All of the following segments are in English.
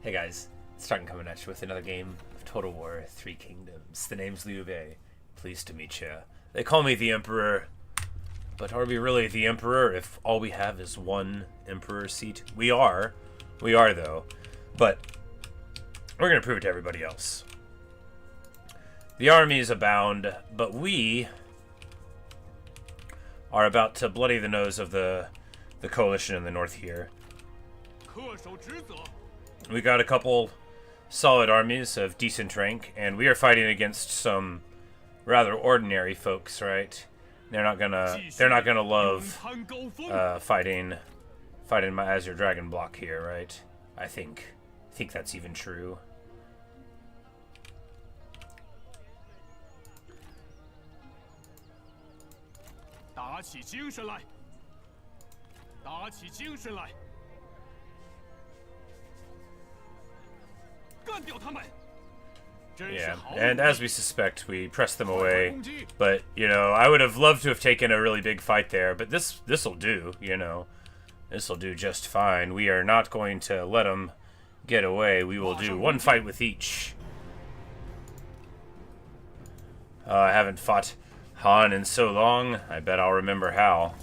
Hey guys, it's Starkin coming at you with another game of Total War 3 Kingdoms. The name's Liu Bei. Pleased to meet you. They call me the Emperor, but are we really the Emperor if all we have is one Emperor seat? We are though, but we're going to prove it to everybody else. The armies abound, but we are about to bloody the nose of the coalition in the north here. We got a couple solid armies of decent rank, and we are fighting against some rather ordinary folks, right? They're not gonna love fighting my Azure Dragon block here, right? I think that's even true. Yeah, and as we suspect, we press them away. But, you know, I would have loved to have taken a really big fight there, but this'll do, you know. This'll do just fine. We are not going to let them get away. We will do one fight with each. I haven't fought Han in so long. I bet I'll remember how.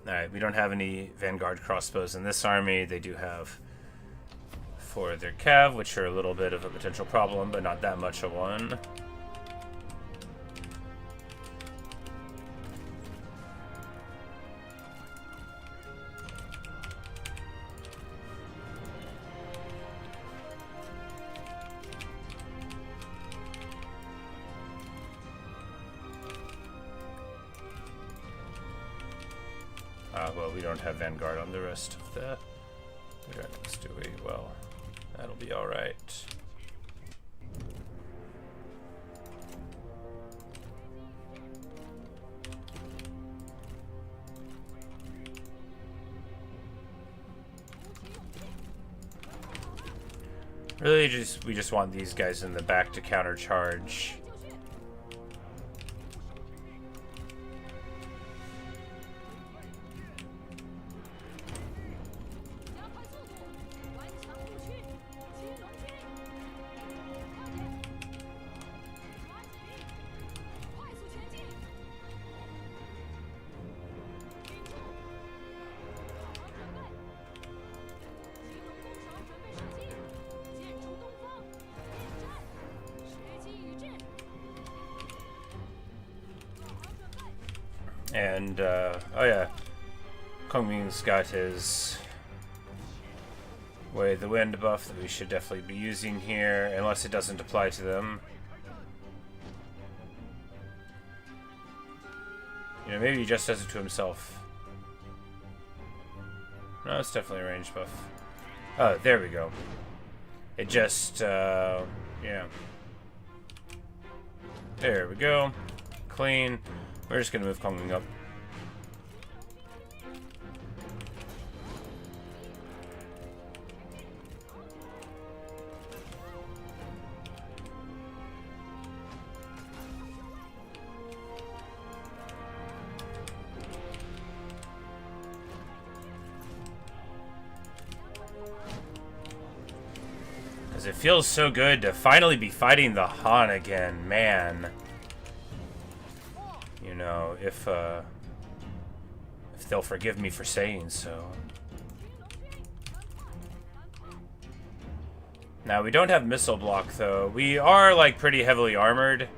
Alright, we don't have any Vanguard crossbows in this army. They do have 4 of their cav, which are a little bit of a potential problem, but not that much of one. Well, we don't have Vanguard on the rest of the dragons, do we? Well, that'll be alright. Really, we just want these guys in the back to countercharge. And, oh yeah, Kong Ming's got his Way of the Wind buff that we should definitely be using here, unless it doesn't apply to them. You know, maybe he just does it to himself. No, it's definitely a range buff. Oh, there we go. It just, yeah. There we go. Clean. We're just gonna move Kong Ming up. Because it feels so good to finally be fighting the Han again, man. You know, if they'll forgive me for saying so. Now, we don't have missile block, though. We are, like, pretty heavily armored,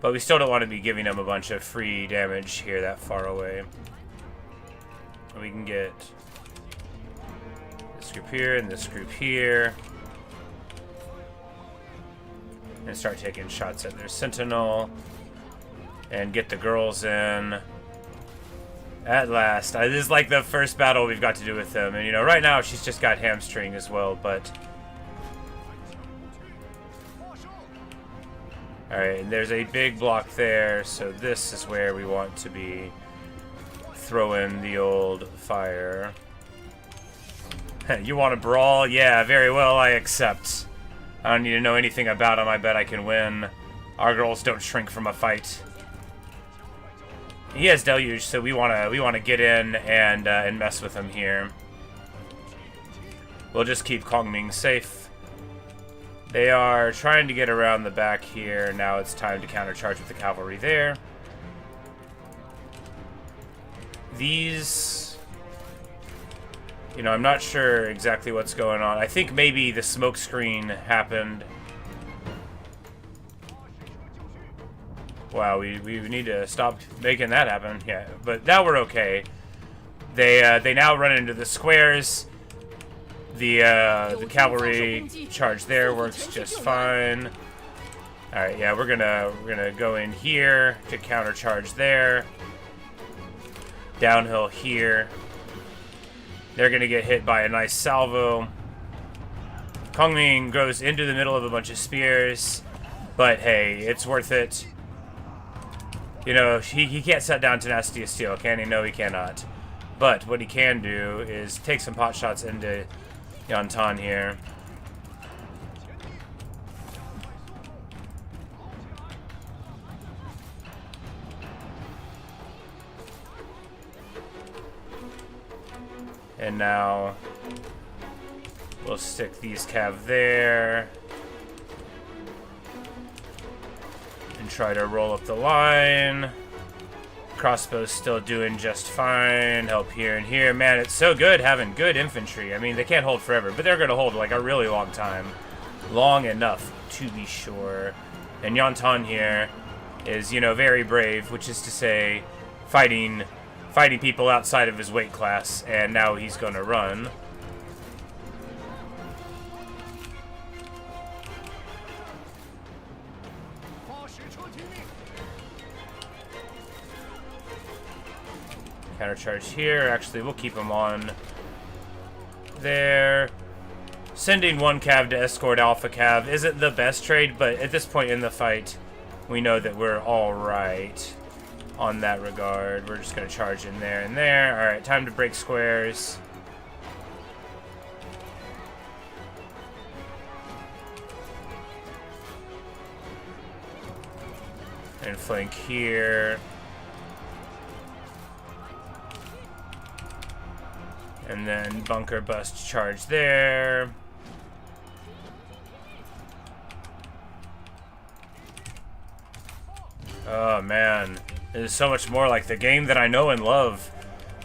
but we still don't want to be giving them a bunch of free damage here that far away. We can get this group here and this group here. And start taking shots at their sentinel. And get the girls in. At last. This is like the first battle we've got to do with them. And, you know, right now she's just got hamstring as well, but... Alright, and there's a big block there, so this is where we want to be throwing the old fire. You want to brawl? Yeah, very well, I accept. I don't need to know anything about them. I bet I can win. Our girls don't shrink from a fight. He has deluge, so we wanna get in and mess with him here. We'll just keep Kongming safe. They are trying to get around the back here. Now it's time to countercharge with the cavalry there. These, you know, I'm not sure exactly what's going on. I think maybe the smoke screen happened. Wow, we need to stop making that happen. Yeah, but now we're okay. They now run into the squares. The cavalry charge there works just fine. All right, yeah, we're gonna go in here to countercharge there. Downhill here. They're gonna get hit by a nice salvo. Kongming goes into the middle of a bunch of spears, but hey, it's worth it. You know, he can't set down Tenacity of Steel, can he? No, he cannot. But what he can do is take some pot shots into Yantan here. And now we'll stick these cav there and try to roll up the line. Crossbow's still doing just fine. Help here and here. Man, it's so good having good infantry. I mean, they can't hold forever, but they're going to hold like a really long time. Long enough, to be sure. And Yantan here is, you know, very brave, which is to say, fighting people outside of his weight class, and now he's going to run. Countercharge here. Actually, we'll keep him on there. Sending one cav to escort alpha cav isn't the best trade, but at this point in the fight, we know that we're all right on that regard. We're just going to charge in there and there. All right, time to break squares. And flank here. And then bunker bust charge there. Oh man, this is so much more like the game that I know and love.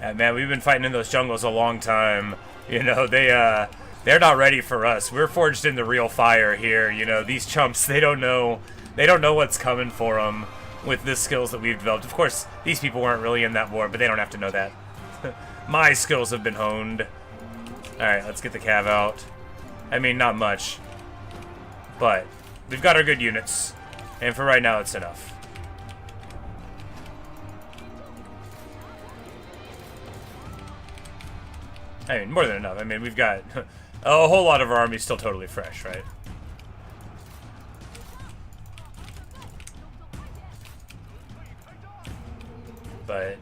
And man, we've been fighting in those jungles a long time. You know, they're not ready for us. We're forged in the real fire here. You know, these chumps, they don't know what's coming for them with the skills that we've developed. Of course, these people weren't really in that war, but they don't have to know that. My skills have been honed. Alright, let's get the cav out. I mean, not much. But we've got our good units. And for right now, it's enough. I mean, more than enough. I mean, we've got a whole lot of our army still totally fresh, right? But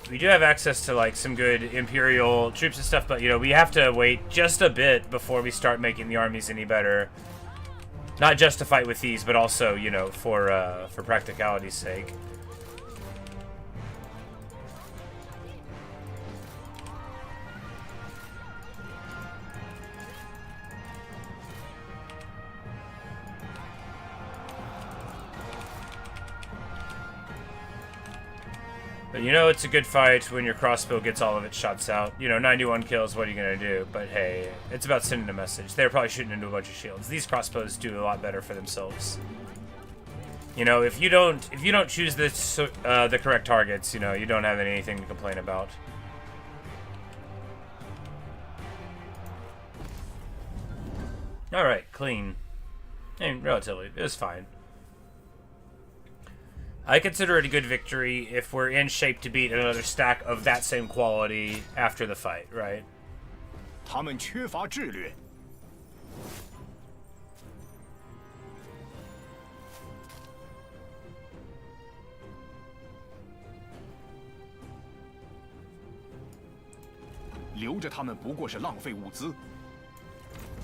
we do have access to, like, some good Imperial troops and stuff, but, you know, we have to wait just a bit before we start making the armies any better. Not just to fight with these, but also, you know, for practicality's sake. But you know it's a good fight when your crossbow gets all of its shots out. You know, 91 kills, what are you going to do? But hey, it's about sending a message. They're probably shooting into a bunch of shields. These crossbows do a lot better for themselves. You know, if you don't choose the correct targets, you know, you don't have anything to complain about. Alright, clean. I mean, relatively. It was fine. I consider it a good victory if we're in shape to beat another stack of that same quality after the fight, right? 他们缺乏智略。留着他们不过是浪费物资。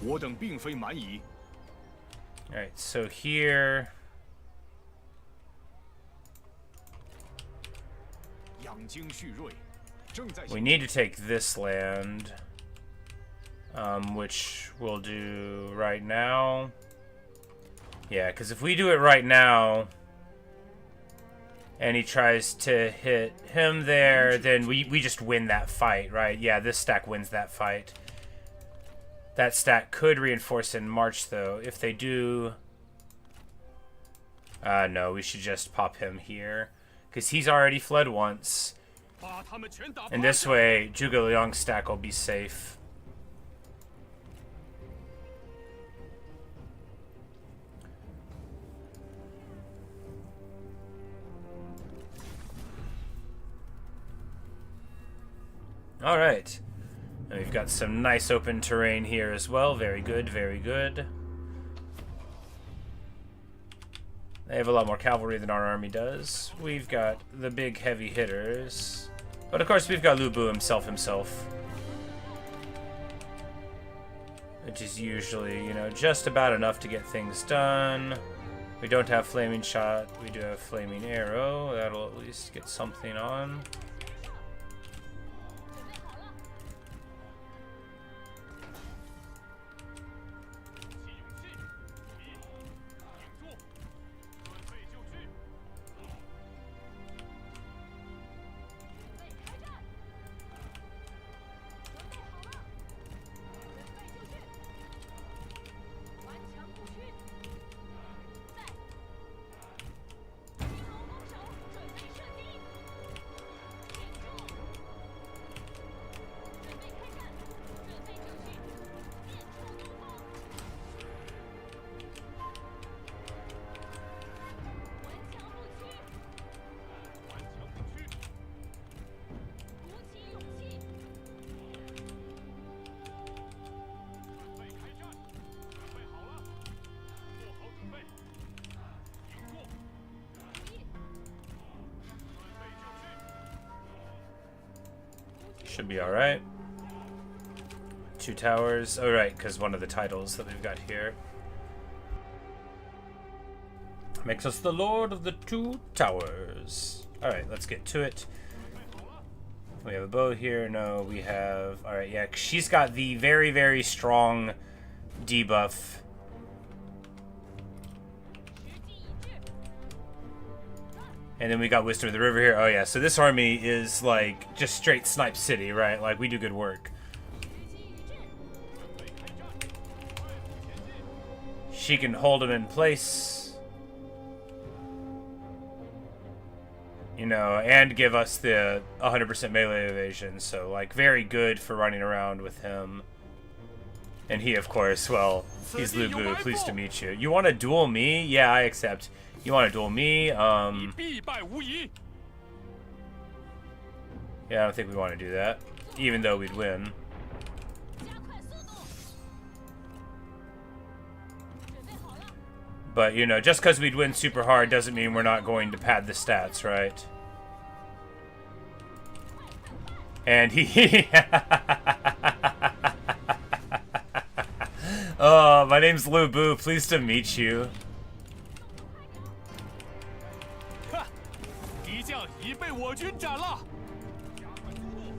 我等并非蛮夷。All right, so here. 养精蓄锐，正在 We need to take this land, which we'll do right now. Yeah, because if we do it right now, and he tries to hit him there, then we just win that fight, right? Yeah, this stack wins that fight. That stack could reinforce in March, though. If they do... no, we should just pop him here. Because he's already fled once. And this way, Zhuge Liang's stack will be safe. Alright. And we've got some nice open terrain here as well. Very good, very good. They have a lot more cavalry than our army does. We've got the big heavy hitters. But of course we've got Liu Bei himself. Which is usually, you know, just about enough to get things done. We don't have flaming shot. We do have flaming arrow. That'll at least get something on. Should be alright. 2 towers. Oh, right, because one of the titles that we've got here makes us the Lord of the 2 Towers. Alright, let's get to it. We have a bow here. No, we have... Alright, yeah, she's got the very, very strong debuff. And then we got Wisdom of the River here. Oh yeah, so this army is like just straight Snipe City, right? Like we do good work. She can hold him in place. You know, and give us the 100% melee evasion. So like very good for running around with him. And he, of course, well, he's Liu Bei. Pleased to meet you. You want to duel me? Yeah, I accept. You want to duel me? Yeah, I don't think we want to do that, even though we'd win. But, you know, just because we'd win super hard doesn't mean we're not going to pad the stats, right? And he... Oh, my name's Liu Bei. Pleased to meet you.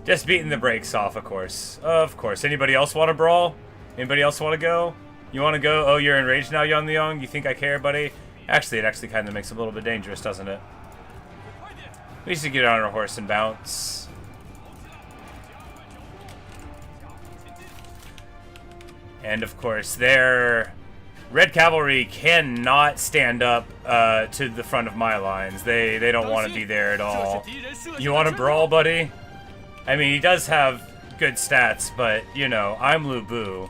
Just beating the brakes off, of course. Of course. Anybody else want to brawl? Anybody else want to go? You want to go? Oh, you're enraged now, Yuan? You think I care, buddy? Actually, it actually kind of makes it a little bit dangerous, doesn't it? We should get on our horse and bounce. And, of course, their Red Cavalry cannot stand up to the front of my lines. They don't want to be there at all. You want to brawl, buddy? I mean, he does have good stats, but, you know, I'm Liu Bei.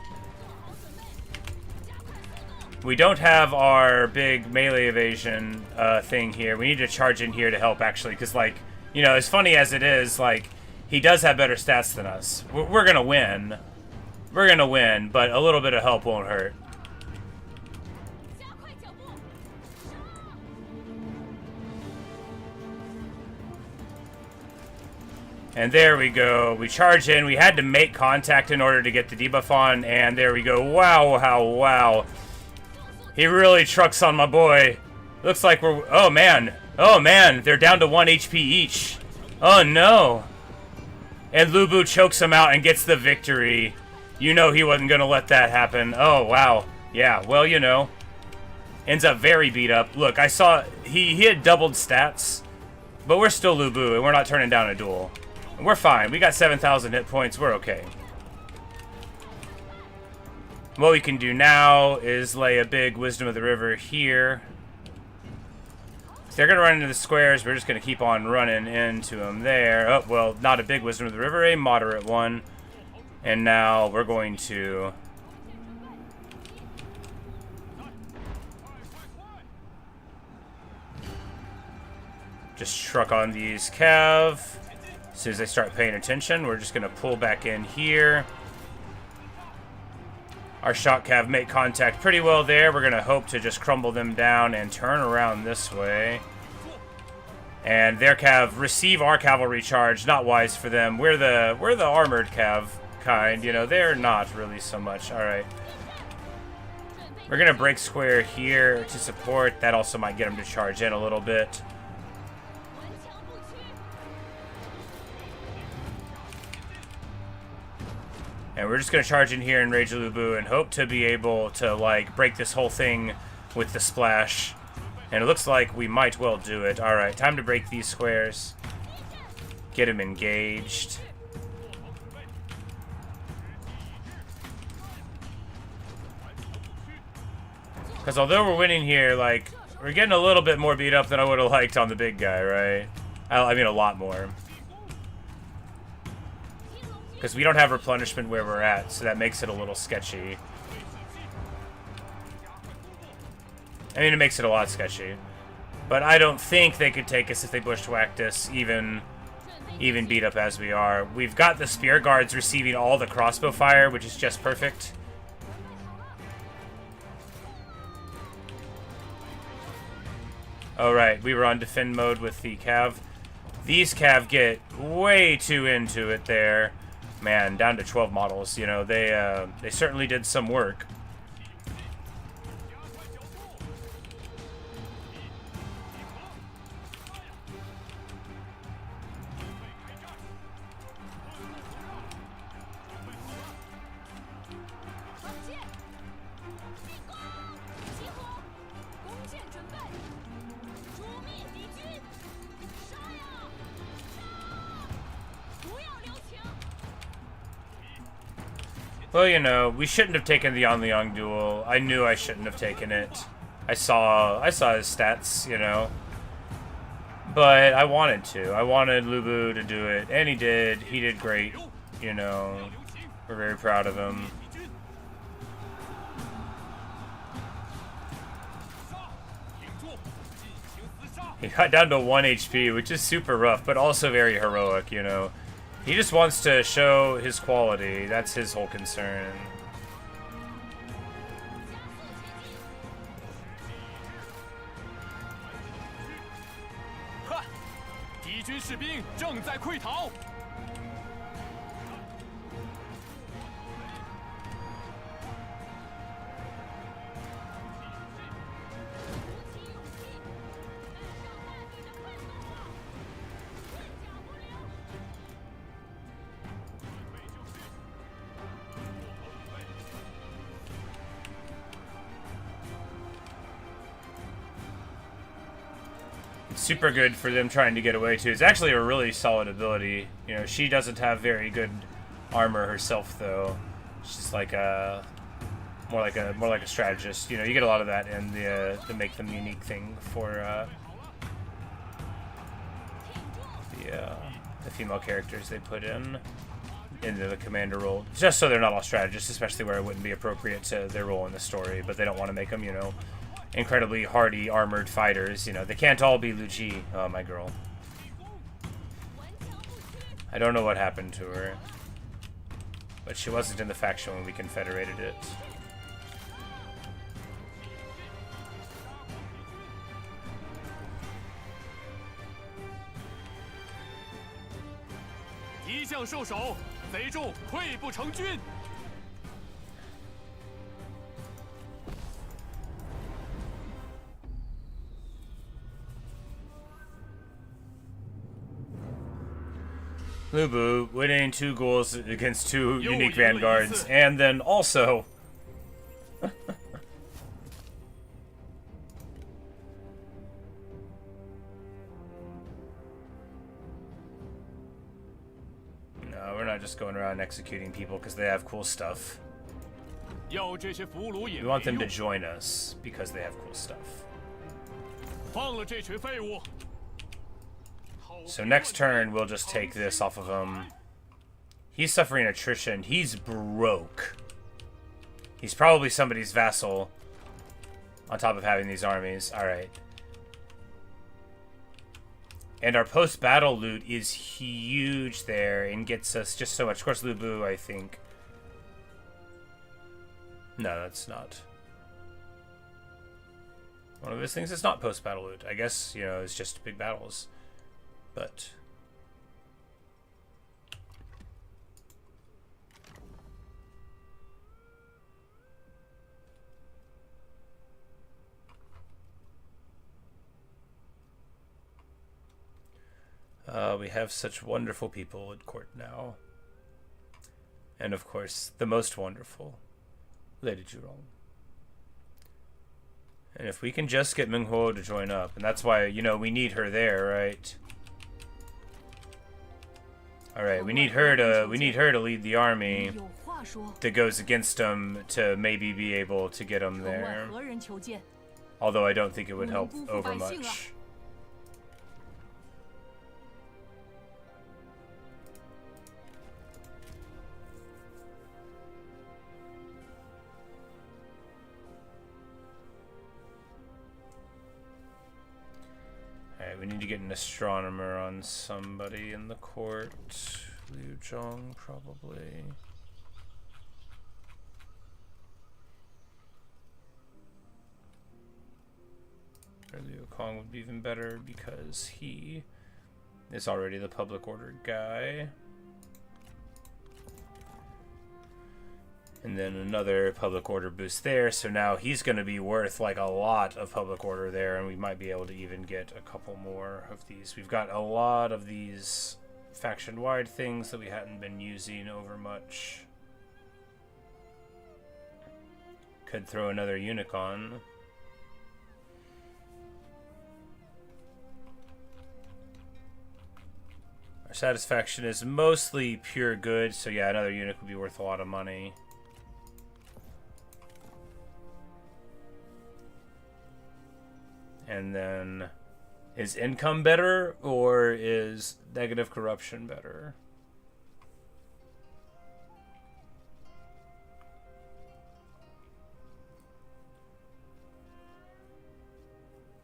We don't have our big melee evasion thing here. We need to charge in here to help, actually, because, like, you know, as funny as it is, like, he does have better stats than us. We're going to win. We're going to win, but a little bit of help won't hurt. And there we go. We charge in. We had to make contact in order to get the debuff on. And there we go. Wow, how wow. He really trucks on my boy. Looks like we're... Oh, man. Oh, man. They're down to 1 HP each. Oh no! And Lu Bu chokes him out and gets the victory. You know he wasn't gonna let that happen. Oh wow. Yeah, well, you know. Ends up very beat up. Look, I saw he had doubled stats, but we're still Lu Bu and we're not turning down a duel. We're fine. We got 7,000 hit points. We're okay. What we can do now is lay a big Wisdom of the River here. So they're going to run into the squares. We're just going to keep on running into them there. Oh, well, not a big Wisdom of the River, a moderate one. And now we're going to... just truck on these Cav. As soon as they start paying attention, we're just going to pull back in here. Our shock Cav make contact pretty well there. We're going to hope to just crumble them down and turn around this way. And their Cav receive our cavalry charge. Not wise for them. We're the armored Cav kind. You know, they're not really so much. All right. We're going to break square here to support. That also might get them to charge in a little bit. And we're just going to charge in here and Rage Lu Bu and hope to be able to, like, break this whole thing with the splash. And it looks like we might well do it. Alright, time to break these squares. Get him engaged. Because although we're winning here, like, we're getting a little bit more beat up than I would have liked on the big guy, right? I mean, a lot more. Because we don't have replenishment where we're at, so that makes it a little sketchy. I mean, it makes it a lot sketchy. But I don't think they could take us if they bushwhacked us, even beat up as we are. We've got the spear guards receiving all the crossbow fire, which is just perfect. Alright, we were on defend mode with the Cav. These Cav get way too into it there. Man, down to 12 models. You know, they certainly did some work. Well, you know, we shouldn't have taken the Luoyang duel. I knew I shouldn't have taken it. I saw his stats, you know. But I wanted to. I wanted Lu Bu to do it, and he did. He did great, you know. We're very proud of him. He got down to 1 HP, which is super rough, but also very heroic, you know. He just wants to show his quality. That's his whole concern. Ha! 敌军士兵正在溃逃。 Super good for them trying to get away too. It's actually a really solid ability. You know, she doesn't have very good armor herself though. She's like a more like a strategist. You know, you get a lot of that in the make them unique thing for the female characters they put into the commander role, just so they're not all strategists, especially where it wouldn't be appropriate to their role in the story. But they don't want to make them, you know, incredibly hardy armored fighters. You know, they can't all be Lu Ji. Oh, my girl. I don't know what happened to her, but she wasn't in the faction when we confederated it. Lu Bu winning 2 goals against 2 unique vanguards, and then also... No, we're not just going around executing people because they have cool stuff. We want them to join us because they have cool stuff. So next turn, we'll just take this off of him. He's suffering attrition. He's broke. He's probably somebody's vassal on top of having these armies. Alright. And our post-battle loot is huge there and gets us just so much. Of course, Lu Bu, I think. No, that's not. One of his things is not post-battle loot. I guess, you know, it's just big battles. But... we have such wonderful people at court now. And of course, the most wonderful, Lady Zhurong. And if we can just get Meng Huo to join up, and that's why, you know, we need her there, right? Alright, we need her to lead the army that goes against them to maybe be able to get them there. Although I don't think it would help over much. Alright, we need to get an astronomer on somebody in the court. Liu Zhong, probably. Or Liu Kong would be even better because he is already the public order guy. And then another public order boost there, so now he's going to be worth like a lot of public order there, and we might be able to even get a couple more of these. We've got a lot of these faction-wide things that we hadn't been using over much. Could throw another eunuch on. Our satisfaction is mostly pure good, so yeah, another eunuch would be worth a lot of money. And then, is income better, or is negative corruption better?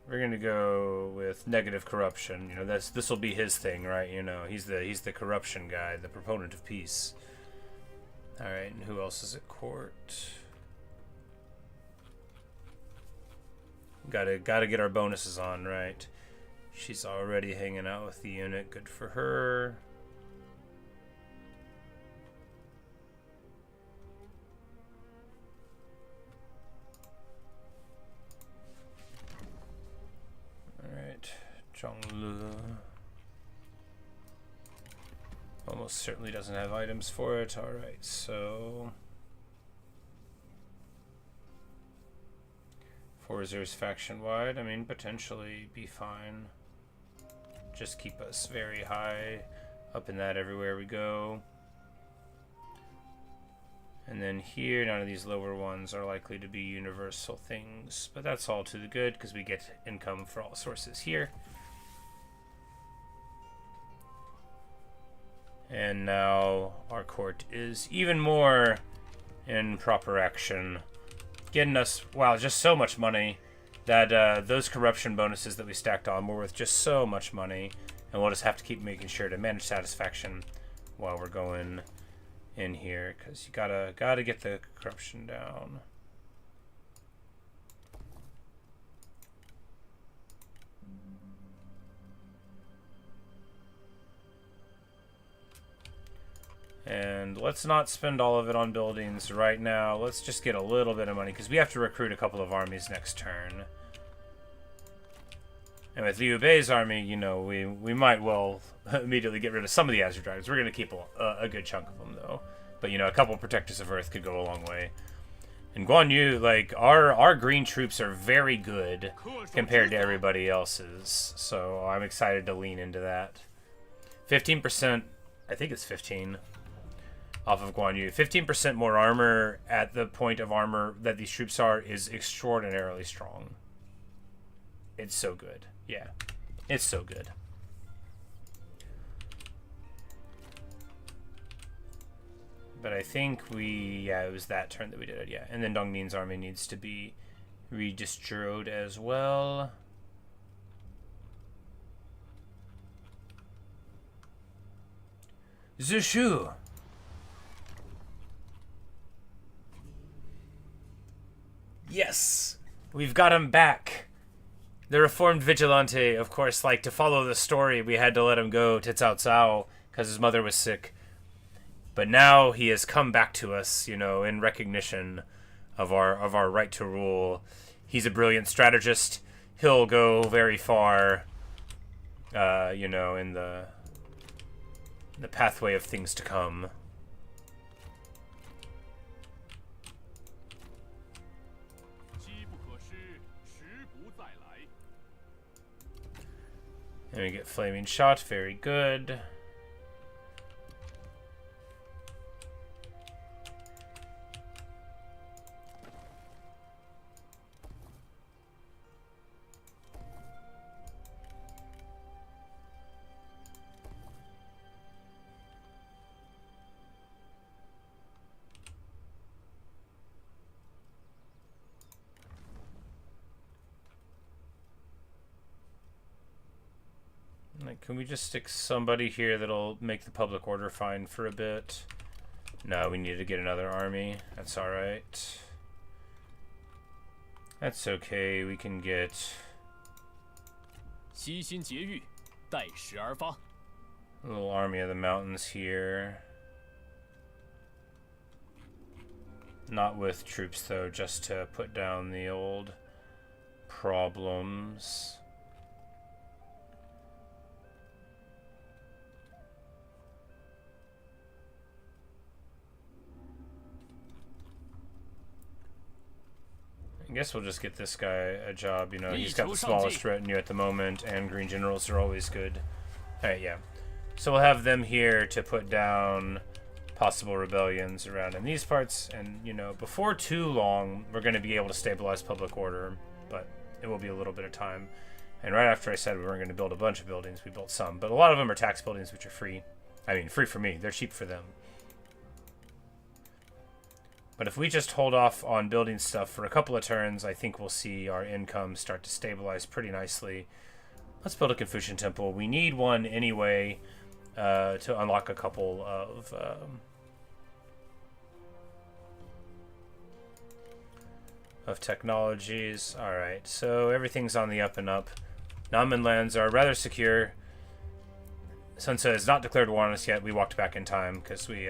We're gonna go with negative corruption. You know, this will be his thing, right? You know, he's the corruption guy, the proponent of peace. All right, and who else is at court? Gotta get our bonuses on, right? She's already hanging out with the unit. Good for her. Alright, Zhonglu. Almost certainly doesn't have items for it. Alright, so... 4 reserves faction-wide, I mean, potentially be fine. Just keep us very high up in that everywhere we go. And then here, none of these lower ones are likely to be universal things. But that's all to the good, because we get income for all sources here. And now our court is even more in proper action. Getting us, wow, just so much money that those corruption bonuses that we stacked on were worth just so much money, and we'll just have to keep making sure to manage satisfaction while we're going in here, because you gotta get the corruption down. And let's not spend all of it on buildings right now. Let's just get a little bit of money, because we have to recruit a couple of armies next turn. And with Liu Bei's army, you know, we might well immediately get rid of some of the Azure Dragons. We're going to keep a good chunk of them, though. But, you know, a couple Protectors of Earth could go a long way. And Guan Yu, like, our green troops are very good compared to everybody else's. So I'm excited to lean into that. 15%, I think it's 15, off of Guan Yu. 15% more armor at the point of armor that these troops are is extraordinarily strong. It's so good. Yeah, it's so good. But I think it was that turn that we did it, yeah. And then Dongmin's army needs to be redistributed as well. Zushu. Yes, we've got him back. The reformed vigilante, of course, like to follow the story, we had to let him go to Cao Cao because his mother was sick. But now he has come back to us, you know, in recognition of our right to rule. He's a brilliant strategist. He'll go very far, you know, in the pathway of things to come. And we get flaming shot, very good. Like, can we just stick somebody here that'll make the public order fine for a bit? No, we need to get another army. That's alright. That's okay, we can get... a little army of the mountains here. Not with troops, though, just to put down the old problems. I guess we'll just get this guy a job, you know, he's got the smallest retinue at the moment, and green generals are always good. Alright, yeah. So we'll have them here to put down possible rebellions around in these parts, and, you know, before too long, we're going to be able to stabilize public order, but it will be a little bit of time. And right after I said we weren't going to build a bunch of buildings, we built some, but a lot of them are tax buildings, which are free. I mean, free for me. They're cheap for them. But if we just hold off on building stuff for a couple of turns, I think we'll see our income start to stabilize pretty nicely. Let's build a Confucian temple. We need one anyway to unlock a couple of technologies. Alright, so everything's on the up and up. Nanman lands are rather secure. Sun Tzu has not declared war on us yet. We walked back in time because we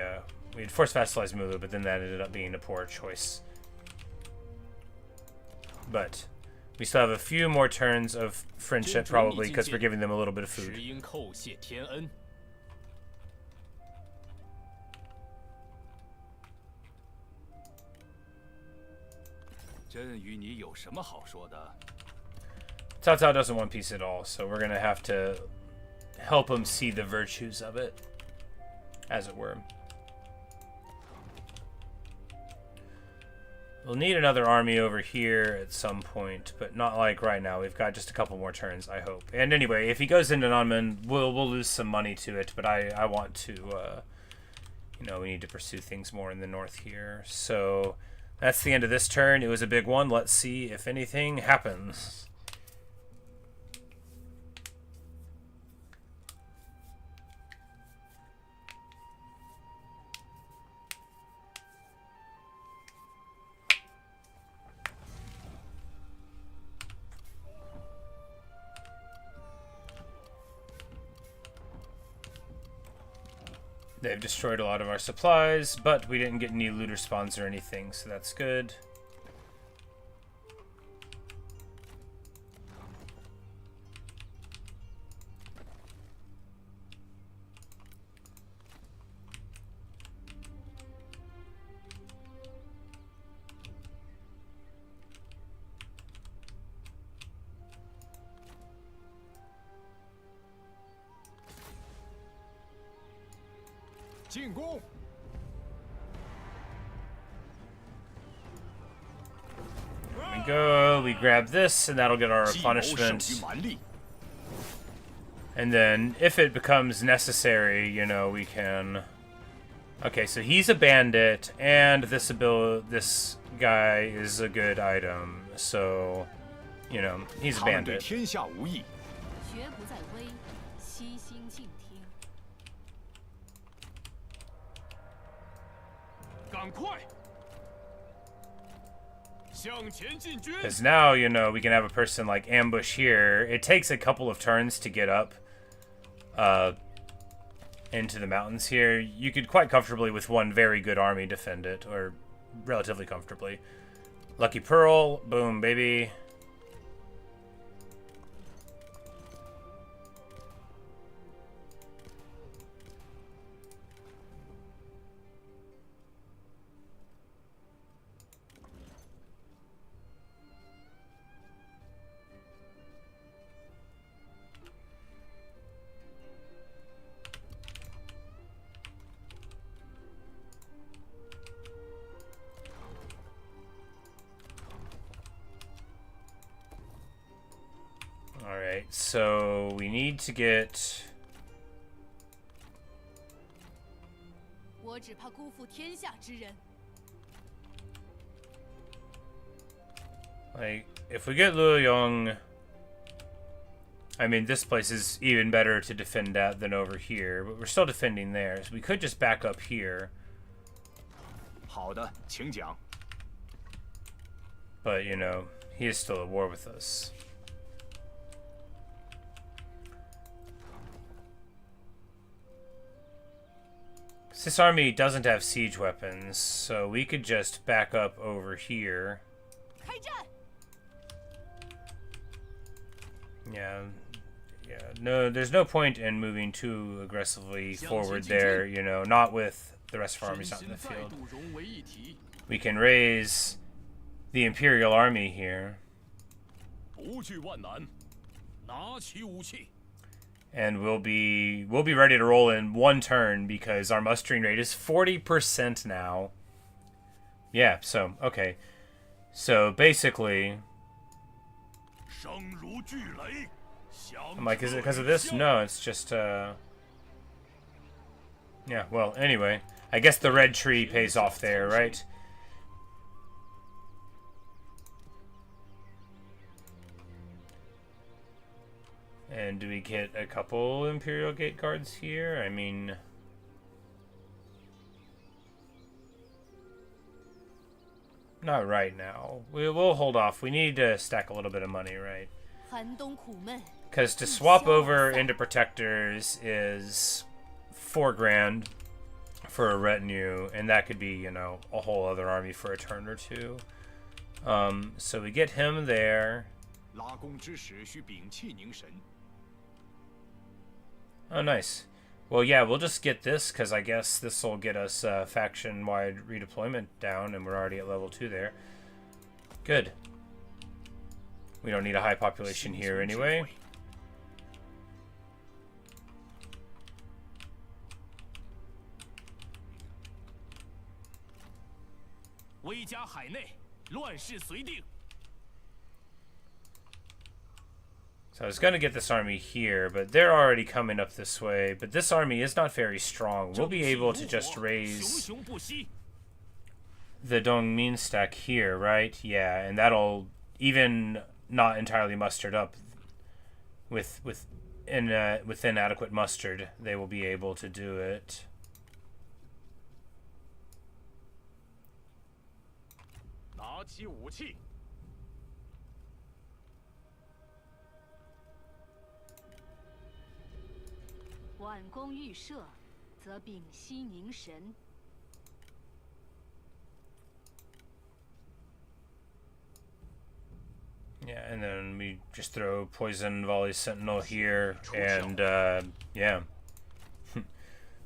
had forced vassalized Mulu, but then that ended up being a poor choice. But we still have a few more turns of friendship, probably, because we're giving them a little bit of food. Cao Cao doesn't want peace at all, so we're going to have to help him see the virtues of it, as it were. We'll need another army over here at some point, but not like right now. We've got just a couple more turns, I hope. And anyway, if he goes into Nanman, we'll lose some money to it, but I want to, you know, we need to pursue things more in the north here. So that's the end of this turn. It was a big one. Let's see if anything happens. They've destroyed a lot of our supplies, but we didn't get any looter spawns or anything, so that's good. 进攻！ There we go. We grab this, and that'll get our 计谋胜 replenishment. 于蛮力， And then, if it becomes necessary, you know, we can... Okay, so he's a bandit, and this guy is a good item. So, you know, he's a 他们对 bandit. 天下无益， 绝不在危，悉心静听。 赶快！ 向前进军！ Because now, you know, we can have a person like ambush here. It takes a couple of turns to get up into the mountains here. You could quite comfortably, with one very good army, defend it, or relatively comfortably. Lucky Pearl, boom, baby. Alright, so we need to get... 我只怕辜负天下之人。 Like, if we get Luoyang... I mean, this place is even better to defend at than over here, but we're still defending there, so we could just back up here. 好的，请讲。 But, you know, he is still at war with us. This army doesn't have siege weapons, so we could just back up over here. 开战！ Yeah, no, there's no point in moving too aggressively forward there, you know, not with the rest of our armies not in the 再 field. 度融为一体， We can raise the Imperial Army here, 不惧万难，拿起武器。 and we'll be ready to roll in one turn because our mustering rate is 40% now. Yeah, so okay. So basically, 声如巨雷，响 I'm like, is it because of this? No, it's just yeah, well, anyway, I guess the red tree pays off there, right? And do we get a couple Imperial Gate Guards here? I mean... Not right now. We'll hold off. We need to stack a little bit of money, right? 寒冬苦闷， Because to swap over into Protectors is 4 grand for a retinue, and that could be, you know, a whole other army for a turn or two. So we get him there. 拉弓之时需屏气凝神。 Oh, nice. Well, yeah, we'll just get this, because I guess this will get us faction-wide redeployment down, and we're already at level 2 there. Good. We don't need a high population here anyway. 威加海内，乱世随定。 So I was going to get this army here, but they're already coming up this way. But this army is not very strong. We'll be able to just raise 熊熊不息。 the Dongmin stack here, right? Yeah, and that'll, even not entirely mustered up, with inadequate mustard, they will be able to do it. 拿起武器。 挽弓欲射，则屏息凝神。 Yeah, and then we just throw Poison Volley Sentinel here, and yeah.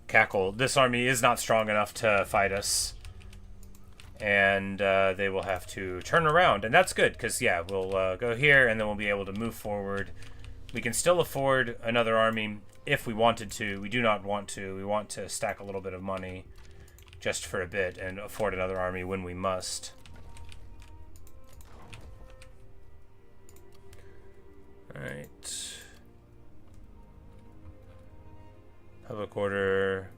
Cackle. This army is not strong enough to fight us. And they will have to turn around, and that's good, because, yeah, we'll go here, and then we'll be able to move forward. We can still afford another army if we wanted to. We do not want to. We want to stack a little bit of money just for a bit and afford another army when we must. Alright. Public order.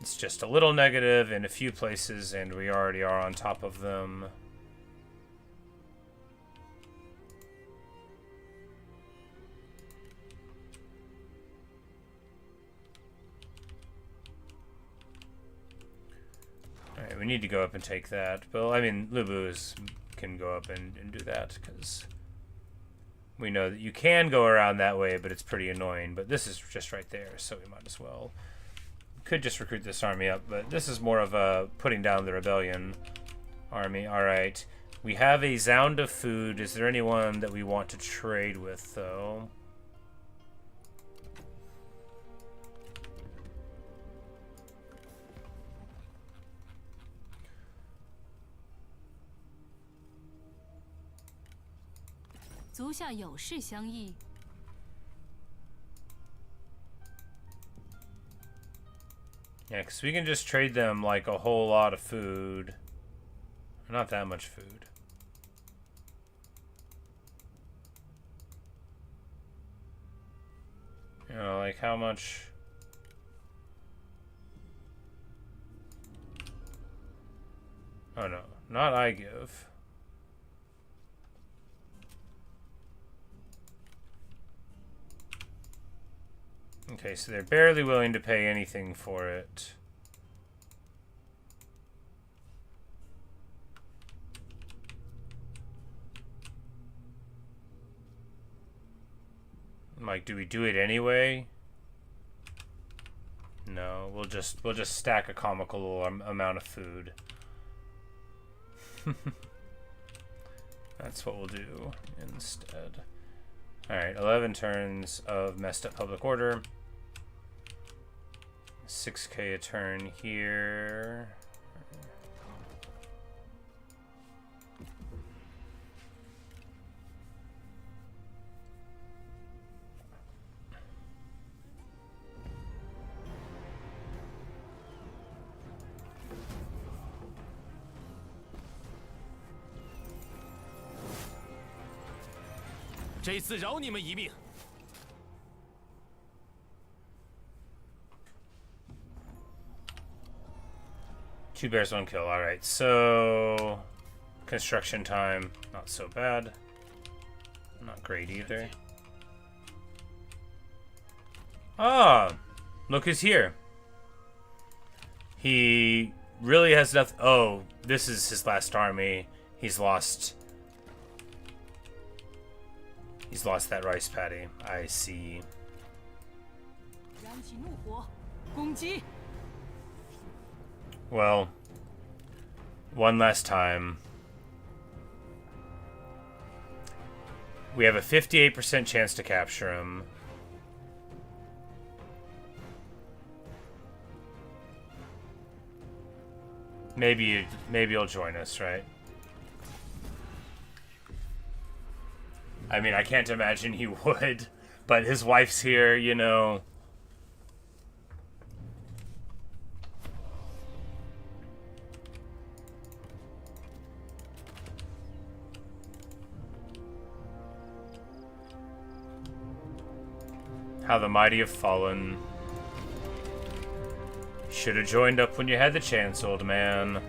It's just a little negative in a few places, and we already are on top of them. Alright, we need to go up and take that. But, I mean, Lubu can go up and do that, because we know that you can go around that way, but it's pretty annoying. But this is just right there, so we might as well. Could just recruit this army up, but this is more of a putting down the rebellion army. Alright, we have a Zound of food. Is there anyone that we want to trade with, though? Yeah, because we can just trade them, like, a whole lot of food. Not that much food. You know, like, how much... Oh, no. Not I give. Okay, so they're barely willing to pay anything for it. Like, do we do it anyway? No, we'll just stack a comical amount of food. That's what we'll do instead. Alright, 11 turns of messed up public order. 6k a turn here.这次饶你们一命。 2 bears, 1 kill. Alright, so... Construction time, not so bad. Not great either. Ah! Look who's here. He really has nothing... Oh, this is his last army. He's lost that rice paddy. I see. Well, one last time. We have a 58% chance to capture him. Maybe he'll join us, right? I mean, I can't imagine he would, but his wife's here, you know. How the mighty have fallen. Should have joined up when you had the chance, old man.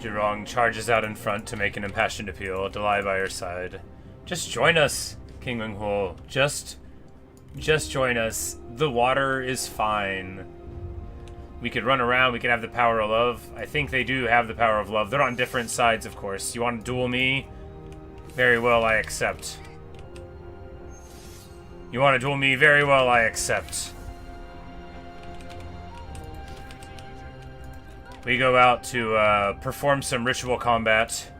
Wrong charges out in front to make an impassioned appeal to lie by her side. Just join us, King Meng Huo. Just join us. The water is fine. We could run around. We could have the power of love. I think they do have the power of love. They're on different sides, of course. You want to duel me? Very well, I accept. You want to duel me? Very well, I accept. We go out to perform some ritual combat.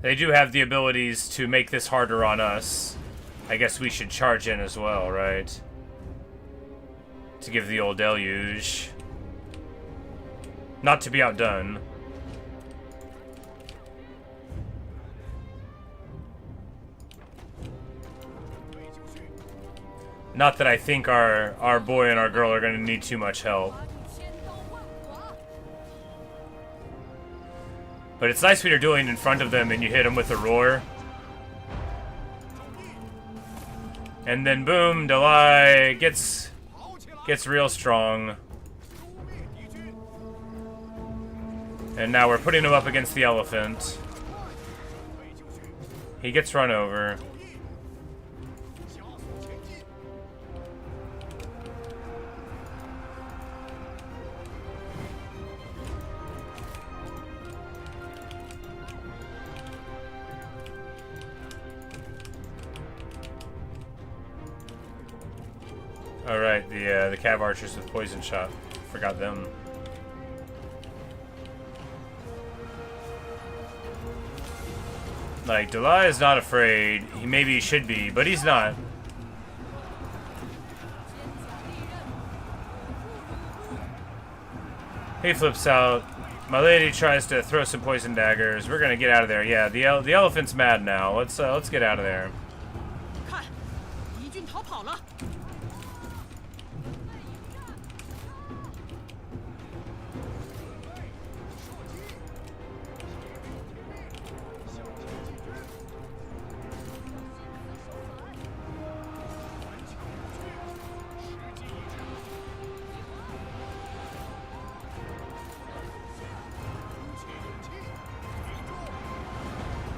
They do have the abilities to make this harder on us. I guess we should charge in as well, right? To give the old deluge. Not to be outdone. Not that I think our boy and our girl are going to need too much help. But it's nice when you're dueling in front of them and you hit them with a roar. And then boom, Delay gets real strong. And now we're putting him up against the elephant. He gets run over. All right, the cav archers with poison shot. Forgot them. Like, Delay is not afraid. Maybe he should be, but he's not. He flips out. My lady tries to throw some poison daggers. We're gonna get out of there. Yeah, the elephant's mad now. Let's get out of there.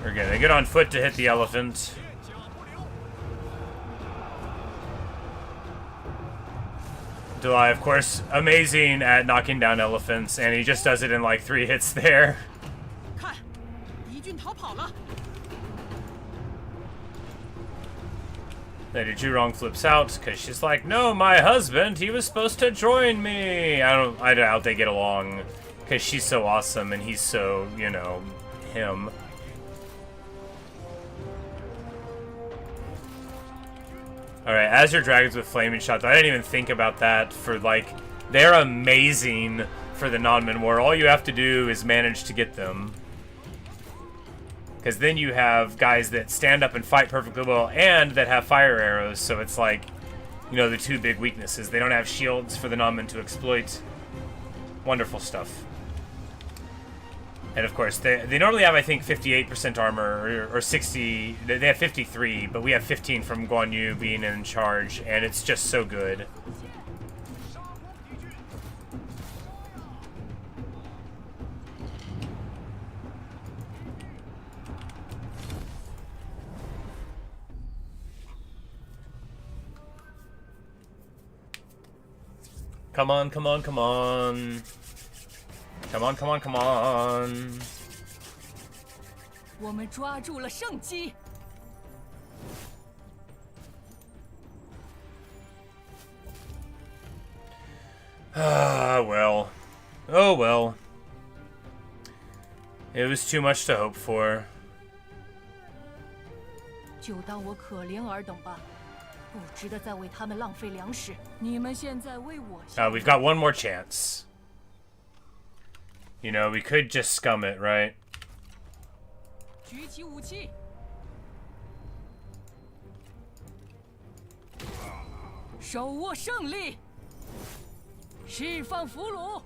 Okay, they get on foot to hit the elephant. Delay, of course, amazing at knocking down elephants, and he just does it in like 3 hits there. Lady Zhurong flips out because she's like, "No, my husband, he was supposed to join me." I doubt they get along because she's so awesome and he's so, you know, him. Alright, Azure Dragons with Flaming Shots. I didn't even think about that for, like, they're amazing for the Nanman War. All you have to do is manage to get them. Because then you have guys that stand up and fight perfectly well and that have fire arrows, so it's like, you know, the 2 big weaknesses. They don't have shields for the Nanman to exploit. Wonderful stuff. And of course, they normally have, I think, 58% armor, or 60, they have 53, but we have 15 from Guan Yu being in charge, and it's just so good. Come on, come on, come on. Come on, come on, come on. 我们抓住了圣机。Ah, well. Oh, well. It was too much to hope for. 就当我可怜尔等吧，不值得再为他们浪费粮食。你们现在为我。We've got one more chance. You know, we could just scum it, right? 举起武器。手握胜利。释放俘虏。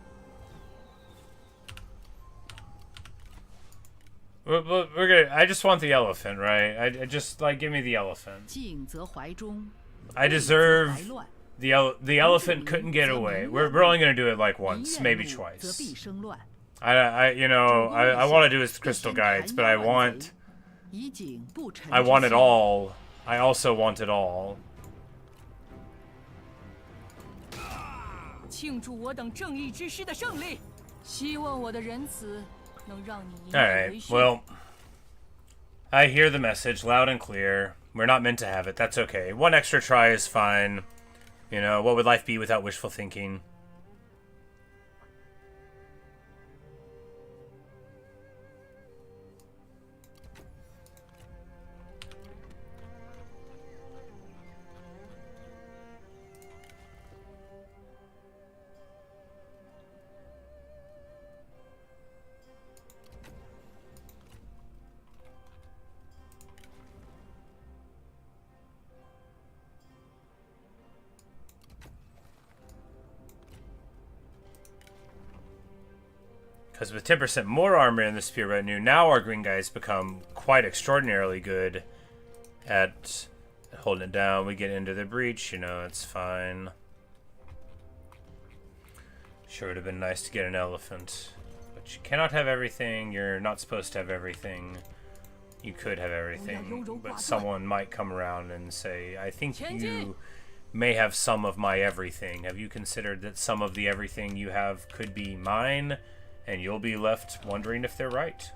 We're gonna. I just want the elephant, right? I just like give me the elephant. 静则怀中。 I deserve the elephant couldn't get away. We're only gonna do it like once, maybe twice. You know, I want to do his crystal guides, but I want it all. I also want it all. 庆祝我等正义之师的胜利，希望我的仁慈能让你赢得 All right. 回训。 Well, I hear the message loud and clear. We're not meant to have it. That's okay. One extra try is fine. You know, what would life be without wishful thinking? Because with 10% more armor in the spear retinue, now our green guys become quite extraordinarily good at holding it down. We get into the breach, you know, it's fine. Sure would have been nice to get an elephant. But you cannot have everything. You're not supposed to have everything. You could have everything, but someone might come around and say, I think you may have some of my everything. Have you considered that some of the everything you have could be mine? And you'll be left wondering if they're right.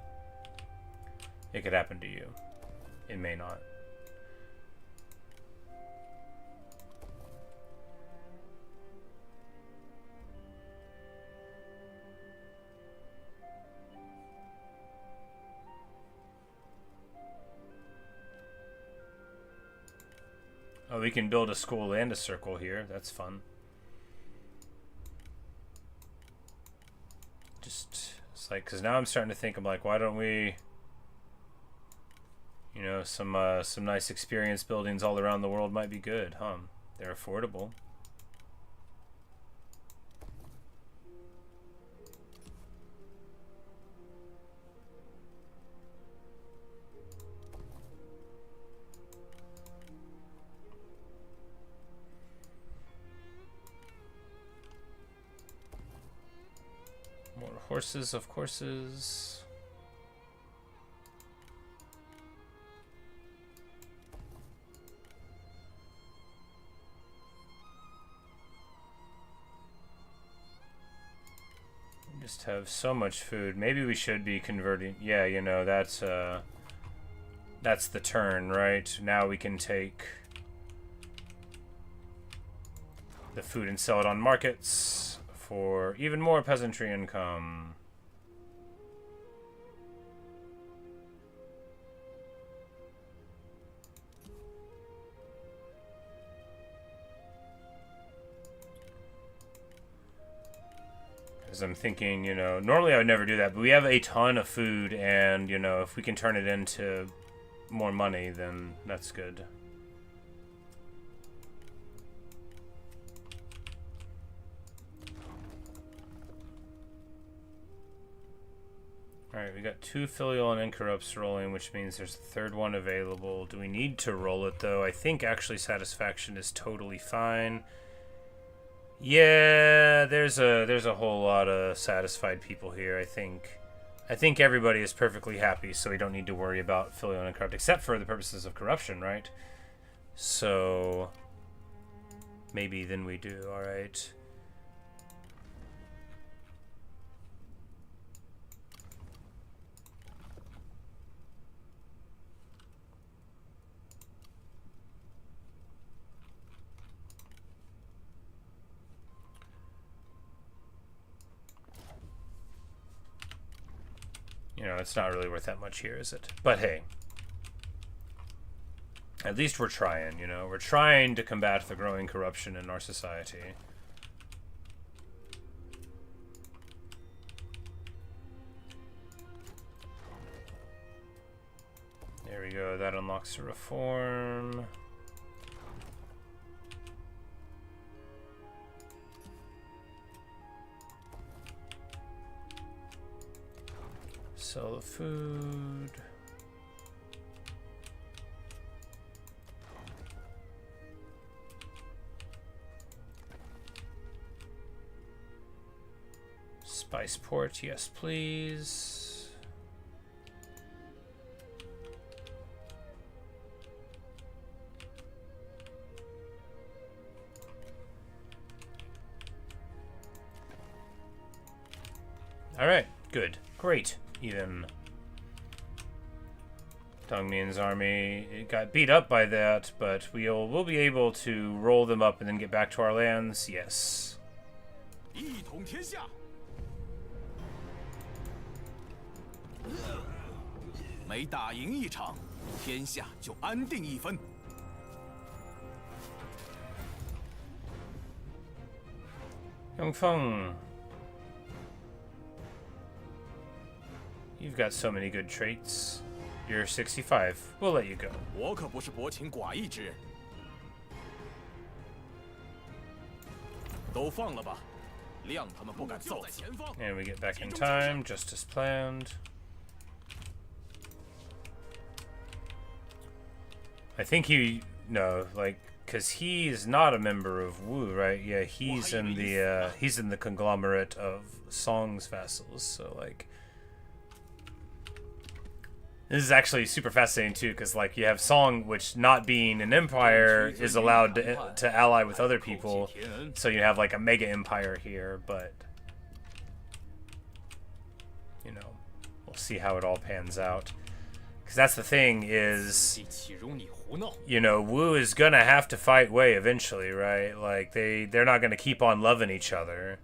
It could happen to you. It may not. Oh, we can build a school and a circle here. That's fun. It's like, because now I'm starting to think, I'm like, why don't we, you know, some nice experience buildings all around the world might be good, huh? They're affordable. Horses of courses. We just have so much food. Maybe we should be converting. Yeah, you know, that's the turn, right? Now we can take the food and sell it on markets for even more peasantry income. Because I'm thinking, you know, normally I would never do that, but we have a ton of food, and, you know, if we can turn it into more money, then that's good. Alright, we got 2 filial and incorrupts rolling, which means there's a third one available. Do we need to roll it, though? I think actually satisfaction is totally fine. Yeah, there's a whole lot of satisfied people here, I think. I think everybody is perfectly happy, so we don't need to worry about filial and incorrupt, except for the purposes of corruption, right? So maybe then we do, alright. You know, it's not really worth that much here, is it? But hey, at least we're trying, you know? We're trying to combat the growing corruption in our society. There we go, that unlocks a reform. Sell the food. Spice port, yes please. All right, good, great. Even Dongmin's army, it got beat up by that, but we'll be able to roll them up and then get back to our lands. Yes. 一统天下。每打赢一场，天下就安定一分。Yongfeng, you've got so many good traits. You're 65. We'll let you go. 我可不是薄情寡义之人。都放了吧，谅他们不敢造次。 And we get back in time, just as planned. I think because he's not a member of Wu, right? Yeah, he's in the conglomerate of Song's vassals. So like, this is actually super fascinating too, because like you have Song, which not being an empire is allowed to ally with other people. So you have like a mega empire here, but you know, we'll see how it all pans out. Because that's the thing is, you know, Wu is gonna have to fight Wei eventually, right? Like they're not gonna keep on loving each other.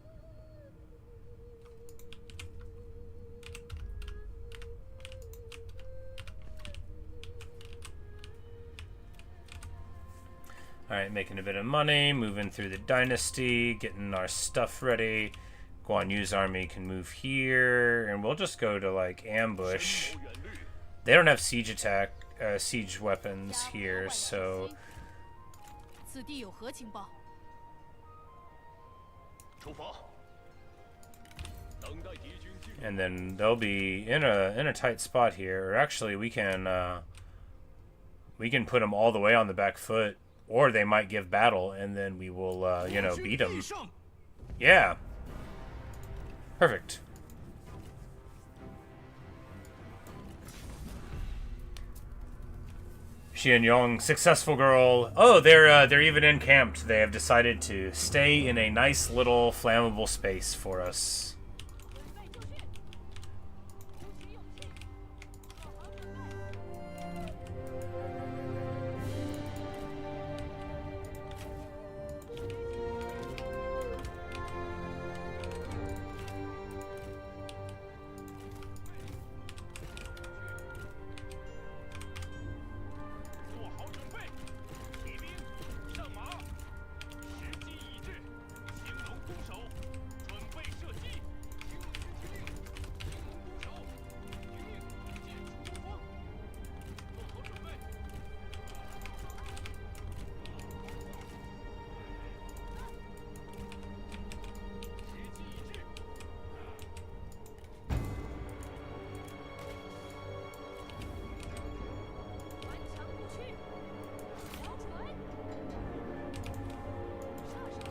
Alright, making a bit of money, moving through the dynasty, getting our stuff ready. Guan Yu's army can move here, and we'll just go to like ambush. They don't have siege weapons here, so. And then they'll be in a tight spot here. Or actually, we can put them all the way on the back foot, or they might give battle, and then we will you know, beat them. Yeah. Perfect. Jian Yong, successful girl. Oh, they're even encamped. They have decided to stay in a nice little flammable space for us.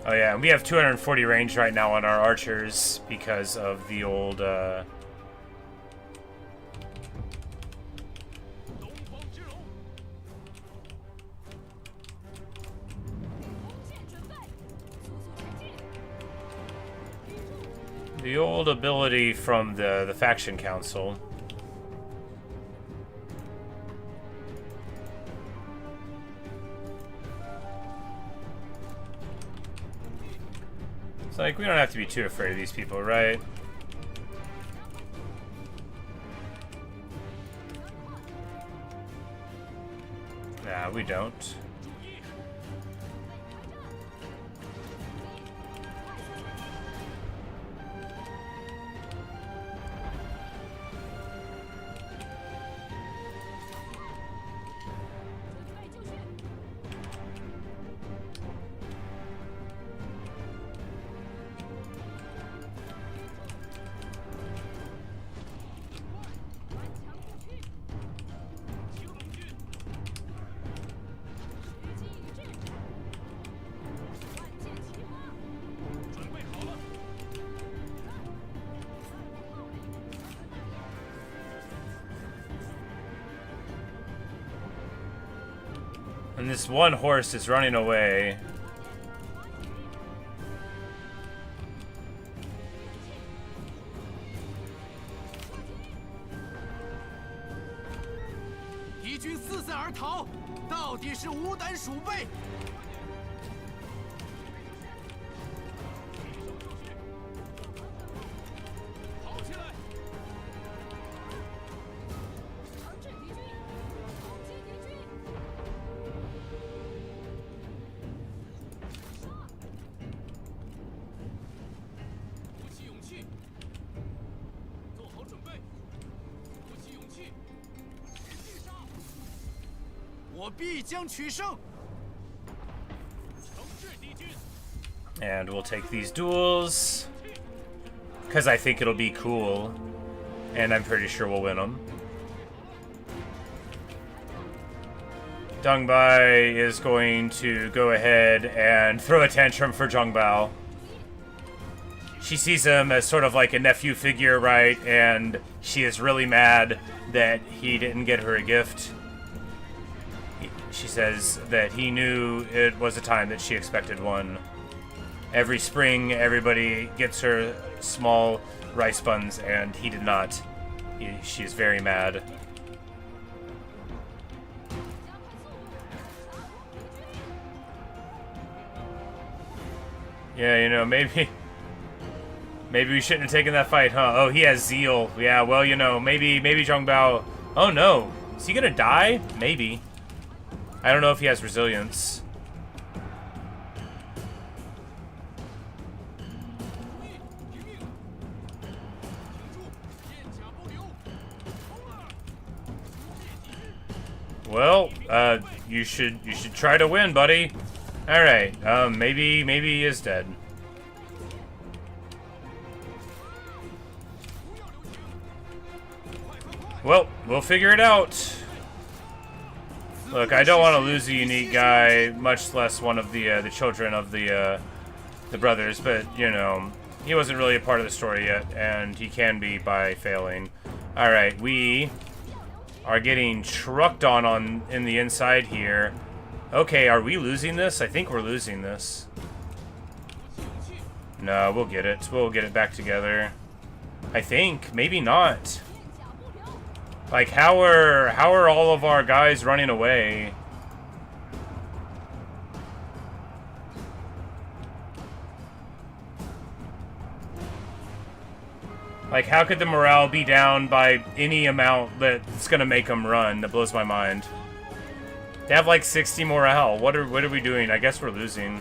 Oh yeah, we have 240 range right now on our archers because of the old, the old ability from the faction council. It's like, we don't have to be too afraid of these people, right? Nah, we don't. And this one horse is running away. 逃，到底是无胆鼠辈。跑起来！惩治敌军，攻击敌军。鼓起勇气，做好准备。鼓起勇气，必杀！我必将取胜。惩治敌军。 And we'll take these duels. Because I think it'll be cool. And I'm pretty sure we'll win them. Deng Bai is going to go ahead and throw a tantrum for Zhang Bao. She sees him as sort of like a nephew figure, right? And she is really mad that he didn't get her a gift. She says that he knew it was a time that she expected one. Every spring, everybody gets her small rice buns, and he did not. She's very mad. Yeah, you know, maybe we shouldn't have taken that fight, huh? Oh, he has zeal. Yeah, well, you know, maybe Zhang Bao. Oh no, is he gonna die? Maybe. I don't know if he has resilience. Well, you should try to win, buddy. All right, maybe he is dead. Well, we'll figure it out. Look, I don't want to lose a unique guy, much less one of the children of the brothers. But you know, he wasn't really a part of the story yet, and he can be by failing. All right, we are getting trucked on in the inside here. Okay, are we losing this? I think we're losing this. No, we'll get it. We'll get it back together. I think. Maybe not. Like, how are all of our guys running away? Like, how could the morale be down by any amount that's gonna make them run? That blows my mind. They have like 60 morale. What are we doing? I guess we're losing.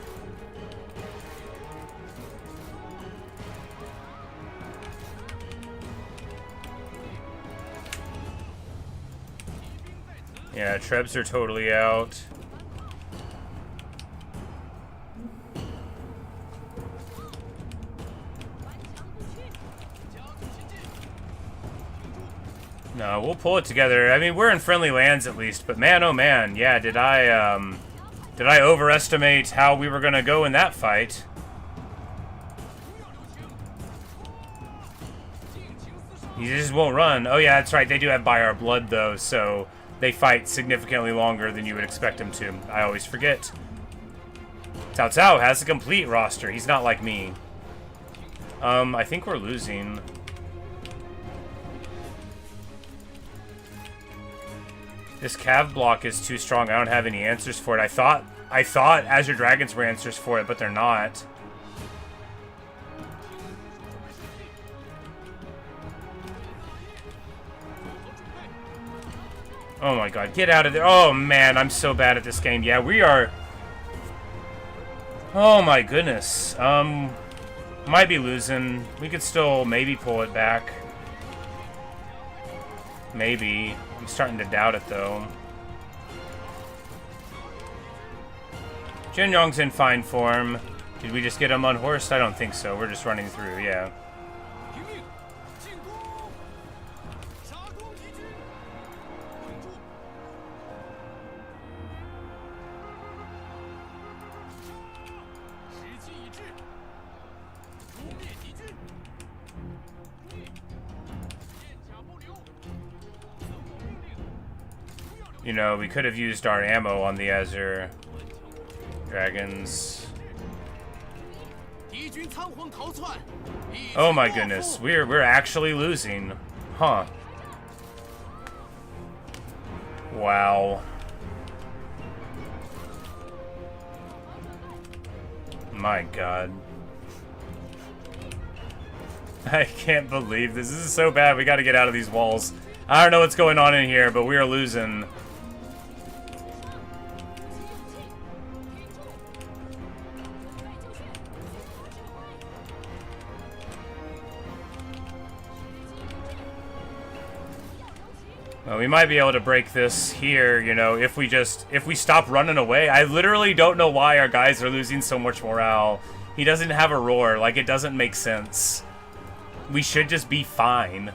Yeah, Trebs are totally out. No, we'll pull it together. I mean, we're in friendly lands at least, but man, oh man, yeah, did I overestimate how we were gonna go in that fight? He just won't run. Oh yeah, that's right, they do have Buy Our Blood though, so they fight significantly longer than you would expect them to. I always forget. Cao Cao has a complete roster. He's not like me. I think we're losing. This cav block is too strong. I don't have any answers for it. I thought Azure Dragons were answers for it, but they're not. Oh my god, get out of there. Oh man, I'm so bad at this game. Yeah, we are. Oh my goodness. Might be losing. We could still maybe pull it back. Maybe. I'm starting to doubt it, though. Jian Yong's in fine form. Did we just get him unhorsed? I don't think so. We're just running through, yeah. You know, we could have used our ammo on the Azure Dragons. Oh my goodness, we're actually losing. Huh. Wow. My god. I can't believe this. This is so bad. We gotta get out of these walls. I don't know what's going on in here, but we are losing. Well, we might be able to break this here, you know, if we stop running away. I literally don't know why our guys are losing so much morale. He doesn't have a roar. Like, it doesn't make sense. We should just be fine.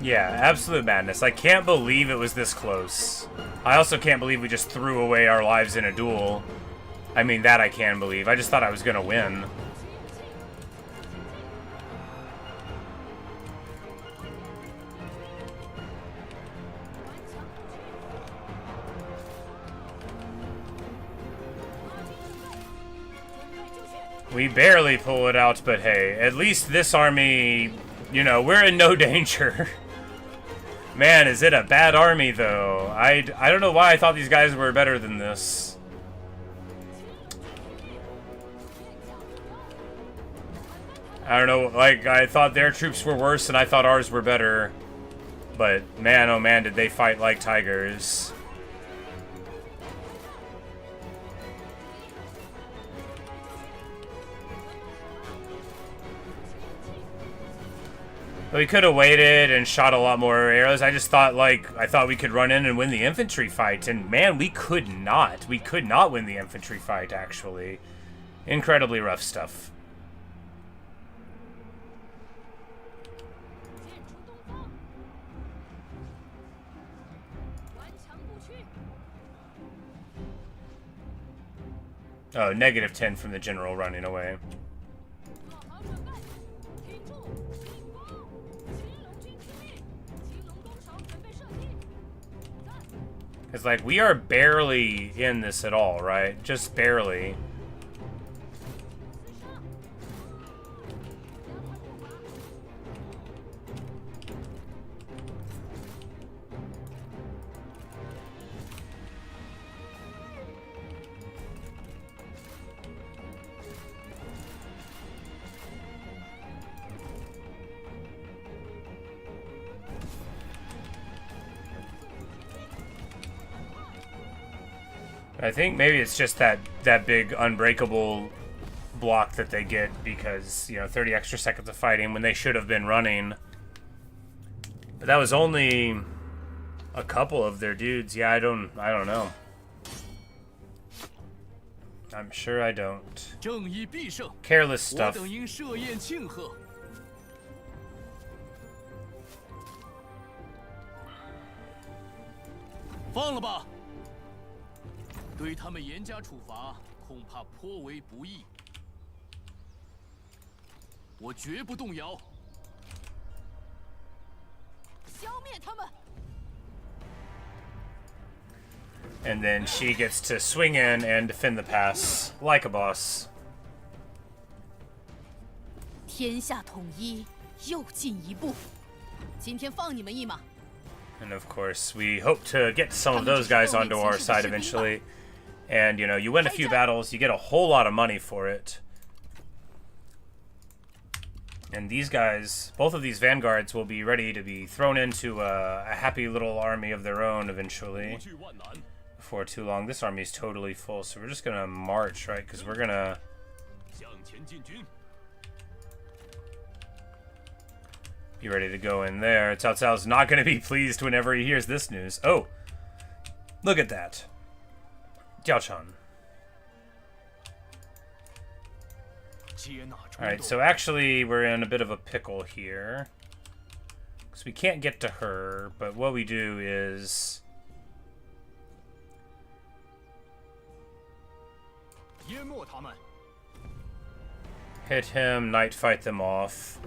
Yeah, absolute madness. I can't believe it was this close. I also can't believe we just threw away our lives in a duel. I mean, that I can believe. I just thought I was gonna win. We barely pull it out, but hey, at least this army, you know, we're in no danger. Man, is it a bad army, though? I don't know why I thought these guys were better than this. I don't know, like, I thought their troops were worse and I thought ours were better. But, man, oh man, did they fight like tigers. We could have waited and shot a lot more arrows. I just thought, like, I thought we could run in and win the infantry fight. And, man, we could not. We could not win the infantry fight, actually. Incredibly rough stuff. Oh, -10 from the general running away. It's like, we are barely in this at all, right? Just barely. I think maybe it's just that big unbreakable block that they get because, you know, 30 extra seconds of fighting when they should have been running. But that was only a couple of their dudes. Yeah, I don't know. I'm sure I don't. Careless stuff. "对他们严加处罚，恐怕颇为不易。我绝不动摇。消灭他们！" And then she gets to swing in and defend the pass like a boss. 天下统一又进一步，今天放你们一马。 And of course, we hope to get some of those guys onto our side eventually. And, you know, you win a few battles, you get a whole lot of money for it. And these guys, both of these vanguards will be ready to be thrown into a happy little army of their own eventually. Before too long. This army is totally full, so we're just going to march, right? Because we're going to... be ready to go in there. Cao Cao's not going to be pleased whenever he hears this news. Oh! Look at that. Jiaochan. Alright, so actually we're in a bit of a pickle here. Because we can't get to her, but what we do is... hit him, knight fight them off.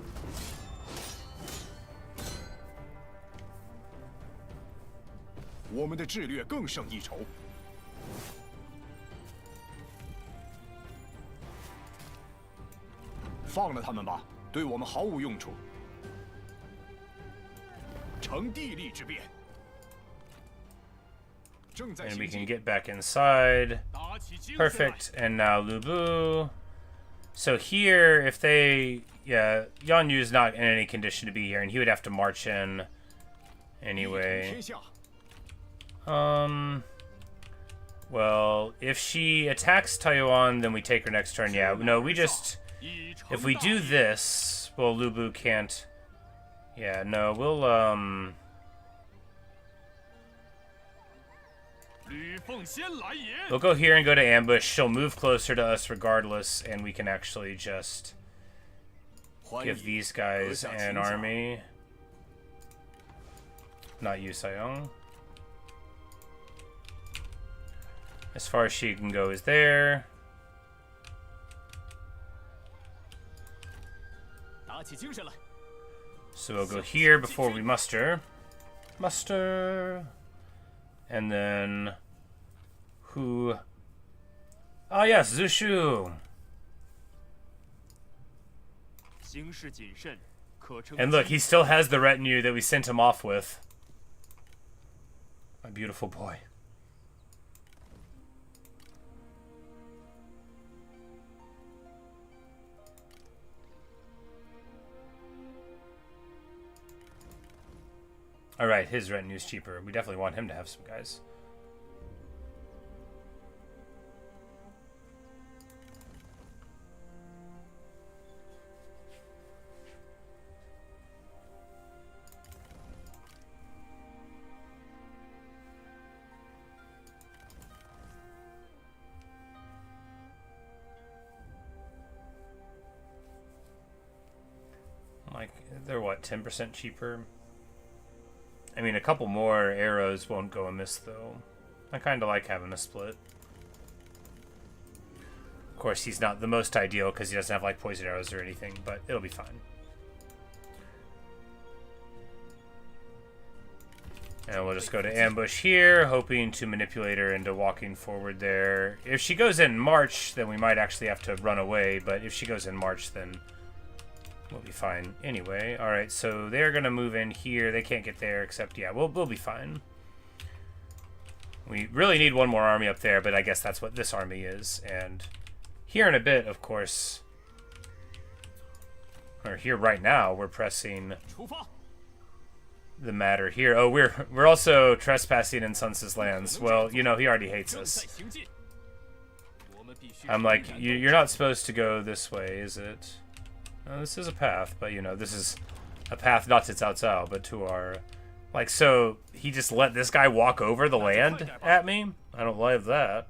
And we can get back inside. Perfect. And now Liu Bu. So here, if they... yeah, Yan Yu's not in any condition to be here, and he would have to march in anyway. Well, if she attacks Taiyuan, then we take her next turn. Yeah, no, we just... if we do this... well, Liu Bu can't... yeah, no, we'll, we'll go here and go to ambush. She'll move closer to us regardless, and we can actually just give these guys an army. Not Yu Sayong. As far as she can go is there. So we'll go here before we muster. Muster. And then... who... ah, yes, Zushu! And look, he still has the retinue that we sent him off with. My beautiful boy. Alright, his retinue's cheaper. We definitely want him to have some guys. Like, they're what, 10% cheaper? I mean, a couple more arrows won't go amiss, though. I kind of like having a split. Of course, he's not the most ideal because he doesn't have, like, poison arrows or anything, but it'll be fine. And we'll just go to ambush here, hoping to manipulate her into walking forward there. If she goes in March, then we might actually have to run away, but if she goes in March, then... we'll be fine anyway. Alright, so they're going to move in here. They can't get there, except, yeah, we'll be fine. We really need one more army up there, but I guess that's what this army is. And here in a bit, of course, or here right now, we're pressing the matter here. Oh, we're also trespassing in Sun Tzu's lands. Well, you know, he already hates us. I'm like, you're not supposed to go this way, is it? This is a path, but, you know, this is a path not to Cao Cao, but to our... like, so he just let this guy walk over the land at me? I don't like that.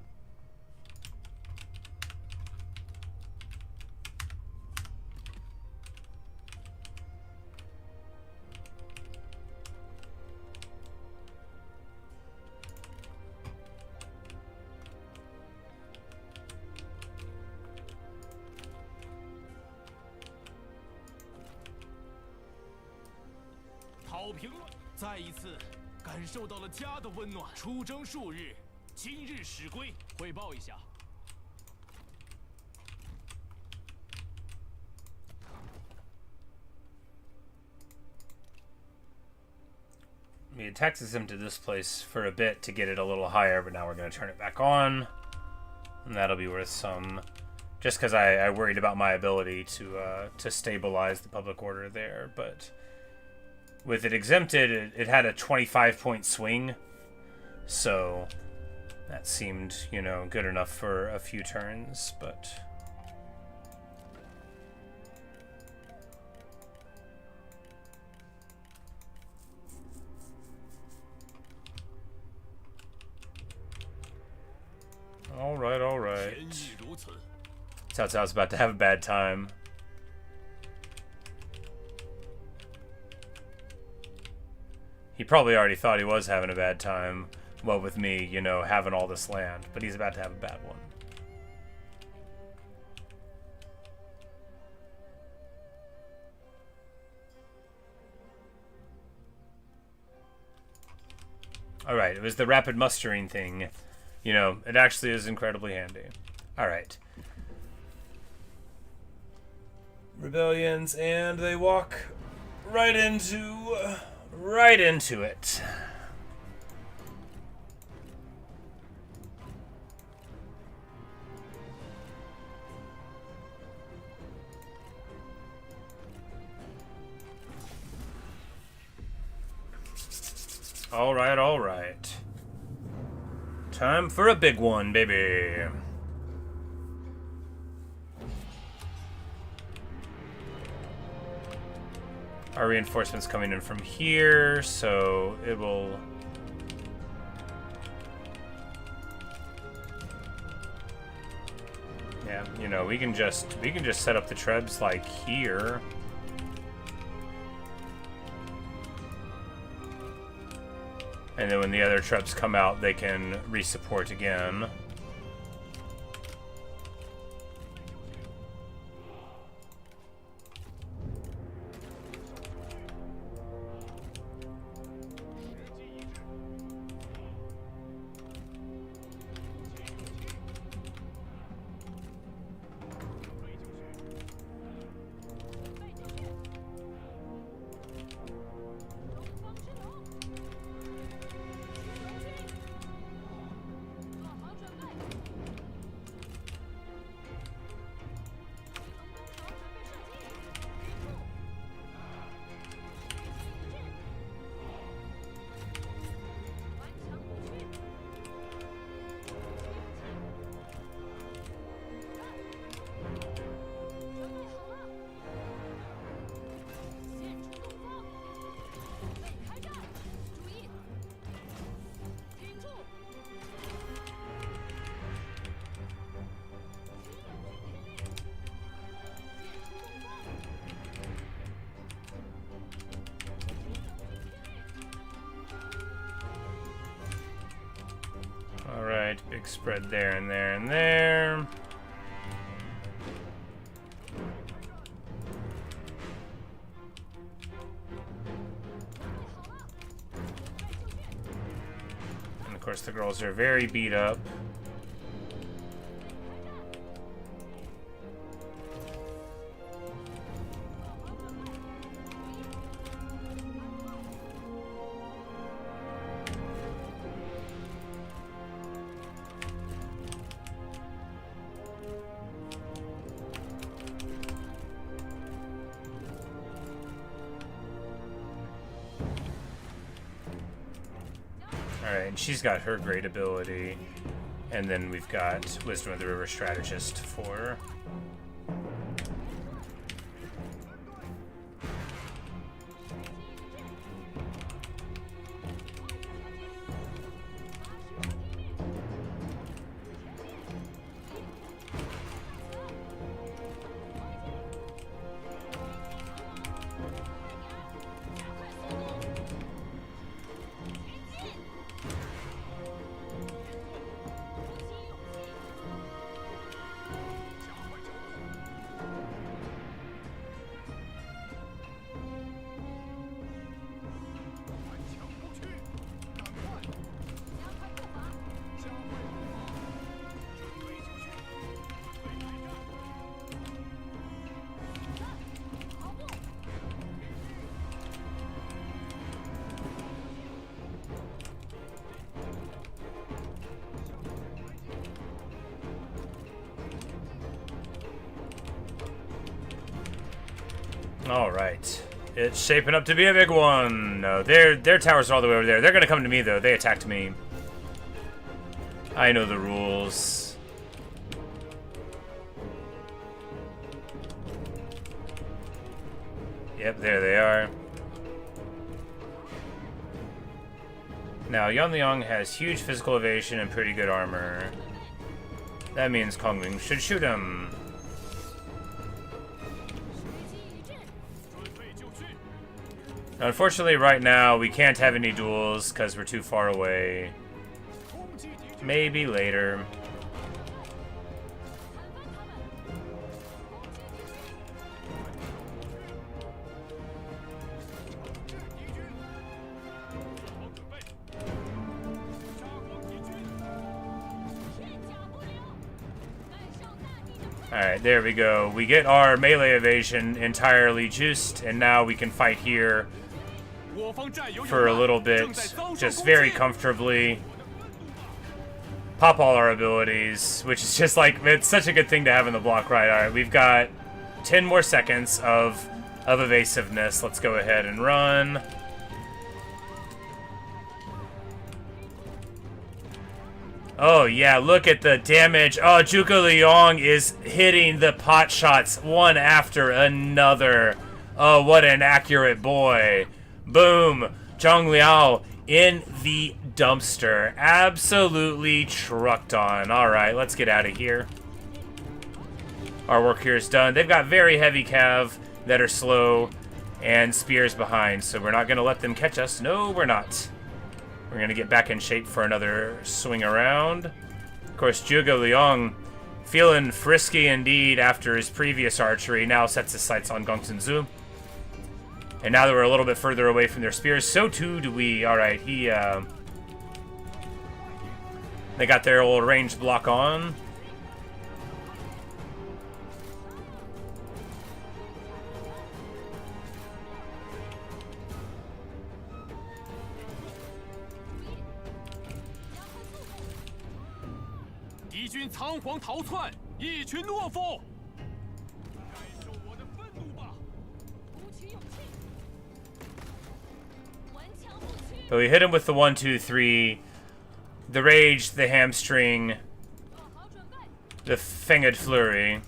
It taxes him to this place for a bit to get it a little higher, but now we're going to turn it back on. And that'll be worth some. Just because I worried about my ability to stabilize the public order there, but with it exempted, it had a 25-point swing, so that seemed, you know, good enough for a few turns, but... Alright, alright. 天意如此。 Cao Cao's about to have a bad time. He probably already thought he was having a bad time. Well, with me, you know, having all this land. But he's about to have a bad one. Alright, it was the rapid mustering thing. You know, it actually is incredibly handy. Alright. Rebellions, and they walk right into it. Alright, alright. Time for a big one, baby. Our reinforcements coming in from here, so it will... Yeah, you know, we can just set up the trebs like here. And then when the other trebs come out, they can resupport again. Alright, big spread there and there and there. And of course the girls are very beat up. Alright, and she's got her great ability. And then we've got Wisdom of the River Strategist for... Alright. It's shaping up to be a big one. No, their towers are all the way over there. They're gonna come to me, though. They attacked me. I know the rules. Yep, there they are. Now, Yuan Liang has huge physical evasion and pretty good armor. That means Kongming should shoot him. Unfortunately, right now, we can't have any duels because we're too far away. Maybe later. Alright, there we go. We get our melee evasion entirely juiced, and now we can fight here for a little bit, just very comfortably. Pop all our abilities, which is just like, it's such a good thing to have in the block, right? Alright, we've got 10 more seconds of evasiveness. Let's go ahead and run. Oh yeah, look at the damage. Oh, Zhuge Luoyang is hitting the pot shots one after another. Oh, what an accurate boy. Boom. Zhang Liao in the dumpster. Absolutely trucked on. Alright, let's get out of here. Our work here is done. They've got very heavy cav that are slow and spears behind, so we're not going to let them catch us. No, we're not. We're going to get back in shape for another swing around. Of course, Zhuge Luoyang, feeling frisky indeed after his previous archery, now sets his sights on Gongsun-Zu. And now that we're a little bit further away from their spears, so too do we. Alright, they got their old ranged block on. But we hit him with the 1, 2, 3, the rage, the hamstring, the fanged flurry.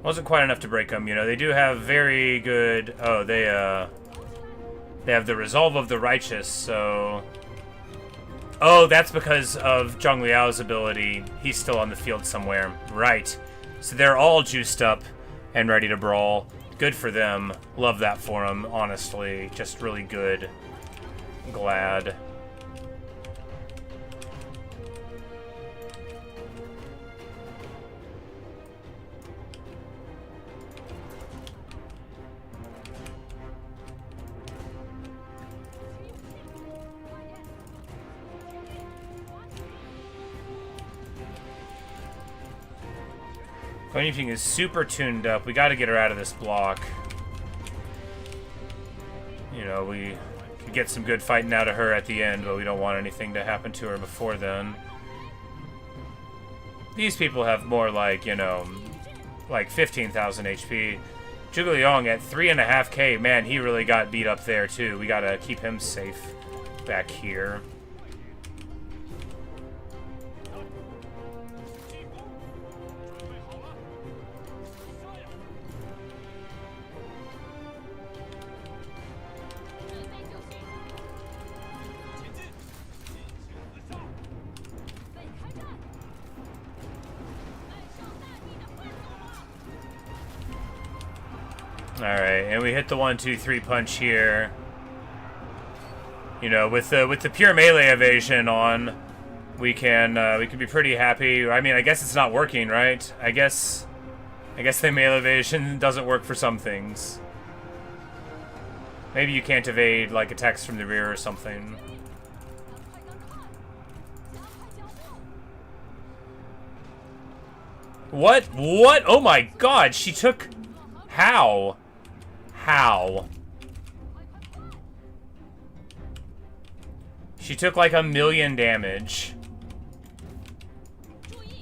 Wasn't quite enough to break them, you know. They do have very good. Oh, they have the resolve of the righteous. So, oh, that's because of Zhang Liao's ability. He's still on the field somewhere, right? So they're all juiced up and ready to brawl. Good for them. Love that for them. Honestly, just really good. Glad. Anything is super tuned up. We got to get her out of this block. You know, we could get some good fighting out of her at the end, but we don't want anything to happen to her before then. These people have more like, you know, like 15,000 HP. Zhuge Luoyang at 3.5k, man, he really got beat up there too. We got to keep him safe back here. Alright, and we hit the 1, 2, 3 punch here. You know, with the pure melee evasion on, we can be pretty happy. I mean, I guess it's not working, right? I guess the melee evasion doesn't work for some things. Maybe you can't evade like attacks from the rear or something. What? What? Oh my god, she took... How? How? She took like 1,000,000 damage.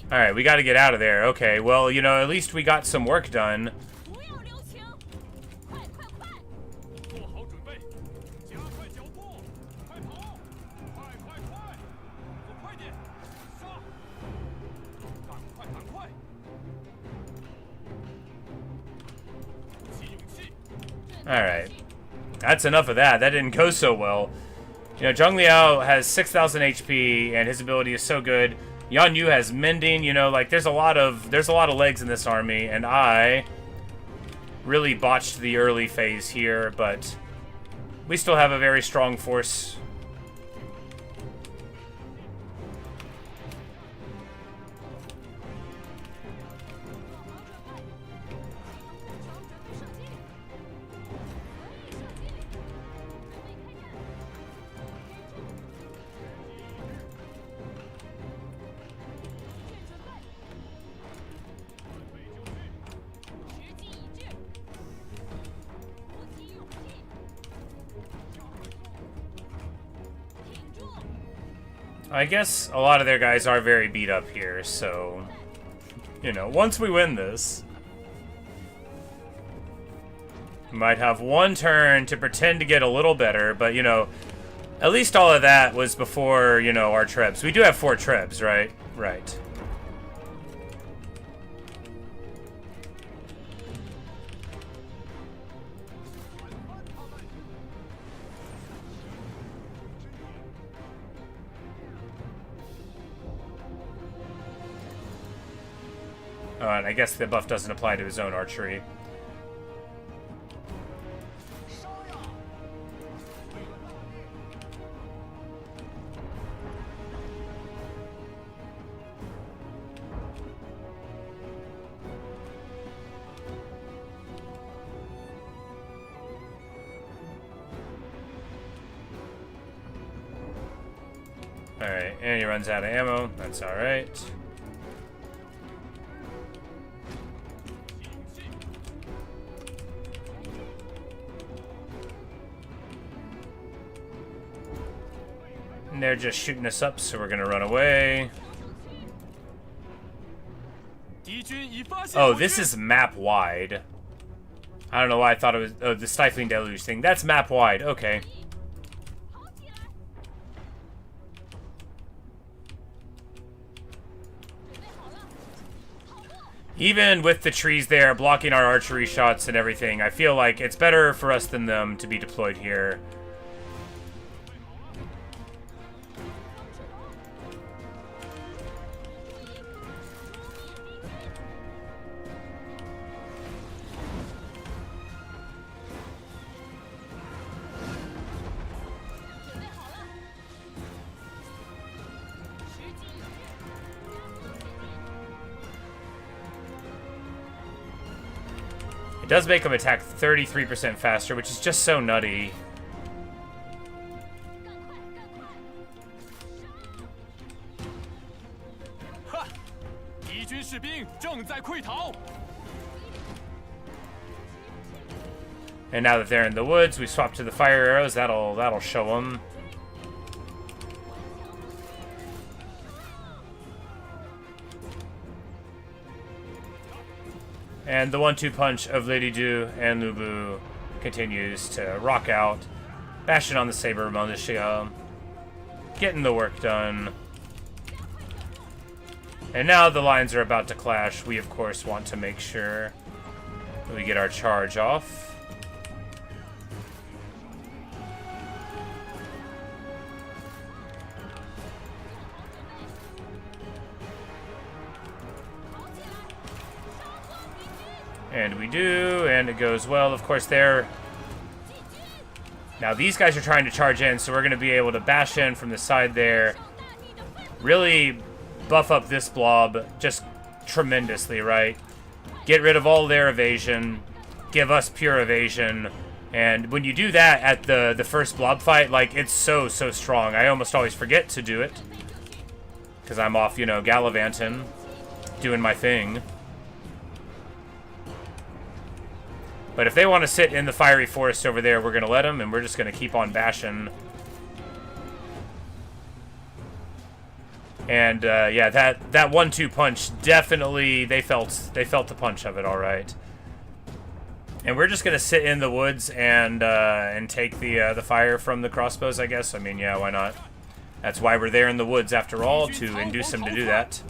Alright, we gotta get out of there. Okay, well, you know, at least we got some work done. Alright. That's enough of that. That didn't go so well. You know, Zhang Liao has 6,000 HP, and his ability is so good. Yan Yu has mending, you know, like, there's a lot of legs in this army, and I really botched the early phase here, but we still have a very strong force. I guess a lot of their guys are very beat up here, so, you know, once we win this, we might have one turn to pretend to get a little better, but, you know, at least all of that was before, you know, our trebs. We do have 4 trebs, right? Right. And I guess the buff doesn't apply to his own archery. Alright, and he runs out of ammo. That's alright. And they're just shooting us up, so we're gonna run away. Oh, this is map wide. I don't know why I thought it was the Stifling Deluge thing. That's map wide. Okay. Even with the trees there blocking our archery shots and everything, I feel like it's better for us than them to be deployed here. It does make them attack 33% faster, which is just so nutty. And now that they're in the woods, we swap to the fire arrows. That'll show them. And the 1-2 punch of Lady Du and Lu Bu continues to rock out, bashing on the saber militia, getting the work done. And now the lines are about to clash. We, of course, want to make sure that we get our charge off. And we do, and it goes well. Of course, they're... Now, these guys are trying to charge in, so we're going to be able to bash in from the side there. Really buff up this blob just tremendously, right? Get rid of all their evasion. Give us pure evasion. And when you do that at the first blob fight, like, it's so strong. I almost always forget to do it. Because I'm off, you know, gallivanting. Doing my thing. But if they want to sit in the fiery forest over there, we're going to let them, and we're just going to keep on bashing. And, yeah, that 1-2 punch, definitely, they felt the punch of it, all right. And we're just going to sit in the woods and take the fire from the crossbows, I guess. I mean, yeah, why not? That's why we're there in the woods, after all, to induce them to do that.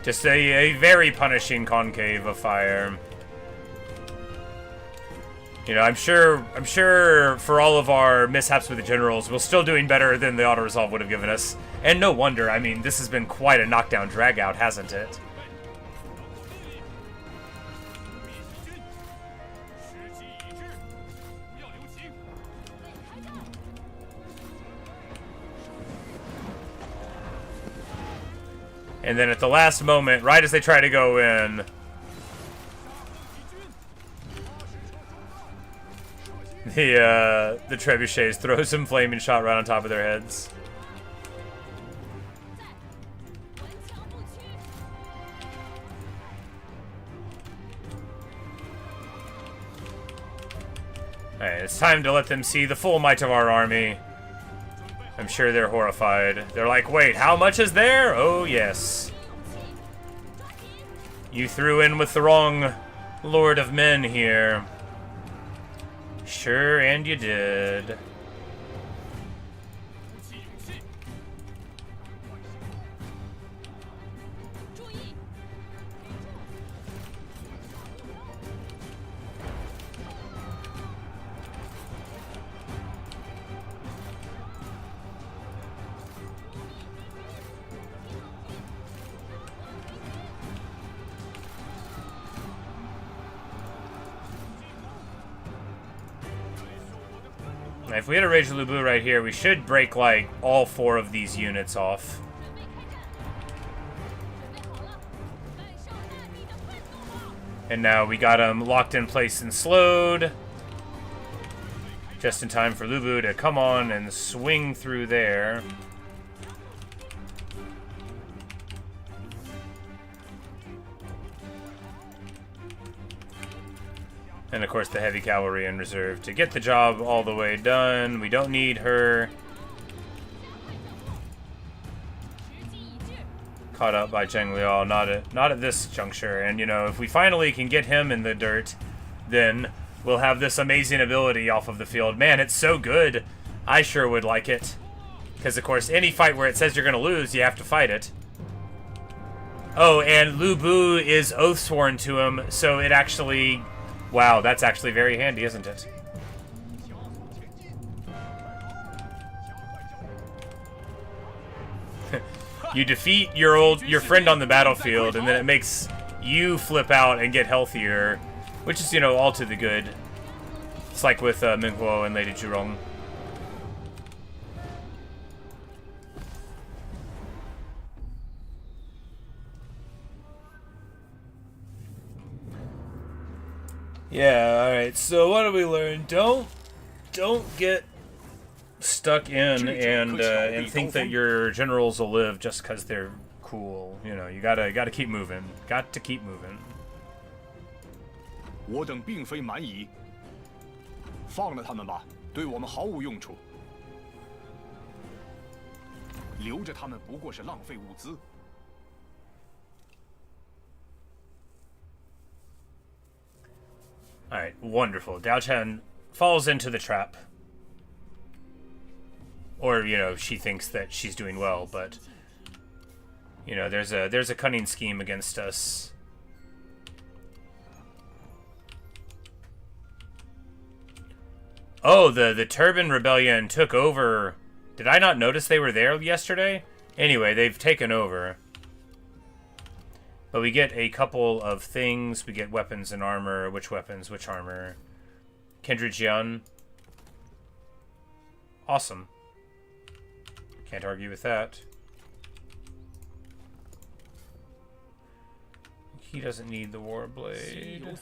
Just a very punishing concave of fire. You know, I'm sure for all of our mishaps with the generals, we're still doing better than the auto-resolve would have given us. And no wonder, I mean, this has been quite a knockdown drag-out, hasn't it? And then at the last moment, right as they try to go in, the trebuchets throw some flaming shot right on top of their heads. Alright, it's time to let them see the full might of our army. I'm sure they're horrified. They're like, wait, how much is there? Oh, yes. You threw in with the wrong Lord of Men here. Sure, and you did. If we had a Rage Lu Bu right here, we should break, like, all 4 of these units off. And now we got them locked in place and slowed. Just in time for Lu Bu to come on and swing through there. And of course the heavy cavalry in reserve to get the job all the way done. We don't need her caught up by Zheng Liao, not at this juncture. And you know, if we finally can get him in the dirt, then we'll have this amazing ability off of the field. Man, it's so good. I sure would like it. Because of course, any fight where it says you're gonna lose, you have to fight it. Oh, and Lu Bu is oath sworn to him, so it actually... Wow, that's actually very handy, isn't it? You defeat your friend on the battlefield, and then it makes you flip out and get healthier, which is, you know, all to the good. It's like with Meng Huo and Lady Zhurong. Yeah, alright, so what do we learn? Don't get stuck in and think that your generals will live just because they're cool. You know, you gotta keep moving. Got to keep moving. 我等并非蛮夷，放了他们吧，对我们毫无用处。留着他们不过是浪费物资。 Alright, wonderful. Dao Chen falls into the trap. Or, you know, she thinks that she's doing well, but... You know, there's a cunning scheme against us. Oh, the Turban Rebellion took over... Did I not notice they were there yesterday? Anyway, they've taken over. But we get a couple of things. We get weapons and armor. Which weapons? Which armor? Kindred Jian. Awesome. Can't argue with that. He doesn't need the Warblade.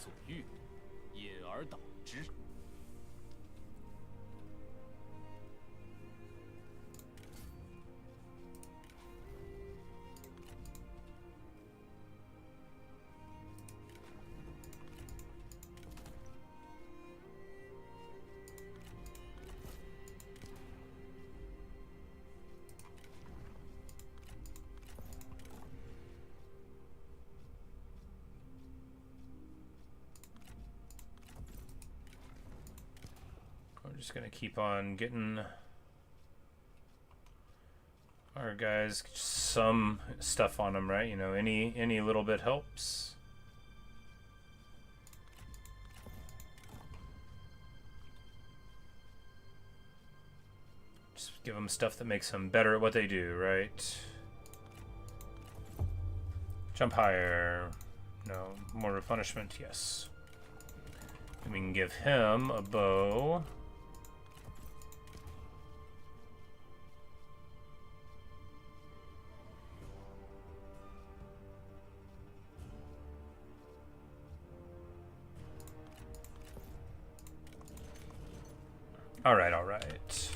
We're just gonna keep on getting Our guys, some stuff on them, right? You know, any little bit helps. Just give them stuff that makes them better at what they do, right? Jump higher. No. More replenishment, yes. And we can give him a bow. Alright, alright.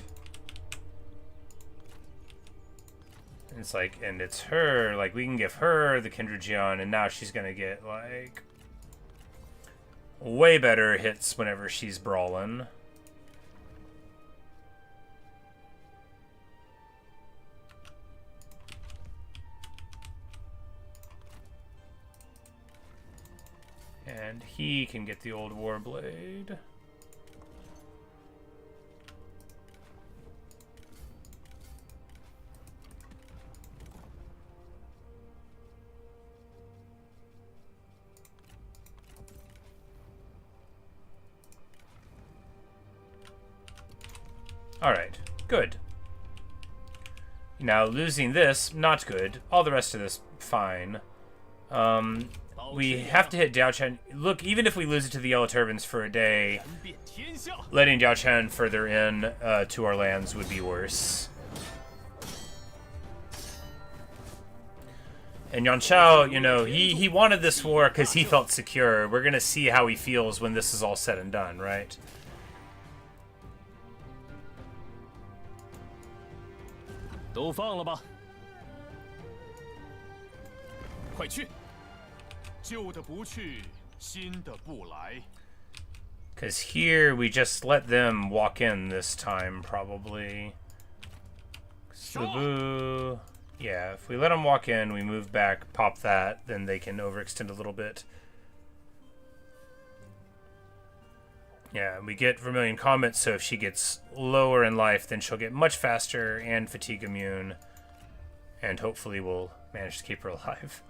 It's like, and it's her, like, we can give her the Kindred Jian, and now she's gonna get, like, way better hits whenever she's brawling. And he can get the old Warblade. Alright, good. Now, losing this, not good. All the rest of this, fine. We have to hit Diao Chen. Look, even if we lose it to the Yellow Turbans for a day, letting Diao Chen further in to our lands would be worse. And Yuan Shao, you know, he wanted this war because he felt secure. We're going to see how he feels when this is all said and done, right? Because here we just let them walk in this time, probably. Slubu. Yeah, if we let them walk in, we move back, pop that, then they can overextend a little bit. Yeah, we get Vermilion Comet, so if she gets lower in life, then she'll get much faster and fatigue immune. And hopefully we'll manage to keep her alive.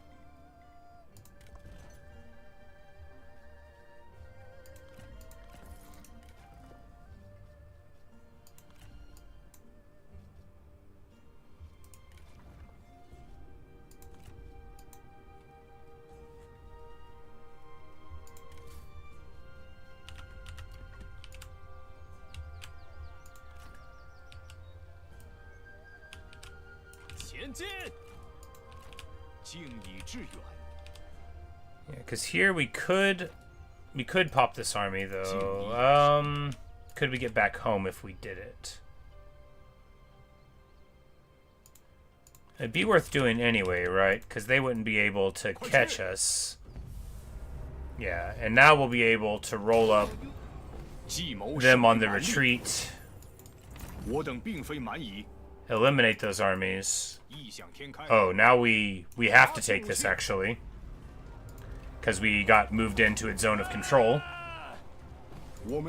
Yeah, because here we could pop this army though. Could we get back home if we did it? It'd be worth doing anyway, right? Because they wouldn't be able to catch us. Yeah, and now we'll be able to roll up them on the retreat. Eliminate those armies. Oh, now we have to take this, actually. Because we got moved into its zone of control. Well,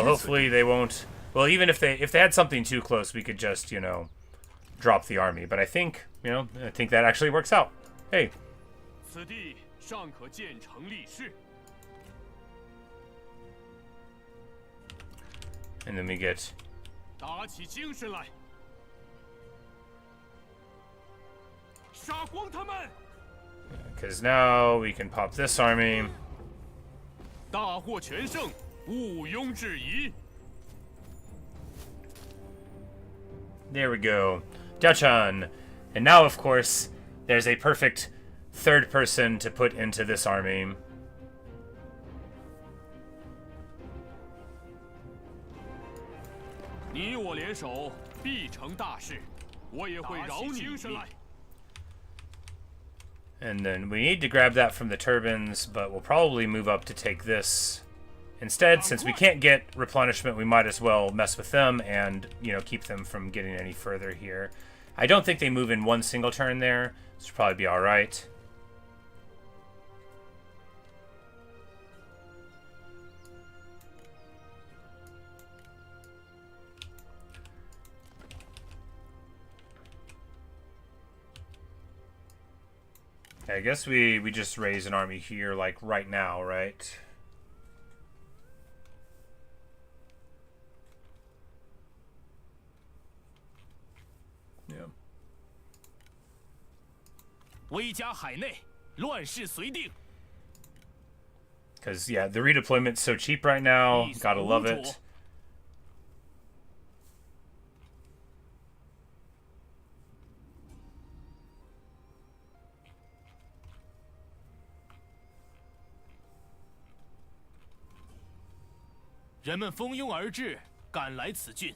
hopefully they won't... Well, even if they had something too close, we could just, you know, drop the army. But I think, you know, I think that actually works out. Hey. And then we get... Because now we can pop this army. There we go. Diao-chan. And now, of course, there's a perfect third person to put into this army. And then we need to grab that from the turbines, but we'll probably move up to take this instead. Since we can't get replenishment, we might as well mess with them and, you know, keep them from getting any further here. I don't think they move in one single turn there. This will probably be alright. I guess we just raise an army here, like, right now, right? Yeah. 威加海内，乱世随定。 Because, yeah, the redeployment's so cheap right now. Gotta love it. 人们蜂拥而至，赶来此郡。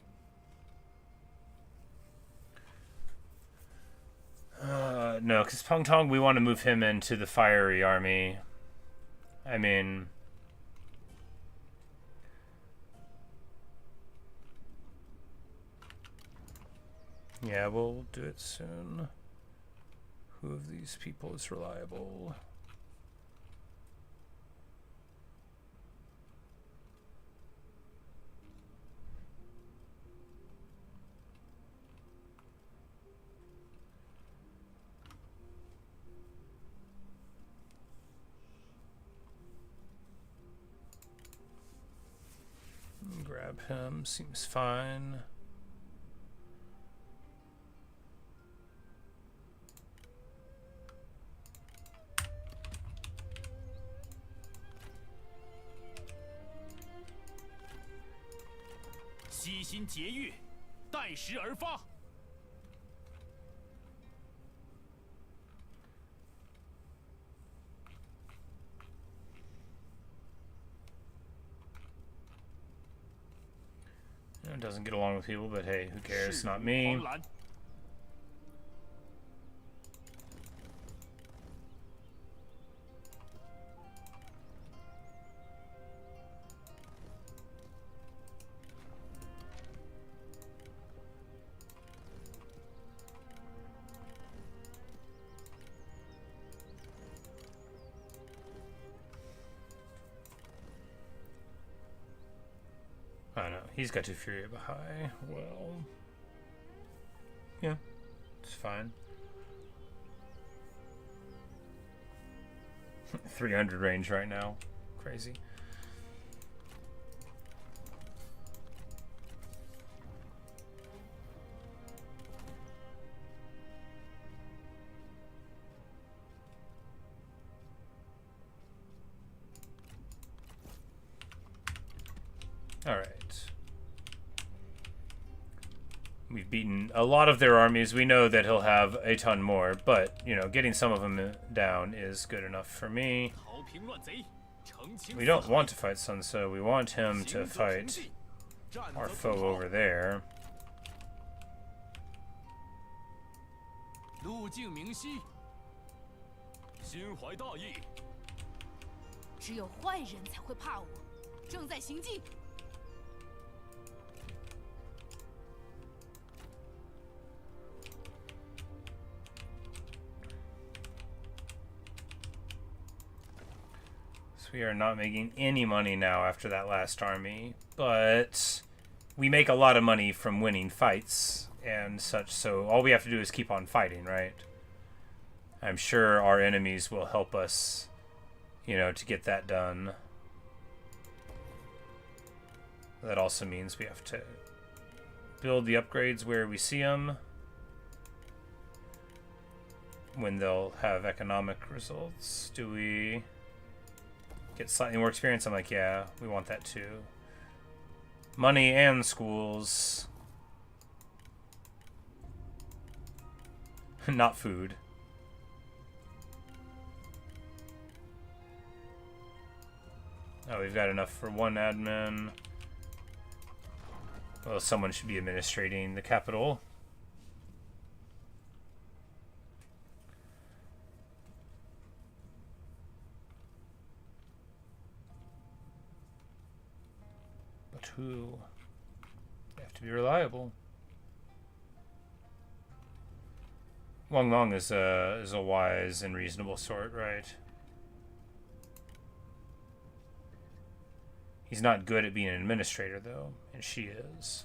No, because Peng Tong, we want to move him into the fiery army. I mean... Yeah, we'll do it soon. Who of these people is reliable? Grab him, seems fine.悉心节欲，待时而发。 Doesn't get along with people, but hey, who cares? Not me. I know, he's got 2 Fury but high. Well, yeah, it's fine. 300 range right now. Crazy. All right. We've beaten a lot of their armies. We know that he'll have a ton more, but, you know, getting some of them down is good enough for me. We don't want to fight Sun Tzu. We want him to fight our foe over there. 路径明晰，心怀大义。只有坏人才会怕我。正在行进。 We are not making any money now after that last army, but we make a lot of money from winning fights and such, so all we have to do is keep on fighting, right? I'm sure our enemies will help us, you know, to get that done. That also means we have to build the upgrades where we see them, when they'll have economic results. Do we... get slightly more experience? I'm like, yeah, we want that too. Money and schools. Not food. Oh, we've got enough for 1 admin. Well, someone should be administrating the capital. Who? They have to be reliable. Wang Long is a wise and reasonable sort, right? He's not good at being an administrator, though, and she is.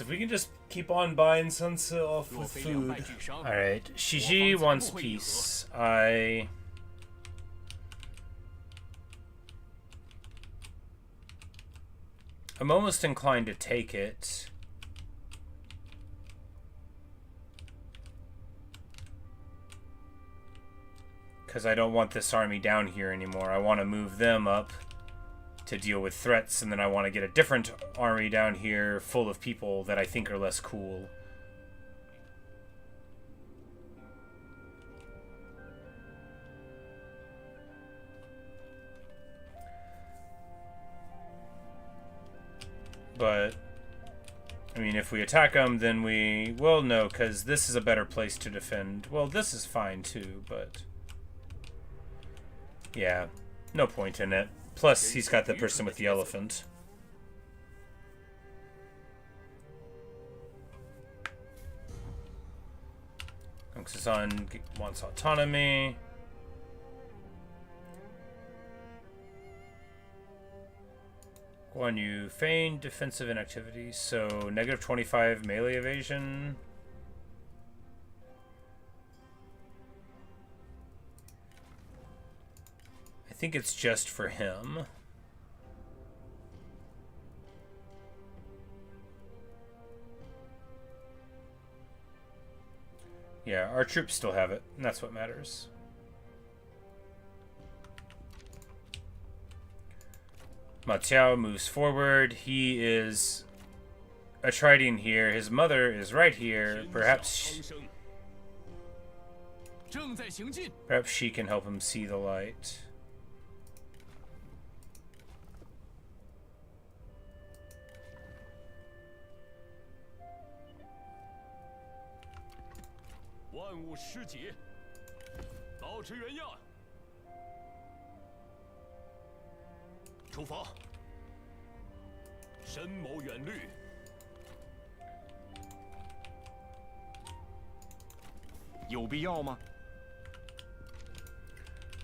if we can just keep on buying Sunset off with food. Alright, Shi Xie wants peace. I'm almost inclined to take it. Because I don't want this army down here anymore. I want to move them up to deal with threats, and then I want to get a different army down here full of people that I think are less cool. But, I mean, if we attack them, then we... Well, no, because this is a better place to defend. Well, this is fine, too, but... Yeah, no point in it. Plus, he's got the person with the elephant. Xizan wants autonomy. Guan Yu feign defensive inactivity, so negative 25 melee evasion. I think it's just for him. Yeah, our troops still have it, and that's what matters. Ma Qiao moves forward. He is attriting here. His mother is right here. Perhaps she can help him see the light.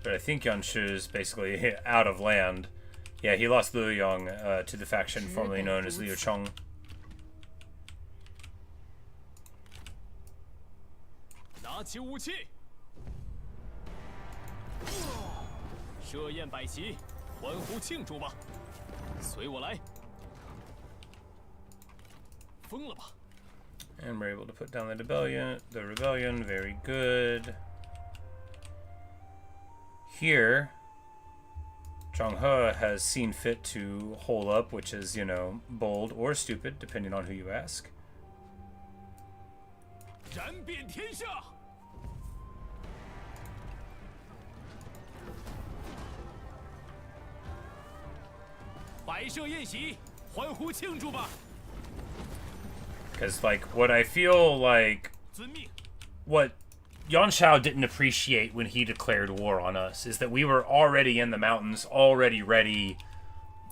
But I think Yuan Shao is basically out of land. Yeah, he lost Luoyang to the faction formerly known as Liu Chong. And we're able to put down the rebellion. Very good. Here, Zhang He has seen fit to hole up, which is, you know, bold or stupid, depending on who you ask. Because, like, what I feel like, what Yuan Shao didn't appreciate when he declared war on us is that we were already in the mountains, already ready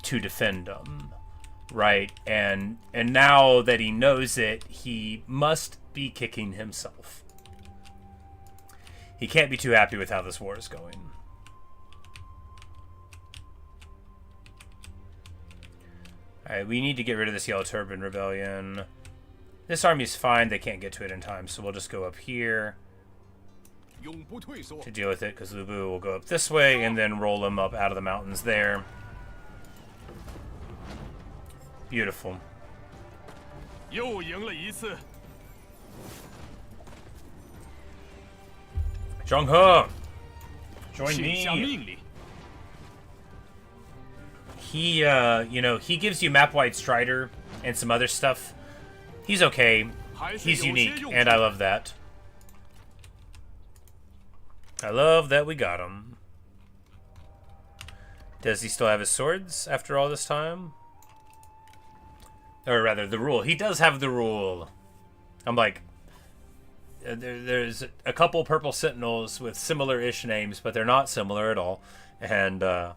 to defend them, right? And now that he knows it, he must be kicking himself. He can't be too happy with how this war is going. Alright, we need to get rid of this Yellow Turban Rebellion. This army's fine, they can't get to it in time, so we'll just go up here to deal with it, because Lu Bu will go up this way and then roll them up out of the mountains there. Beautiful. Zhang He, join me. He, you know, he gives you map-wide Strider and some other stuff. He's okay. He's unique, and I love that. I love that we got him. Does he still have his swords after all this time? Or rather, the rule. He does have the rule. I'm like, there's a couple purple sentinels with similar-ish names, but they're not similar at all. And, yeah,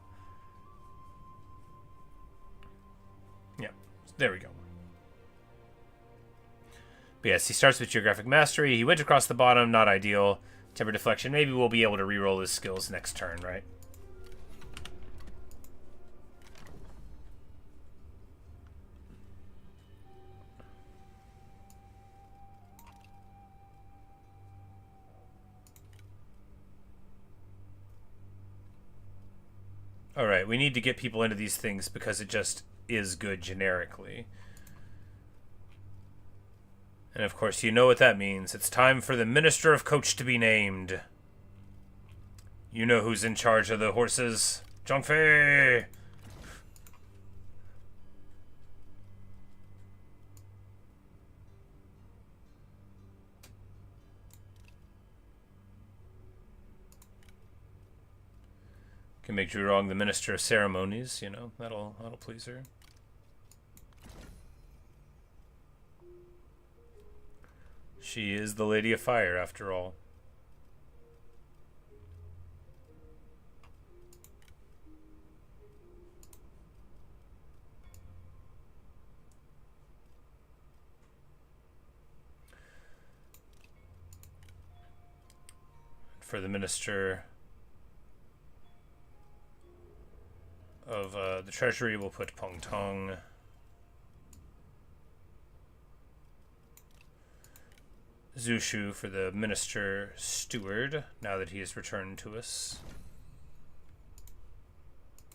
there we go. But yes, he starts with Geographic Mastery. He went across the bottom, not ideal. Temper Deflection. Maybe we'll be able to reroll his skills next turn, right? Alright, we need to get people into these things because it just is good generically. And of course, you know what that means. It's time for the Minister of Coach to be named. You know who's in charge of the horses. Zhongfei! Can make Zhurong the Minister of Ceremonies, you know, that'll please her. She is the Lady of Fire, after all. For the Minister of the Treasury, we'll put Peng Tong. Zhu Shu for the Minister Steward, now that he has returned to us.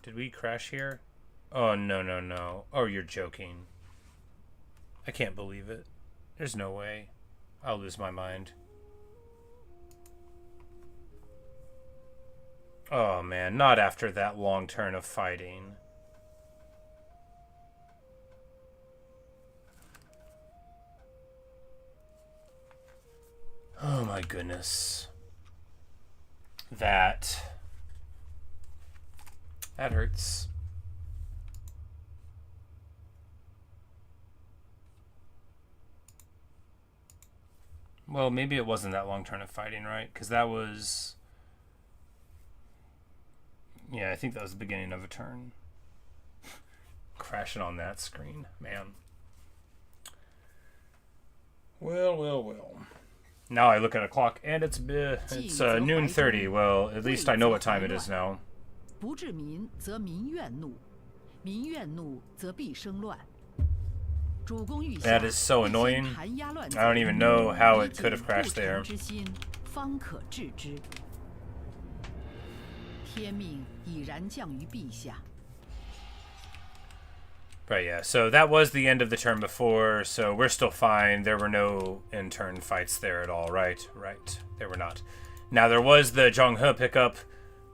Did we crash here? Oh, no, no, no. Oh, you're joking. I can't believe it. There's no way. I'll lose my mind. Oh, man, not after that long turn of fighting. Oh my goodness. That hurts. Well, maybe it wasn't that long turn of fighting, right? Because that was... Yeah, I think that was the beginning of a turn. Crashing on that screen, man. Well, well, well. Now I look at a clock and it's noon 30. Well, at least I know what time it is now. That is so annoying. I don't even know how it could have crashed there. Right, yeah, so that was the end of the turn before, so we're still fine. There were no in-turn fights there at all, right? Right, there were not. Now, there was the Zhong He pickup,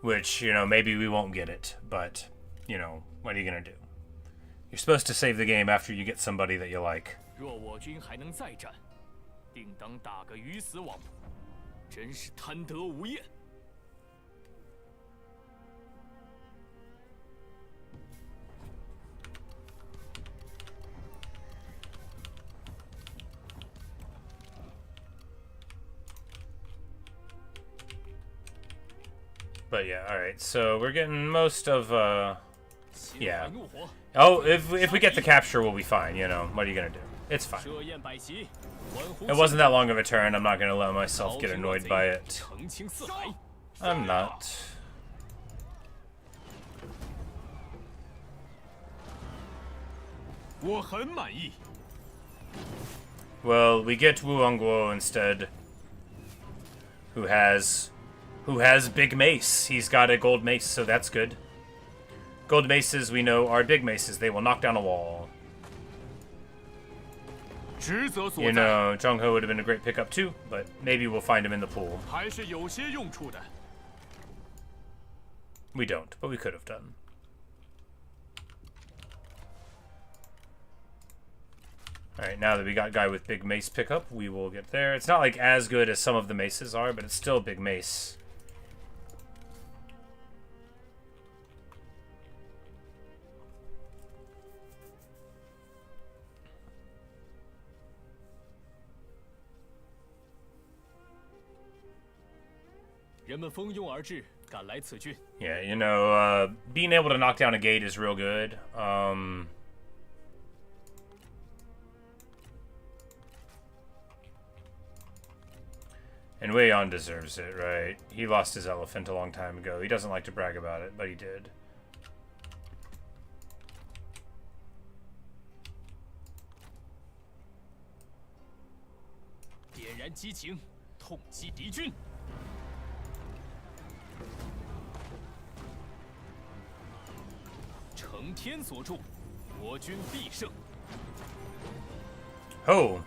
which, you know, maybe we won't get it, but, you know, what are you gonna do? You're supposed to save the game after you get somebody that you like. But yeah, alright, so we're getting most of, yeah. Oh, if we get the capture, we'll be fine, you know. What are you gonna do? It's fine. It wasn't that long of a turn. I'm not gonna let myself get annoyed by it. I'm not. Well, we get Wu Hongguo instead, who has big mace. He's got a gold mace, so that's good. Gold maces, we know, are big maces. They will knock down a wall. You know, Zhong He would have been a great pickup too, but maybe we'll find him in the pool. We don't, but we could have done. Alright, now that we got a guy with big mace pickup, we will get there. It's not like as good as some of the maces are, but it's still a big mace. Yeah, you know, being able to knock down a gate is real good. And Wei Yan deserves it, right? He lost his elephant a long time ago. He doesn't like to brag about it, but he did. 承天所助，国军必胜。 Oh.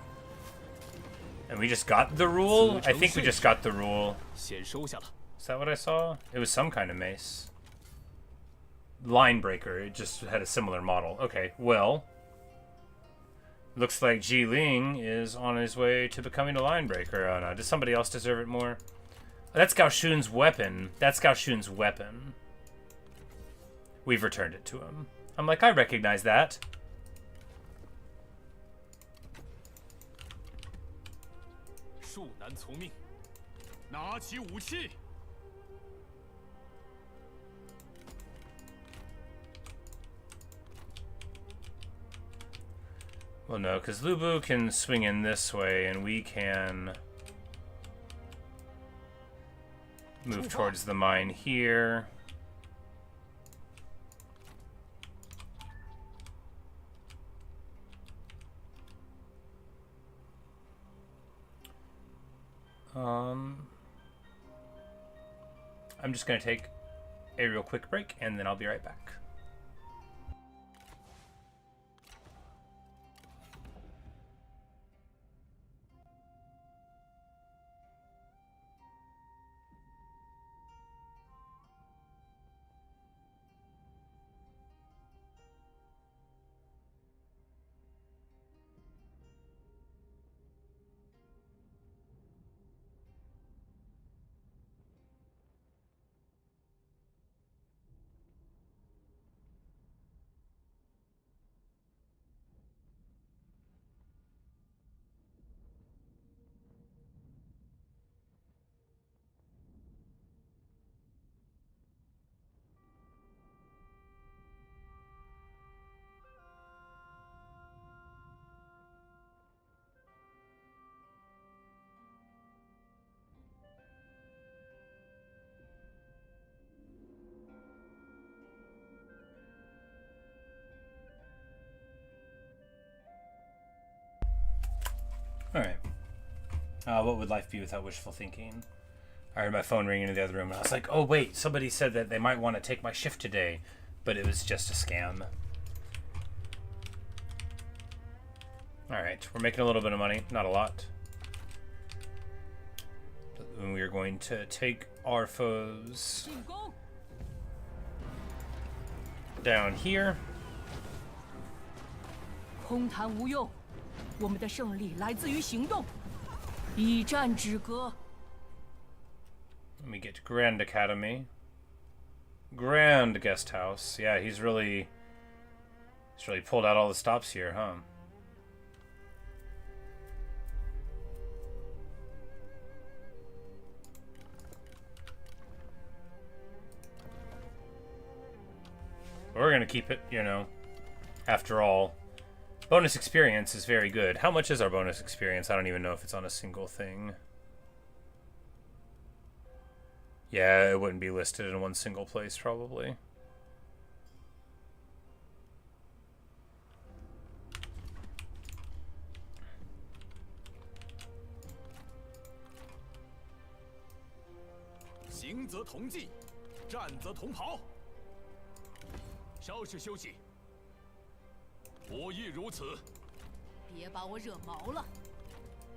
And we just got the rule? I think we just got the rule. 先收下了。 Is that what I saw? It was some kind of mace. Line breaker. It just had a similar model. Okay, well. Looks like Ji Ling is on his way to becoming a line breaker. Oh no, does somebody else deserve it more? Oh, that's Gao Shun's weapon. That's Gao Shun's weapon. We've returned it to him. I'm like, I recognize that. 恕难从命，拿起武器。 Well, no, because Lu Bu can swing in this way, and we can move towards the mine here. I'm just going to take a real quick break, and then I'll be right back. Alright. What would life be without wishful thinking? I heard my phone ringing in the other room, and I was like, oh wait, somebody said that they might want to take my shift today, but it was just a scam. Alright, we're making a little bit of money, not a lot. And we are going to take our foes down here. 空谈无用，我们的胜利来自于行动，以战止戈。 Let me get Grand Academy. Grand Guest House. Yeah, he's really pulled out all the stops here, huh? We're gonna keep it, you know. After all, bonus experience is very good. How much is our bonus experience? I don't even know if it's on a single thing. Yeah, it wouldn't be listed in one single place, probably. "行则同济，战则同袍。稍事休息。我亦如此。别把我惹毛了。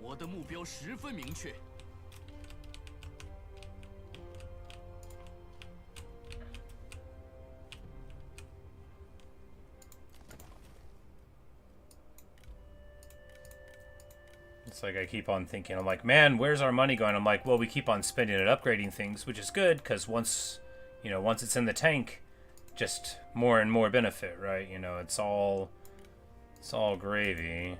我的目标十分明确。 It's like I keep on thinking, I'm like, man, where's our money going? I'm like, well, we keep on spending it upgrading things, which is good, because once it's in the tank, just more and more benefit, right? You know, it's all gravy.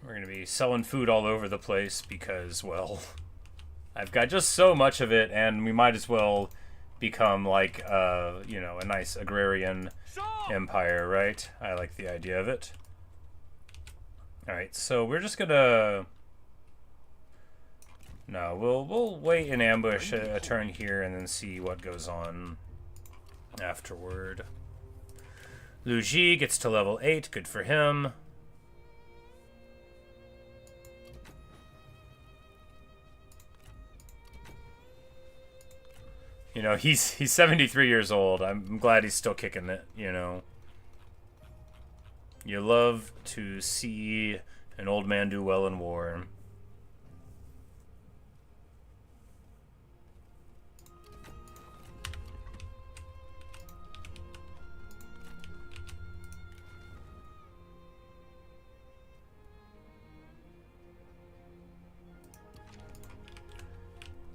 We're gonna be selling food all over the place because, well, I've got just so much of it, and we might as well become like, you know, a nice agrarian empire, right? I like the idea of it. Alright, so we're just gonna... No, we'll wait and ambush a turn here and then see what goes on afterward. Lu Ji gets to level 8, good for him. You know, he's 73 years old. I'm glad he's still kicking it, you know. You love to see an old man do well in war.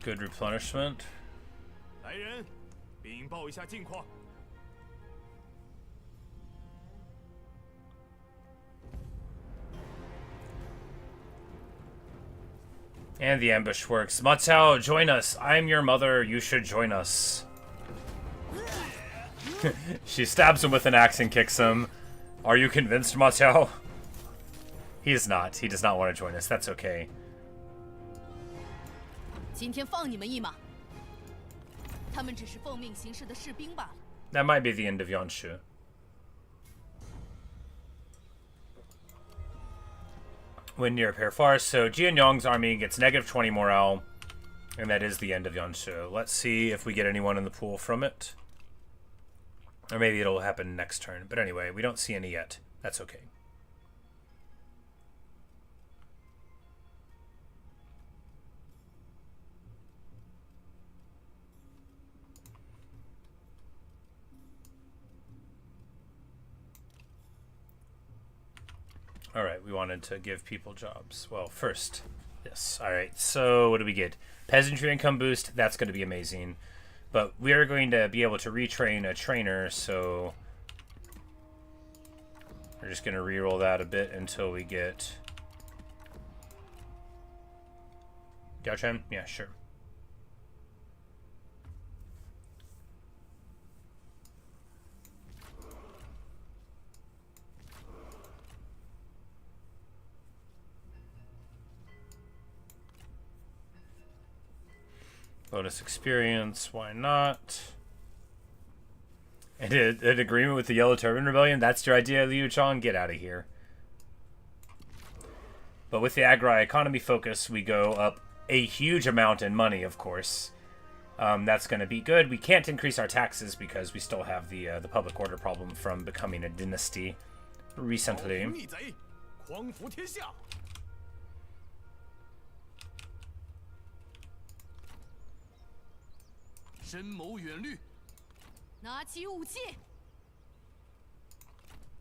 Good replenishment. 来人，禀报一下近况。 And the ambush works. Ma Cao, join us. I'm your mother. You should join us. She stabs him with an axe and kicks him. Are you convinced, Ma Cao? He is not. He does not want to join us. That's okay. 今天放你们一马。他们只是奉命行事的士兵罢了。 That might be the end of Yuan Shao. When near pair far, so Jian Yong's army gets -20 morale, and that is the end of Yuan Shao. Let's see if we get anyone in the pool from it. Or maybe it'll happen next turn. But anyway, we don't see any yet. That's okay. Alright, we wanted to give people jobs. Well, first, yes. Alright, so what do we get? Peasantry income boost, that's going to be amazing. But we are going to be able to retrain a trainer, so we're just going to reroll that a bit until we get... Gao Chen? Yeah, sure. Bonus experience, why not? And an agreement with the Yellow Turban Rebellion? That's your idea, Liu Chong? Get out of here. But with the agri-economy focus, we go up a huge amount in money, of course. That's going to be good. We can't increase our taxes because we still have the public order problem from becoming a dynasty recently. 深谋远虑，拿起武器。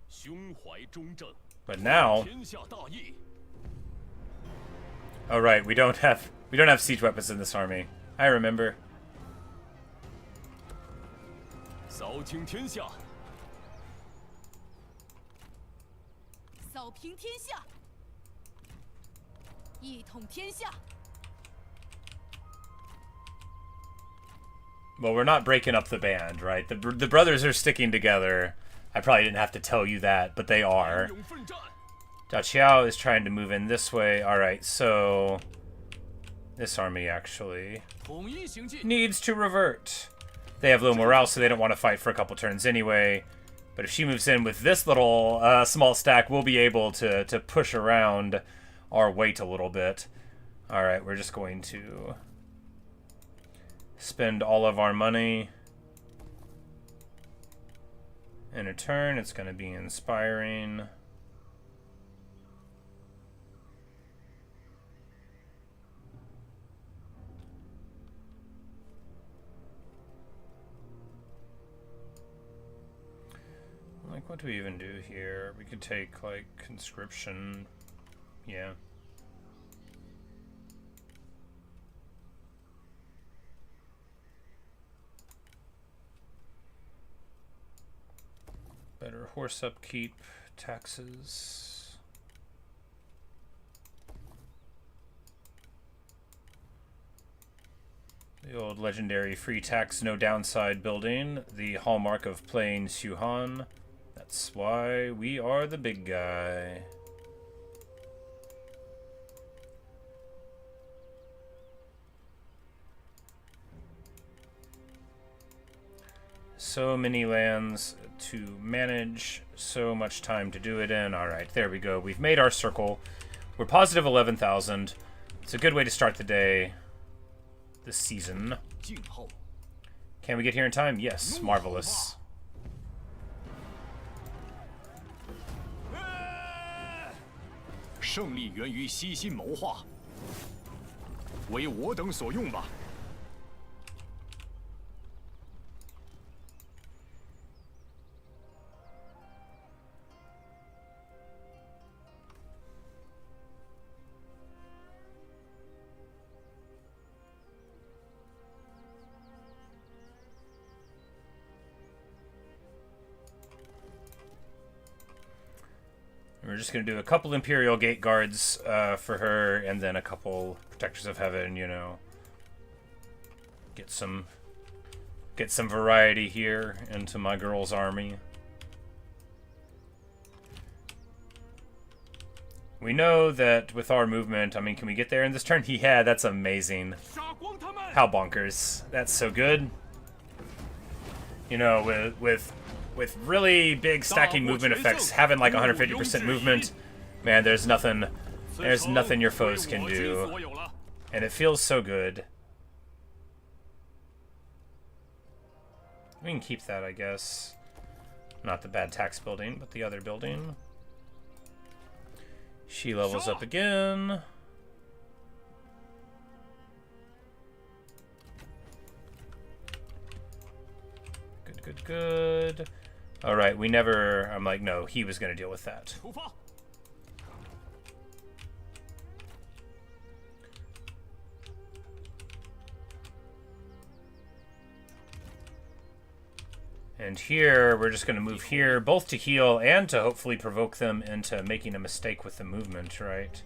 胸怀中正。 But now, 天下大义。 oh right, we don't have siege weapons in this army. I remember. 扫清天下。扫平天下。一统天下。 Well, we're not breaking up the band, right? The brothers are sticking together. I probably didn't have to tell you that, but they are. Cao Cao is trying to move in this way. Alright, so... this army actually needs to revert. They have low morale, so they don't want to fight for a couple turns anyway. But if she moves in with this little small stack, we'll be able to push around our weight a little bit. Alright, we're just going to... spend all of our money in a turn. It's going to be inspiring. Like, what do we even do here? We could take, like, conscription. Yeah. Better horse upkeep, taxes. The old legendary free tax, no downside building, the hallmark of playing Xuhan. That's why we are the big guy. So many lands to manage, so much time to do it in. Alright, there we go. We've made our circle. We're positive 11,000. It's a good way to start the day, this season. Can we get here in time? Yes. Marvelous. 胜利源于悉心谋划，为我等所用吧。We're just going to do a couple Imperial Gate Guards for her, and then a couple Protectors of Heaven, you know. Get some variety here into my girl's army. We know that with our movement, I mean, can we get there in this turn? Yeah, that's amazing. How bonkers. That's so good. You know, with really big stacking movement effects, having like 150% movement, man, there's nothing your foes can do. And it feels so good. We can keep that, I guess. Not the bad tax building, but the other building. She levels up again. Good. Alright, we never... I'm like, no, he was going to deal with that. And here, we're just going to move here, both to heal and to hopefully provoke them into making a mistake with the movement, right?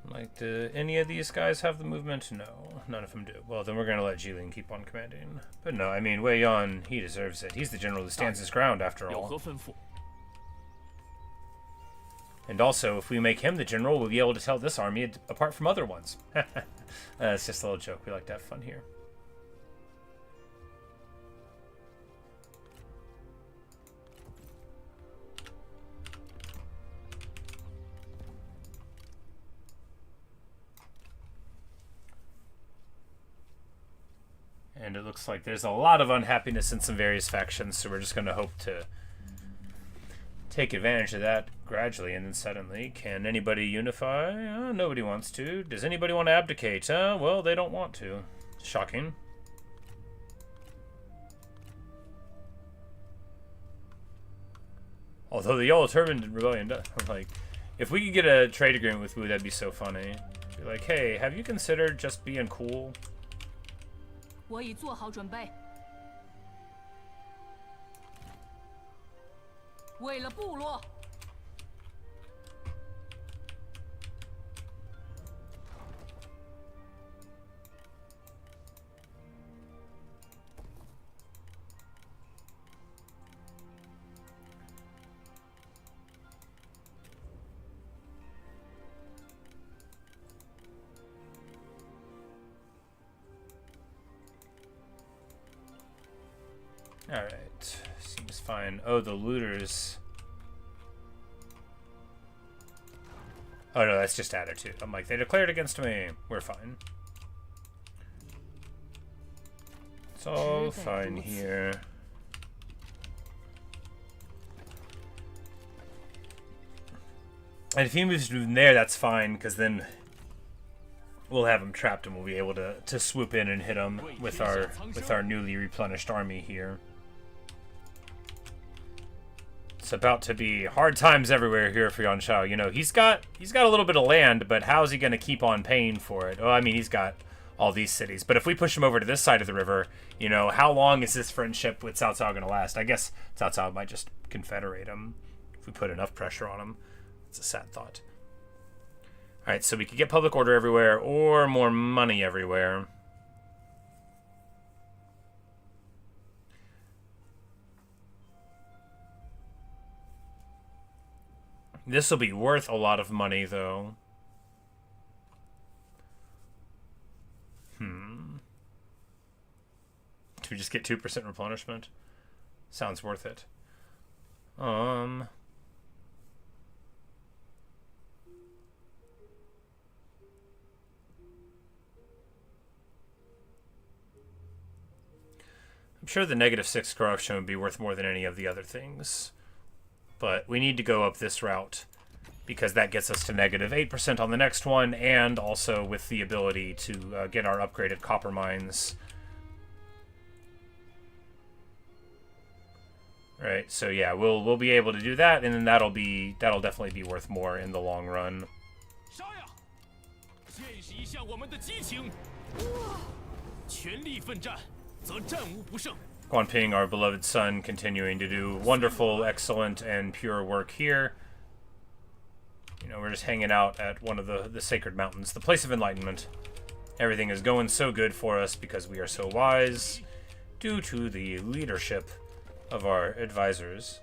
Like, do any of these guys have the movement? No, none of them do. Well, then we're going to let Jilin keep on commanding. But no, I mean, Wei Yan, he deserves it. He's the general who stands his ground, after all. And also, if we make him the general, we'll be able to tell this army apart from other ones. It's just a little joke. We like to have fun here. And it looks like there's a lot of unhappiness in some various factions, so we're just going to hope to take advantage of that gradually. And then suddenly, can anybody unify? Nobody wants to. Does anybody want to abdicate? Well, they don't want to. Shocking. Although the Yellow Turban Rebellion does. Like, if we could get a trade agreement with Wu, that'd be so funny. Be like, hey, have you considered just being cool? 我已做好准备。为了部落。Alright, seems fine. Oh, the looters. Oh no, that's just attitude. I'm like, they declared against me. We're fine. It's all fine here. And if he moves from there, that's fine, because then we'll have him trapped and we'll be able to swoop in and hit him with our newly replenished army here. It's about to be hard times everywhere here for Yuan Shao. You know, he's got a little bit of land, but how's he going to keep on paying for it? Oh, I mean, he's got all these cities. But if we push him over to this side of the river, you know, how long is this friendship with Cao Cao going to last? I guess Cao Cao might just confederate him if we put enough pressure on him. It's a sad thought. All right, so we could get public order everywhere or more money everywhere. This will be worth a lot of money, though. To just get 2% replenishment. Sounds worth it. I'm sure the -6 corruption would be worth more than any of the other things. But we need to go up this route because that gets us to -8% on the next one, and also with the ability to get our upgraded copper mines. Right, so yeah, we'll be able to do that, and then that'll definitely be worth more in the long run. Guanping, our beloved son, continuing to do wonderful, excellent, and pure work here. You know, we're just hanging out at one of the sacred mountains, the place of enlightenment. Everything is going so good for us because we are so wise, due to the leadership of our advisors.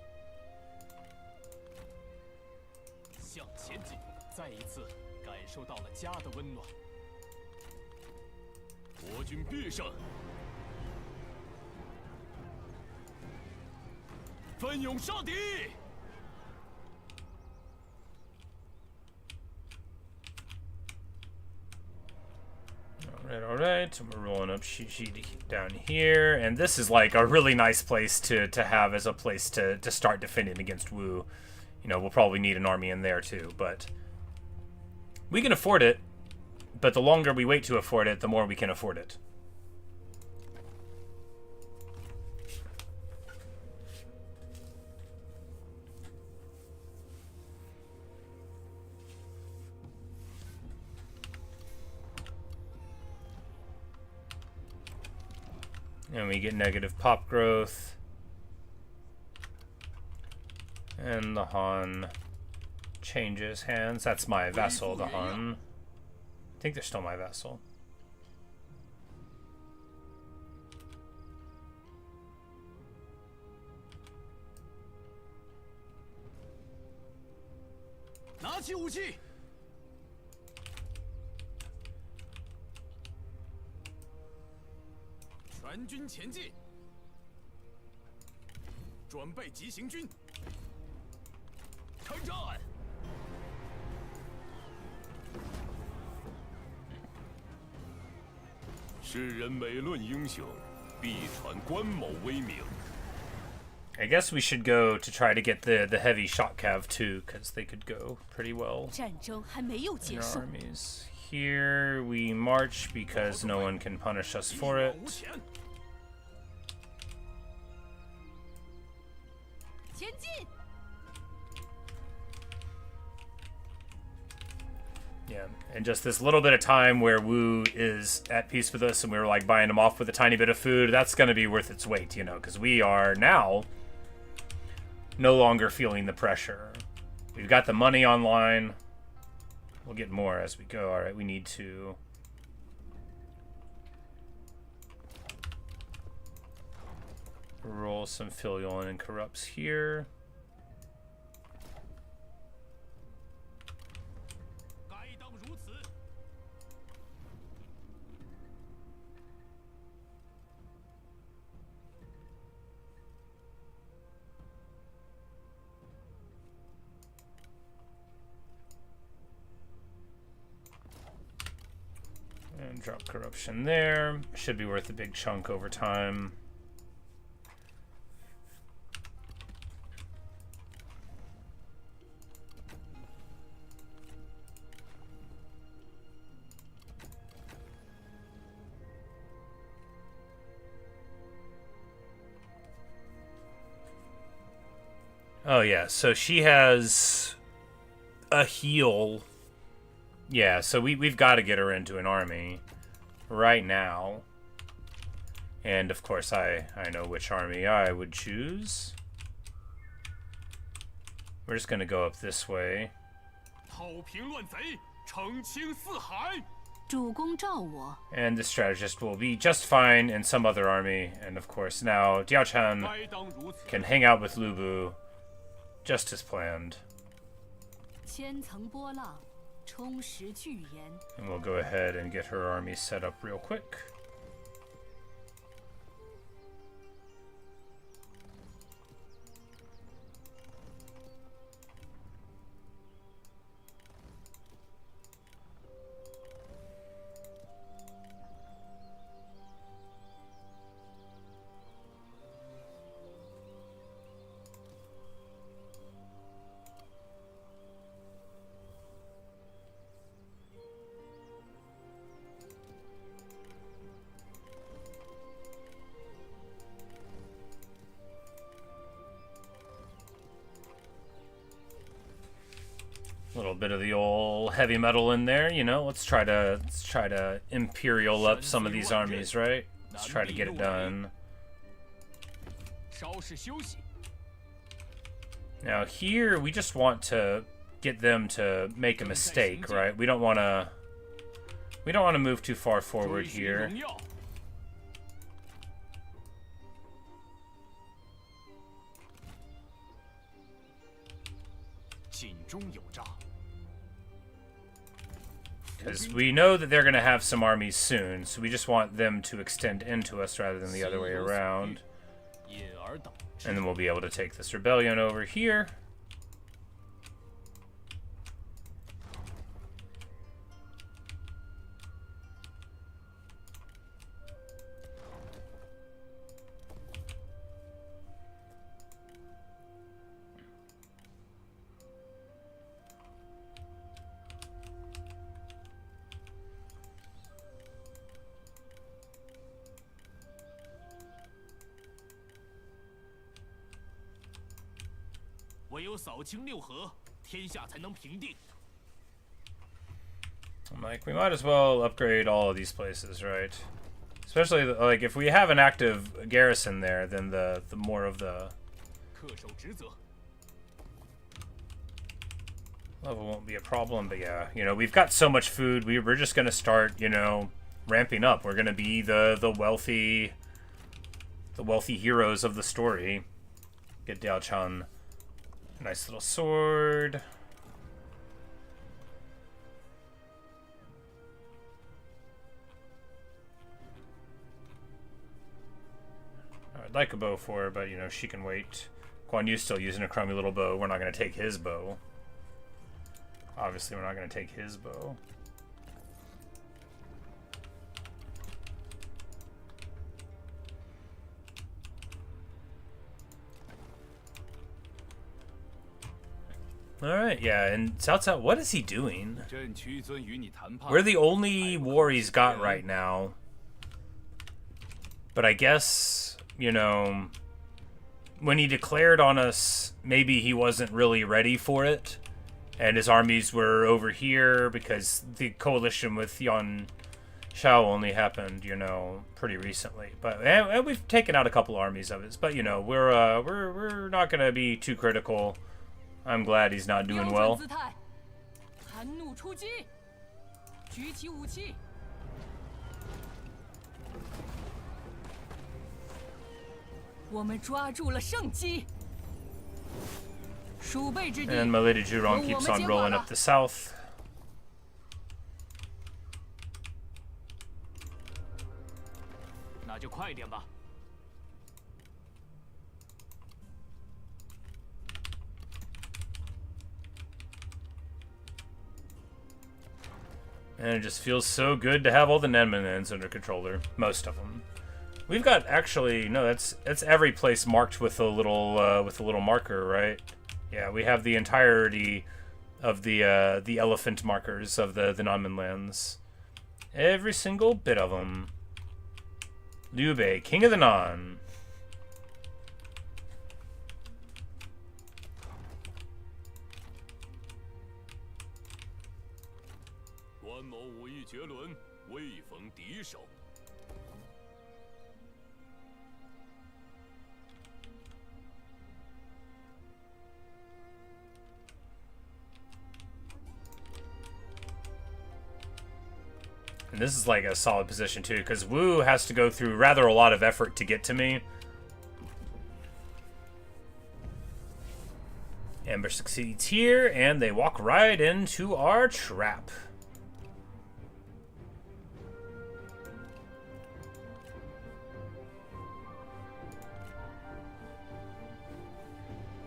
Alright, so we're rolling up Shi Xie down here, and this is like a really nice place to have as a place to start defending against Wu. You know, we'll probably need an army in there too, but we can afford it, but the longer we wait to afford it, the more we can afford it. And we get negative pop growth. And the Han changes hands. That's my vassal, the Han. I think they're still my vassal. I guess we should go to try to get the heavy shot cav too, because they could go pretty well in our armies. Here we march because no one can punish us for it. Yeah, and just this little bit of time where Wu is at peace with us and we were like buying him off with a tiny bit of food, that's going to be worth its weight, you know, because we are now no longer feeling the pressure. We've got the money online. We'll get more as we go. All right, we need to roll some filial and corrupts here. And drop corruption there. Should be worth a big chunk over time. Oh yeah, so she has a heal. Yeah, so we've got to get her into an army right now. And of course I know which army I would choose. We're just going to go up this way. And the strategist will be just fine in some other army. And of course now Diao-chan can hang out with Lu Bu just as planned. And we'll go ahead and get her army set up real quick. A little bit of the old heavy metal in there, you know. Let's try to imperial up some of these armies, right? Let's try to get it done. Now here we just want to get them to make a mistake, right? We don't want to move too far forward here. Because we know that they're going to have some armies soon, so we just want them to extend into us rather than the other way around. And then we'll be able to take this rebellion over here. I'm like, we might as well upgrade all of these places, right? Especially, like, if we have an active garrison there, then the more of the level won't be a problem. But yeah, you know, we've got so much food, we're just gonna start, you know, ramping up. We're gonna be the wealthy heroes of the story. Get Diao-chan a nice little sword. I'd like a bow for her, but, you know, she can wait. Guan Yu's still using a crummy little bow. We're not going to take his bow. Obviously, we're not going to take his bow. Alright, yeah, and Cao Cao, what is he doing? We're the only war he's got right now. But I guess, you know, when he declared on us, maybe he wasn't really ready for it. And his armies were over here because the coalition with Yuan Shao only happened, you know, pretty recently. But and we've taken out a couple armies of his. But, you know, we're not going to be too critical. I'm glad he's not doing well. And my lady Zhurong keeps on rolling up the south. And it just feels so good to have all the Nanman under controller. Most of them. We've got actually no. That's every place marked with a little marker, right? Yeah, we have the entirety of the elephant markers of the Nanman lands. Every single bit of them. Liu Bei, King of the Nan. And this is like a solid position too, because Wu has to go through rather a lot of effort to get to me. Ambush succeeds here, and they walk right into our trap.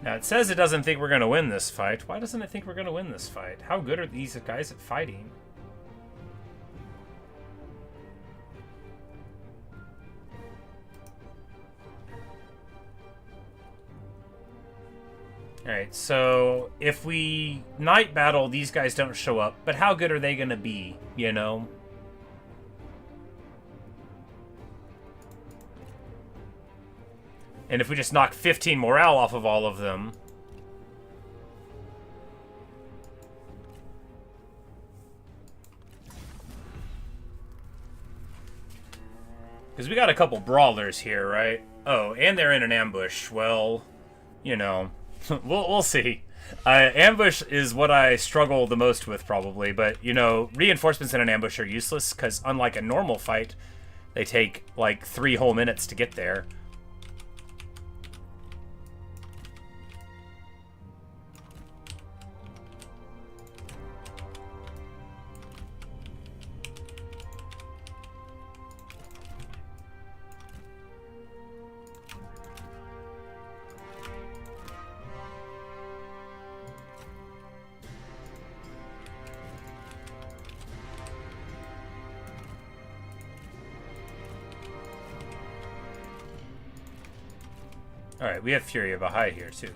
Now, it says it doesn't think we're going to win this fight. Why doesn't it think we're going to win this fight? How good are these guys at fighting? Alright, so if we night battle, these guys don't show up, but how good are they going to be, you know? And if we just knock 15 morale off of all of them... Because we got a couple brawlers here, right? Oh, and they're in an ambush. Well, you know, we'll see. Ambush is what I struggle the most with, probably. But, you know, reinforcements in an ambush are useless, because unlike a normal fight, they take, like, 3 whole minutes to get there. Alright, we have Fury of Ahai here, too.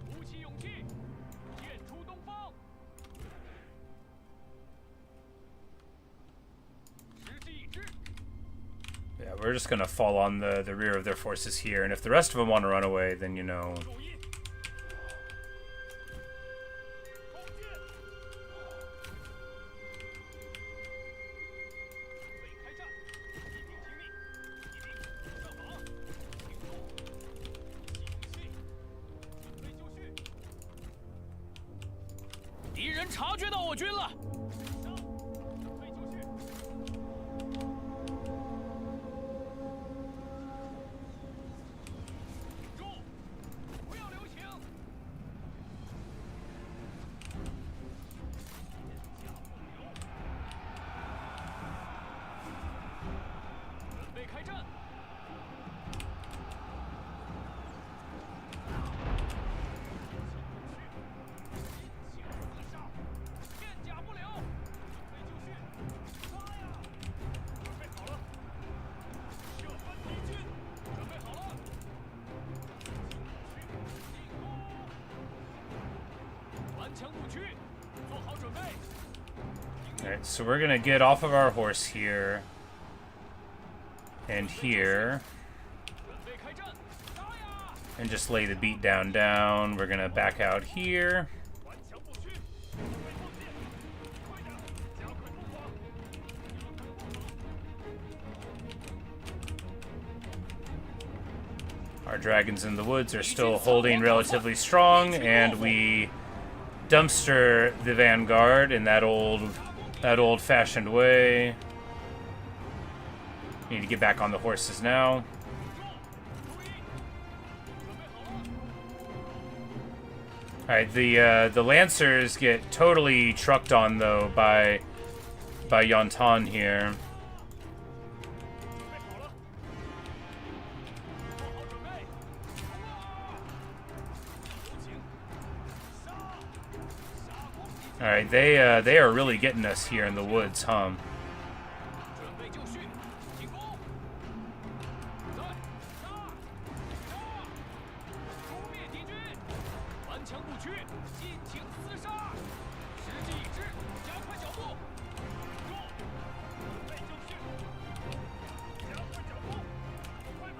鼓起勇气，剑出东方。时机已至。 Yeah, we're just gonna fall on the rear of their forces here, and if the rest of them want to run away, then, you know... 注意，弓箭。准备开战，一兵听命，一兵上马，停住，鼓起勇气，准备就绪。敌人察觉到我军了。上，准备就绪。 住！不要留情！下不留！准备开战！进行厮杀，片甲不留！准备就绪！杀呀！准备好了！射翻敌军！准备好了！ 顽强不屈，做好准备。 Alright, so we're gonna get off of our horse here. And here. 准备开战，杀呀！ And just lay the beat down. We're gonna back out here. 顽强不屈，准备放箭，快点，加快步伐。 Our dragons in the woods are still holding relatively strong, and we dumpster the vanguard in that old-fashioned way. Need to get back on the horses now. 注意，准备好了。 All right, the lancers get totally trucked on though by Yontan here. 准备好了。做好准备。有请。杀！杀光敌军！ All right, they are really getting us here in the woods, huh? 准备就绪，进攻！在杀！杀！诛灭敌军！顽强不屈，尽情厮杀！时机已至，加快脚步！住！准备就绪！加快脚步！快跑！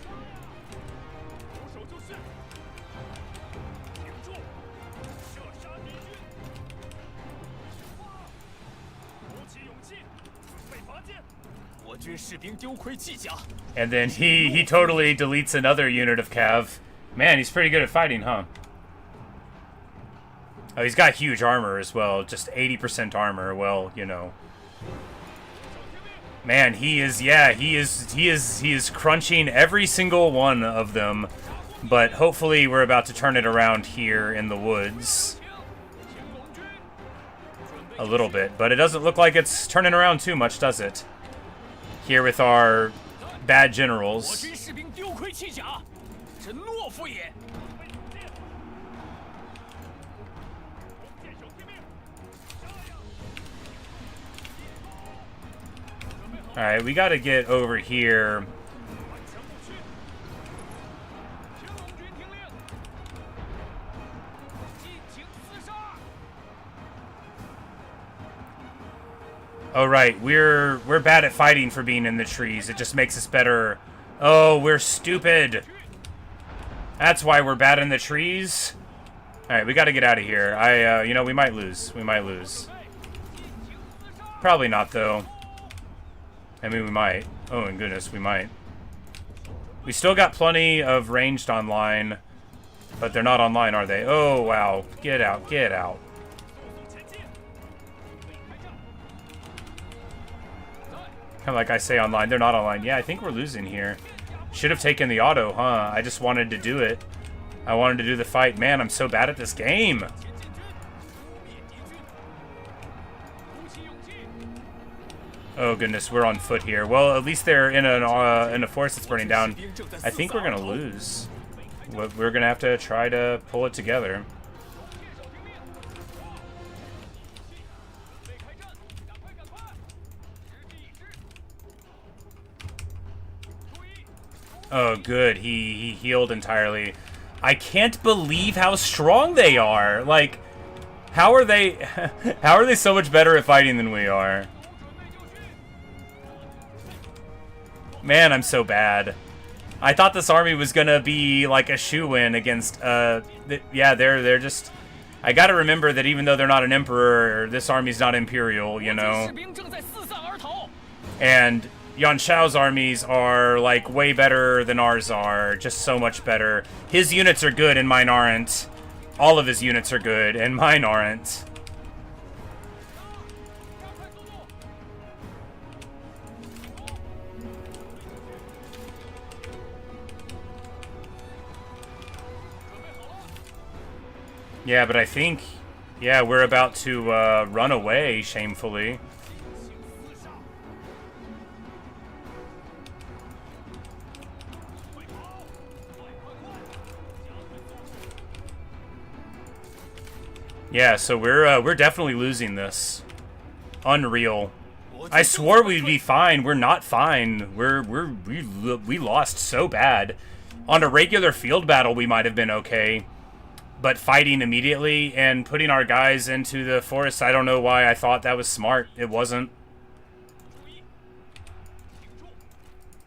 杀呀！出手就绪！停住！射杀敌军！鼓起勇气，准备拔剑！我军士兵丢盔弃甲。 And then he totally deletes another unit of cav. Man, he's pretty good at fighting, huh? Oh, he's got huge armor as well, just 80% armor. Well, you know. Man, he is crunching every single one of them. But hopefully we're about to turn it around here in the woods. A little bit, but it doesn't look like it's turning around too much, does it? Here with our bad 我 generals. 军士兵丢盔弃甲，真懦夫也！ Alright, we gotta get over here. 顽强不屈，听龙军听令，尽情厮杀！ Oh right, we're bad at fighting for being in the trees. It just makes us better. Oh, we're stupid. That's why we're bad in the trees. All right, we got to get out of here. You know, we might lose. We might lose. Probably not, though. I mean, we might. Oh, my goodness, we might. We still got plenty of ranged online, but they're not online, are they? Oh, wow. Get out, get out. Kind of like I say online, they're not online. Yeah, I think we're losing here. Should have taken the auto, huh? I just wanted to do it. I wanted to do the fight. Man, I'm so bad at this game. Oh goodness, we're on foot here. Well, at least they're in a forest that's burning down. I think we're gonna lose. We're gonna have to try to pull it together. Oh, good. He healed entirely. I can't believe how strong they are. Like, how are they so much better at fighting than we are? Man, I'm so bad. I thought this army was gonna be like a shoe-in against, yeah, they're just... I gotta remember that even though they're not an emperor, this army's not imperial, you know? And Yuan Shao's armies are, like, way better than ours are. Just so much better. His units are good and mine aren't. All of his units are good and mine aren't. Yeah, but I think, yeah, we're about to run away, shamefully. Yeah, so we're definitely losing this. Unreal. I swore we'd be fine. We're not fine. We lost so bad. On a regular field battle, we might have been okay. But fighting immediately and putting our guys into the forest, I don't know why I thought that was smart. It wasn't.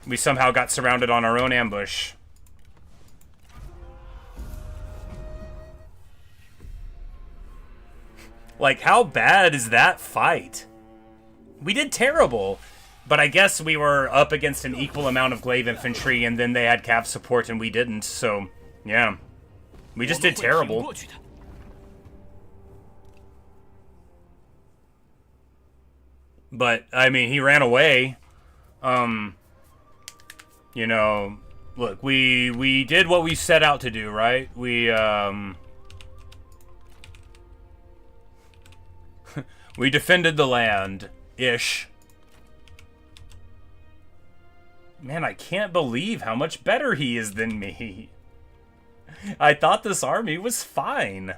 We somehow got surrounded on our own ambush. Like, how bad is that fight? We did terrible. But I guess we were up against an equal amount of glaive infantry, and then they had cav support and we didn't, so, yeah. We just did terrible. But, I mean, he ran away. You know, look, we did what we set out to do, right? We we defended the land-ish. Man, I can't believe how much better he is than me. I thought this army was fine.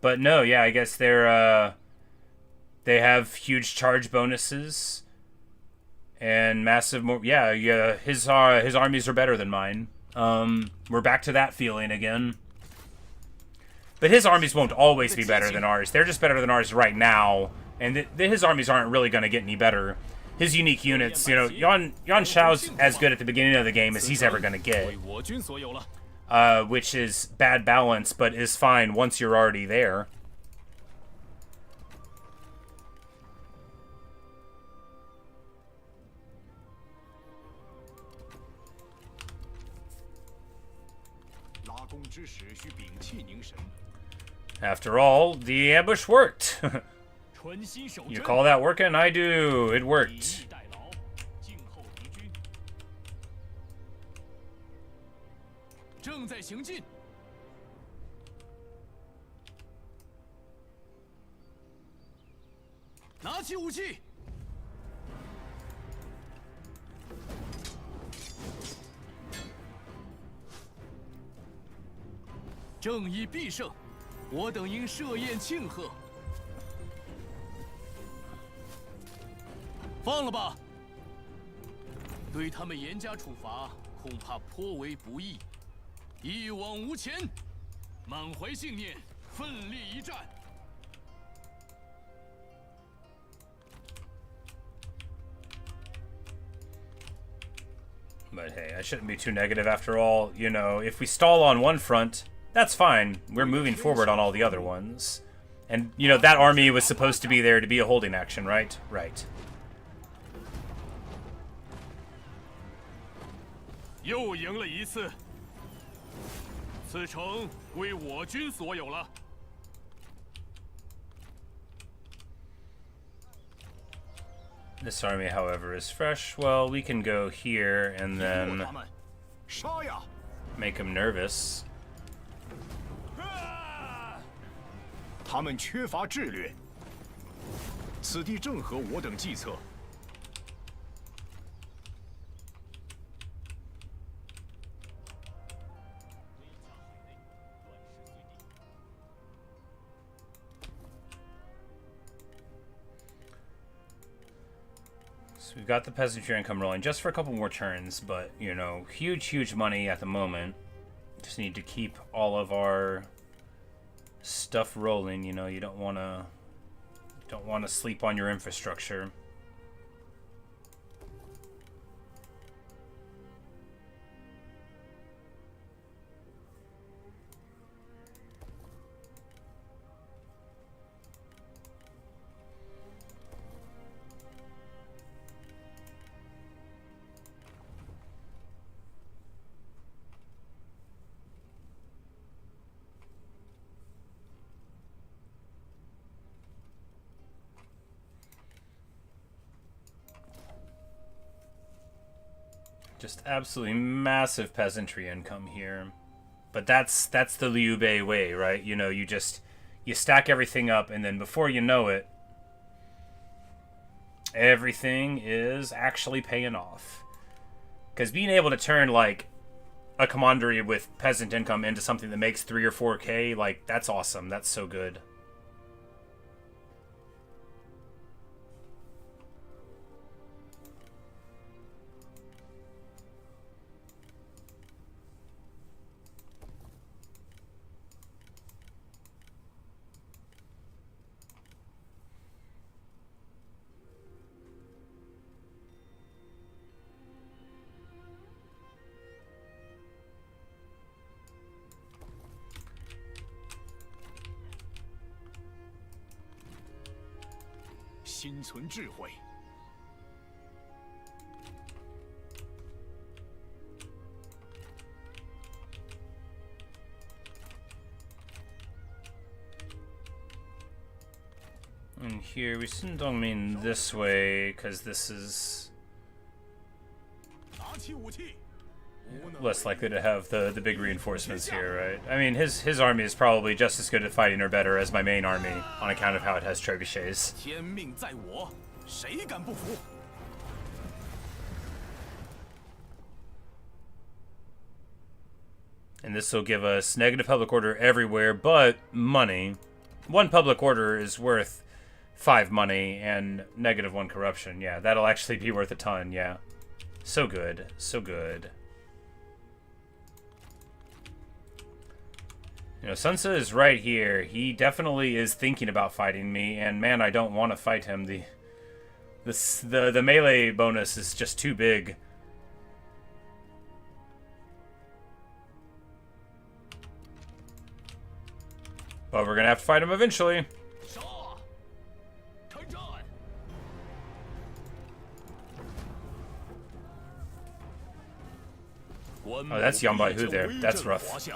But no, yeah, I guess they're, they have huge charge bonuses. And massive more, yeah, his armies are better than mine. We're back to that feeling again. But his armies won't always be better than ours. They're just better than ours right now. And his armies aren't really going to get any better. His unique units, you know, Yuan Shao's as good at the beginning of the game as he's ever going to get. Which is bad balance, but is fine once you're already there. After all, the ambush worked. You call that working? I do. It worked. But hey, I shouldn't be too negative after all. You know, if we stall on one front, that's fine. We're moving forward on all the other ones. And, you know, that army was supposed to be there to be a holding action, right? Right. 又赢了一次，此城归我军所有了。 This army, however, is fresh. Well, we can go here and then make them nervous. 他们缺乏智略，此地正合我等计策。 So we've got the peasantry income rolling just for a couple more turns, but, you know, huge money at the moment. Just need to keep all of our stuff rolling. You know, you don't want to sleep on your infrastructure. Just absolutely massive peasantry income here. But that's the Liu Bei way, right? You know, you stack everything up, and then before you know it, everything is actually paying off. Because being able to turn, like, a commandery with peasant income into something that makes 3 or 4K, like, that's awesome. That's so good. And here we don't mean this way, because this is less likely to have the big reinforcements here, right? I mean, his army is probably just as good at fighting or better as my main army, on account of how it has trebuchets. And this will give us negative public order everywhere, but money. 1 public order is worth 5 money, and -1 corruption. Yeah, that'll actually be worth a ton, yeah. So good, so good. You know, Sun Tzu is right here. He definitely is thinking about fighting me, and man, I don't want to fight him. The melee bonus is just too big. But we're gonna have to fight him eventually. Oh, that's Yuan Bei there. That's rough.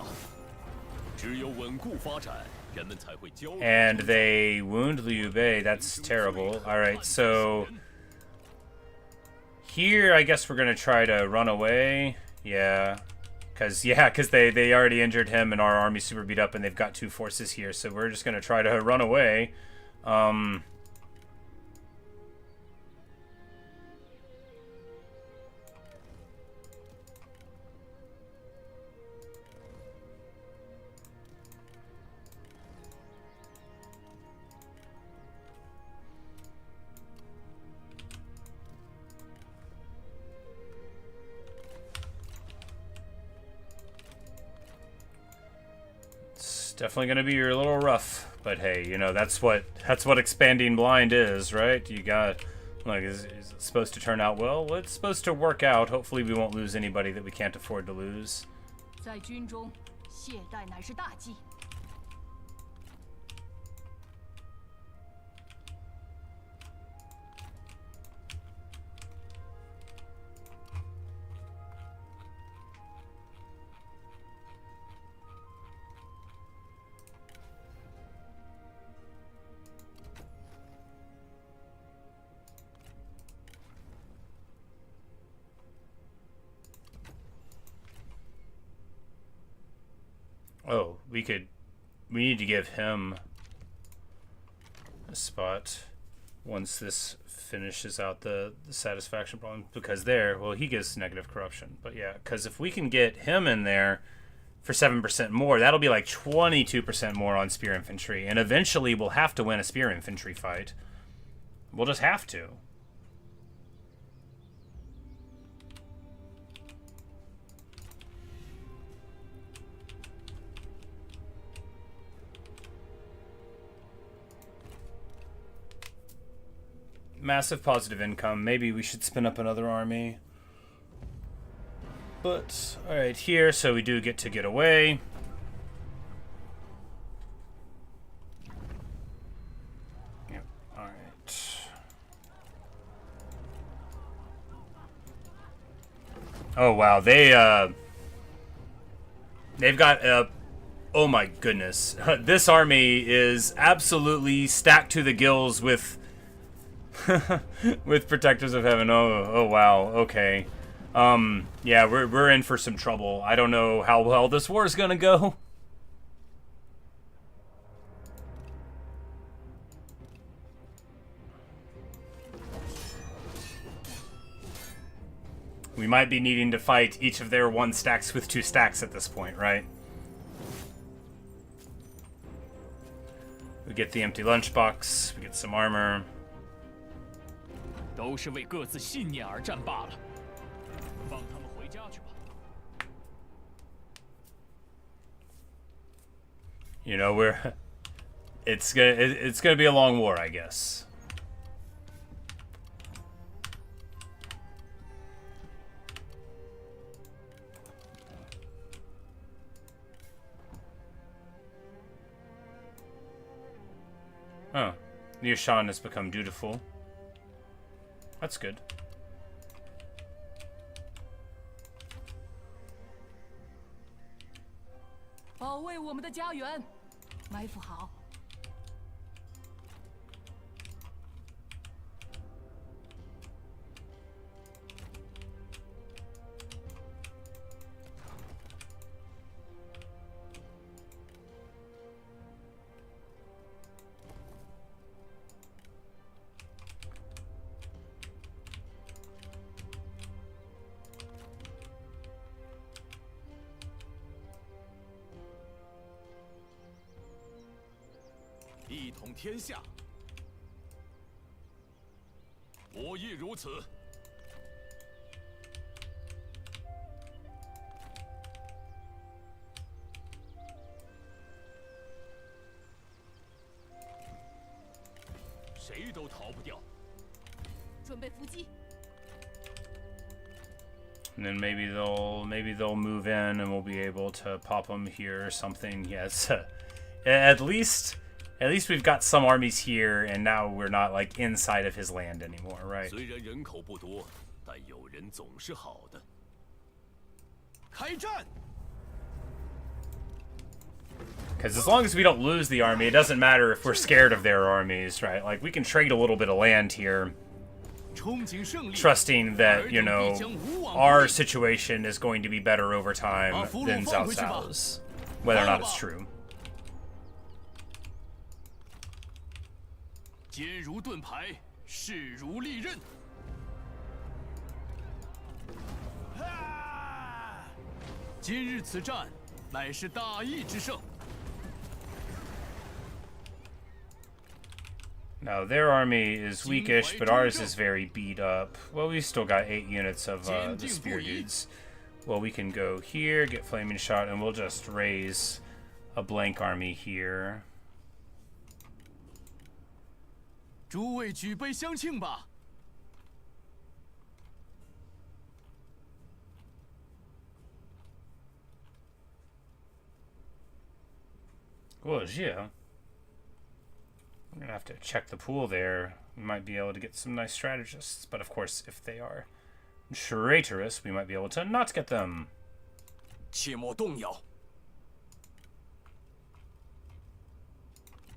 And they wound Liu Bei. That's terrible. Alright, so here I guess we're gonna try to run away. Yeah. Cause they already injured him and our army's super beat up and they've got 2 forces here, so we're just gonna try to run away. Definitely gonna be a little rough, but hey, you know, that's what expanding blind is, right? You got Like, is it supposed to turn out well? Well, it's supposed to work out. Hopefully we won't lose anybody that we can't afford to lose. 在军中，懈怠乃是大忌。 Oh, we need to give him a spot once this finishes out the satisfaction problem, because well, he gets negative corruption. But yeah, because if we can get him in there for 7% more, that'll be like 22% more on spear infantry, and eventually we'll have to win a spear infantry fight. We'll just have to. Massive positive income. Maybe we should spin up another army. But, alright, here, so we do get to get away. Yep, alright. Oh, wow, they've got, oh my goodness. This army is absolutely stacked to the gills with with Protectors of Heaven. Oh wow, okay. Yeah, we're in for some trouble. I don't know how well this war is gonna go. We might be needing to fight each of their 1 stacks with 2 stacks at this point, right? We get the empty lunchbox, we get some armor. 都是为各自信念而战罢了，放他们回家去吧。You know, it's gonna be a long war, I guess. Oh, Liu Shan has become dutiful. That's good. 保卫我们的家园，埋伏好。一统天下，我亦如此。谁都逃不掉。准备伏击。 And then maybe they'll move in and we'll be able to pop them here or something. Yes, at least we've got some armies here, and now we're not like inside of his land anymore, right? 虽然人口不多，但有人总是好的。开战！ Because as long as we don't lose the army, it doesn't matter if we're scared of their armies, right? Like, we can trade a little bit of land here, trusting that, you know, our situation is going to be better over time than Cao Cao's, whether or not it's true. 坚如盾牌，势如利刃。今日此战，乃是大义之胜。 Now, their army is weakish, but ours is very beat up. Well, we still got 8 units of the spear dudes. Well, we can go here, get flaming shot, and we'll just raise a blank army here. 诸位举杯相庆吧！ Luoyang. We're gonna have to check the pool there. We might be able to get some nice strategists, but of course, if they are traitorous, we might be able to not get them. 切莫动摇，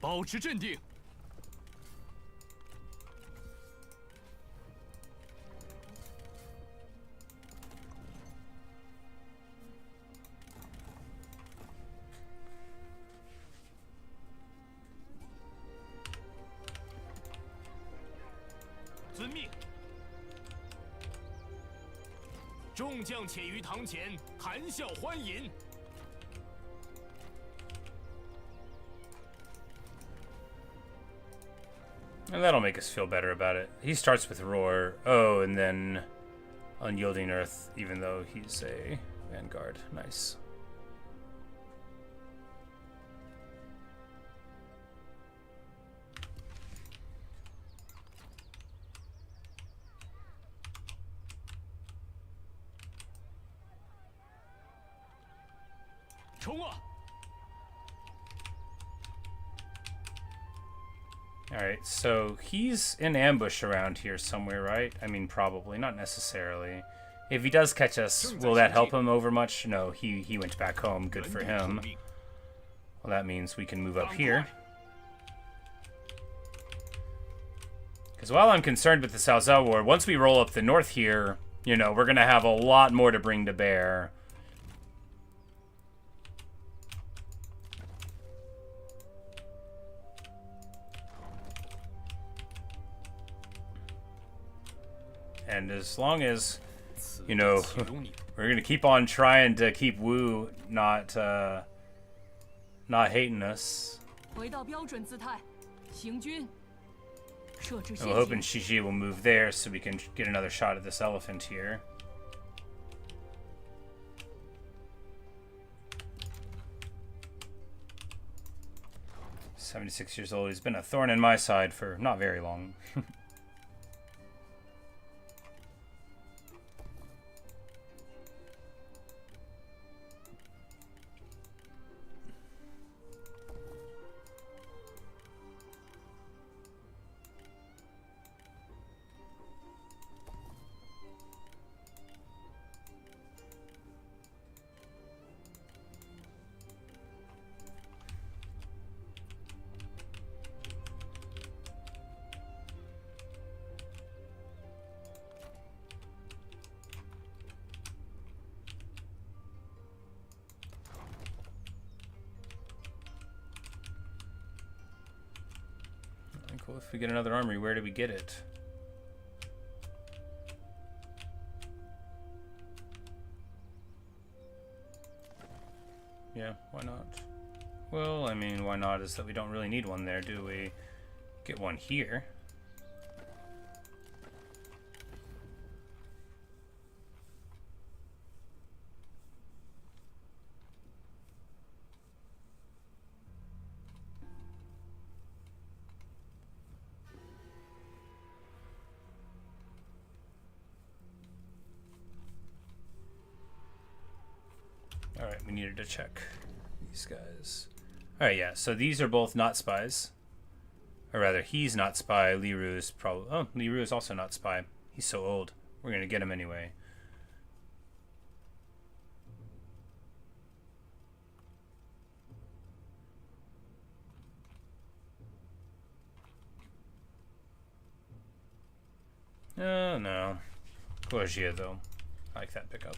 保持镇定。遵命。众将且于堂前谈笑欢饮。 And that'll make us feel better about it. He starts with Roar. Oh, and then Unyielding Earth, even though he's a Vanguard. Nice. Alright, so he's in ambush around here somewhere, right? I mean, probably, not necessarily. If he does catch us, will that help him over much? No, he went back home. Good for him. Well, that means we can move up here. Because while I'm concerned with the Cao Cao War, once we roll up the north here, you know, we're going to have a lot more to bring to bear. And as long as, you know, we're gonna keep on trying to keep Wu not hating us. I'm hoping Shi Xie will move there so we can get another shot at this elephant here. He's 76 years old. He's been a thorn in my side for not very long. Cool. If we get another armory, where do we get it? Yeah, why not? Well, I mean, why not is that we don't really need one there, do we? Get one here. Alright, we needed to check these guys. Alright, yeah, so these are both not spies. Or rather, he's not spy. Liu is probably... Oh, Liu is also not spy. He's so old. We're gonna get him anyway. Oh, no. Guojie, though. I like that pickup.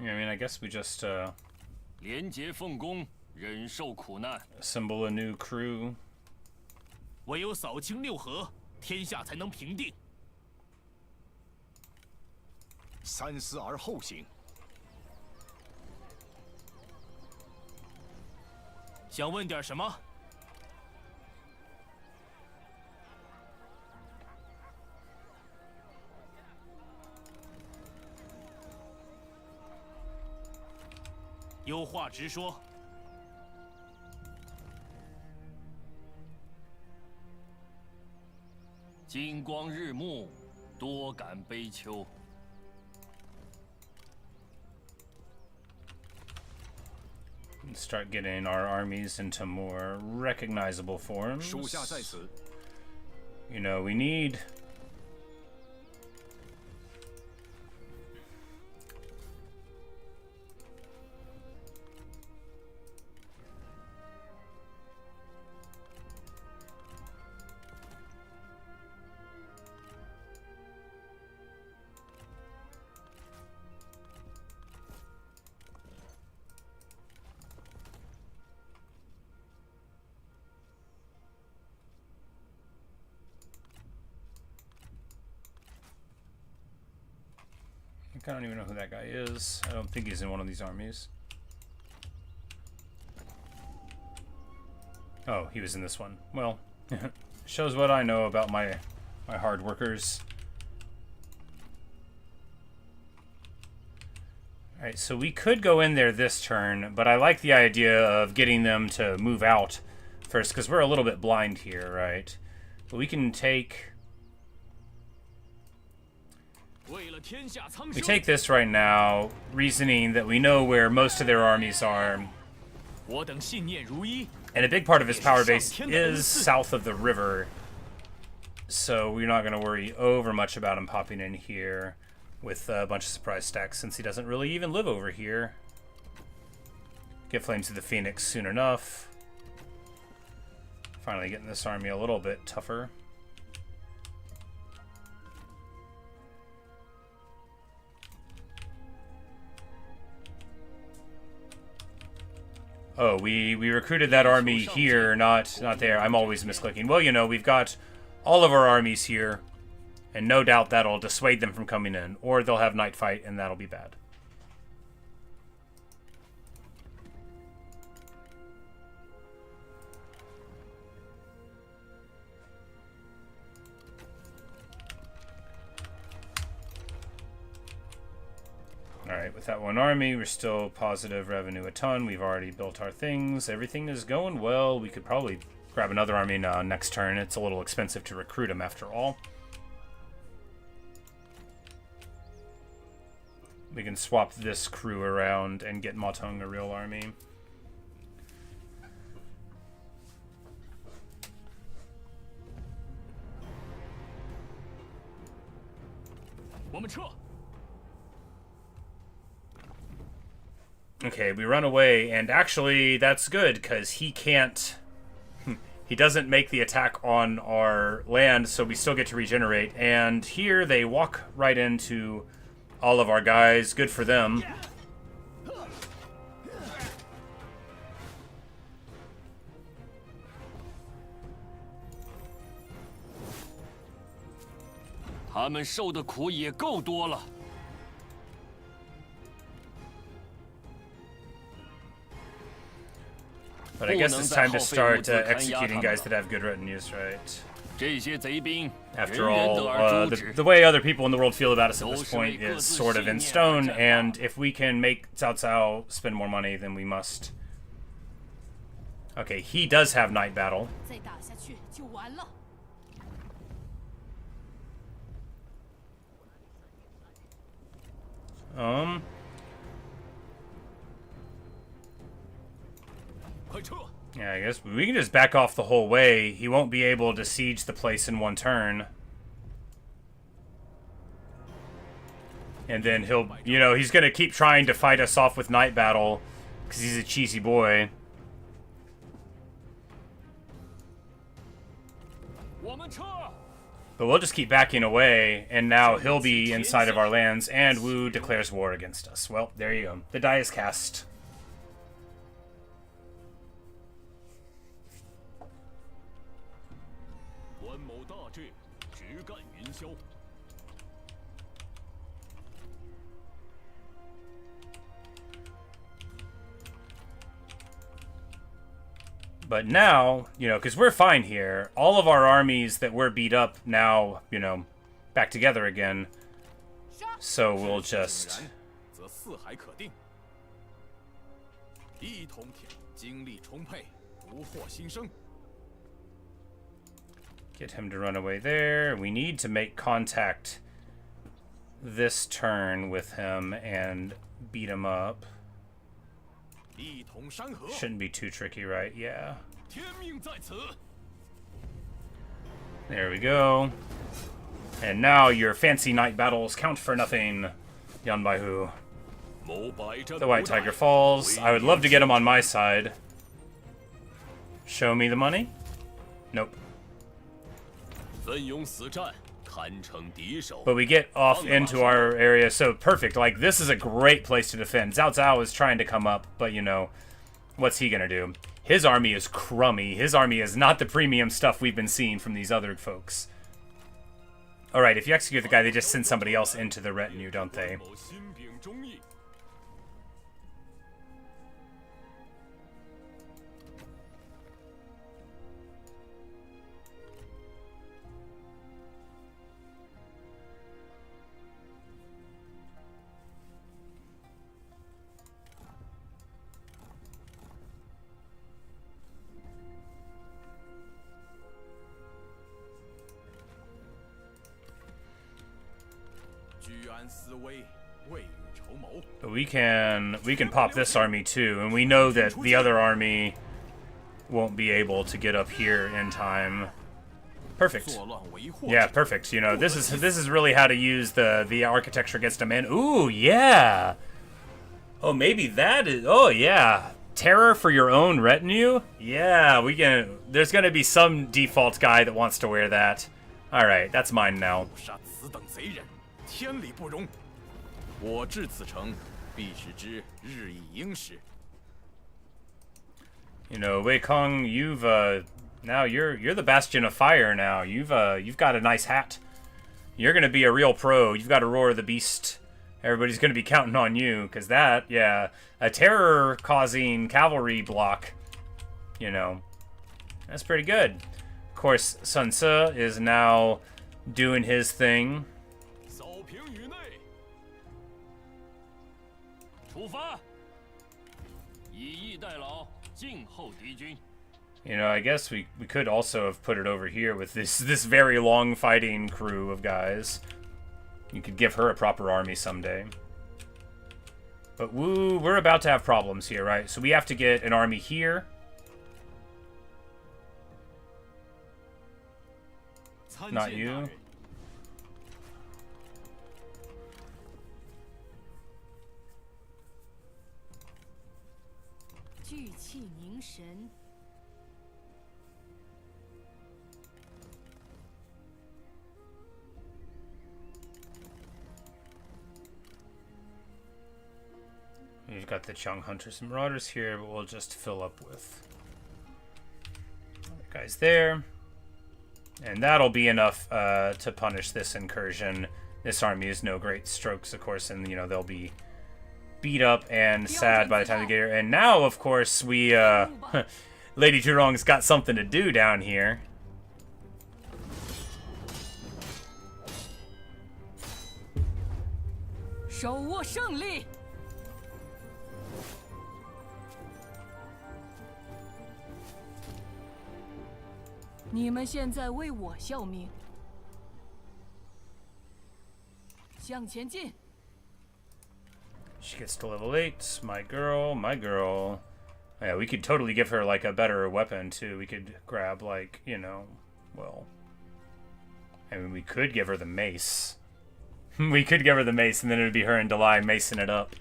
Yeah, I mean, I guess we just assemble a new crew. 唯有扫清六合，天下才能平定。三思而后行。想问点什么？有话直说。金光日暮，多感悲秋。 Start getting our armies into more recognizable forms. 属下在此。 You know, we need... I don't even know who that guy is. I don't think he's in one of these armies. Oh, he was in this one. Well, shows what I know about my hard workers. Alright, so we could go in there this turn, but I like the idea of getting them to move out first, because we're a little bit blind here, right? But we can take... We take this right now, reasoning that we know where most of their armies are. And a big part of his power base is south of the river. So we're not going to worry over much about him popping in here with a bunch of surprise stacks, since he doesn't really even live over here. Get Flames of the Phoenix soon enough. Finally getting this army a little bit tougher. Oh, we recruited that army here, not there. I'm always misclicking. Well, you know, we've got all of our armies here, and no doubt that'll dissuade them from coming in, or they'll have night fight, and that'll be bad. Alright, with that one army, we're still positive revenue a ton. We've already built our things. Everything is going well. We could probably grab another army next turn. It's a little expensive to recruit them after all. We can swap this crew around and get Matong a real army. Okay, we run away, and actually that's good, because he can't... He doesn't make the attack on our land, so we still get to regenerate. And here they walk right into all of our guys. Good for them. But I guess it's time to start executing guys that have good retinues, right? After all, the way other people in the world feel about us at this point is sort of in stone, and if we can make Cao Cao spend more money, then we must. Okay, he does have Night Battle. Yeah, I guess we can just back off the whole way. He won't be able to siege the place in one turn. And then he'll, you know, he's going to keep trying to fight us off with Night Battle because he's a cheesy boy. But we'll just keep backing away, and now he'll be inside of our lands, and Wu declares war against us. Well, there you go. The die is cast. But now, you know, because we're fine here, all of our armies that were beat up now, you know, back together again. So we'll just... 一同精力充沛，不获新生。 Get him to run away there. We need to make contact this turn with him and beat him up. 一统山河， Shouldn't be too tricky, right? Yeah. 天命在此。 There we go. And now your fancy night battles count for nothing, Yuan Bei. The White Tiger falls. I would love to get him on my side. Show me the money? Nope. 奋勇死战，堪称敌手。 But we get off into our area, so perfect. Like, this is a great place to defend. Cao Cao is trying to come up, but, you know, what's he gonna do? His army is crummy. His army is not the premium stuff we've been seeing from these other folks. Alright, if you execute the guy, they just send somebody else into the retinue, don't they? 某心秉忠义。 居安思危，未雨绸缪。 But we can pop this army too, and we know that the other army won't be able to get up here in time. Perfect. 作乱为祸。 Yeah, perfect. You know, this is really how to use the architecture against them. And ooh, yeah. Oh, maybe that is. Oh, yeah. Terror for your own retinue? Yeah, we can. There's gonna be some default guy that wants to wear that. All right, that's mine now. 杀此等贼人，天理不容。我至此城，必使之日益英时。 You know, Wei Kong, you've now you're the bastion of fire now. You've got a nice hat. You're gonna be a real pro. You've got a Roar of the Beast. Everybody's gonna be counting on you, because that, yeah, a terror-causing cavalry block, you know, that's pretty good. Of course, Sun Ce is now doing his thing. 扫平宇内。出发。以逸待劳，静候敌军。 You know, I guess we could also have put it over here with this very long fighting crew of guys. You could give her a proper army someday. But woo, we're about to have problems here, right? So we have to get an army here. Not you. 聚气凝神。 We've got the Chung Hunters and Marauders here, but we'll just fill up with guys there. And that'll be enough to punish this incursion. This army is no great strokes, of course, and, you know, they'll be beat up and sad by the time they get here. And now, of course, we, Lady Zhurong's got something to do down here. 手握胜利。 你们现在为我效命，向前进。 She gets to level 8. My girl, my girl. Yeah, we could totally give her, like, a better weapon, too. We could grab, like, you know, well... I mean, we could give her the mace. We could give her the mace, and then it would be her and Delay macing it up.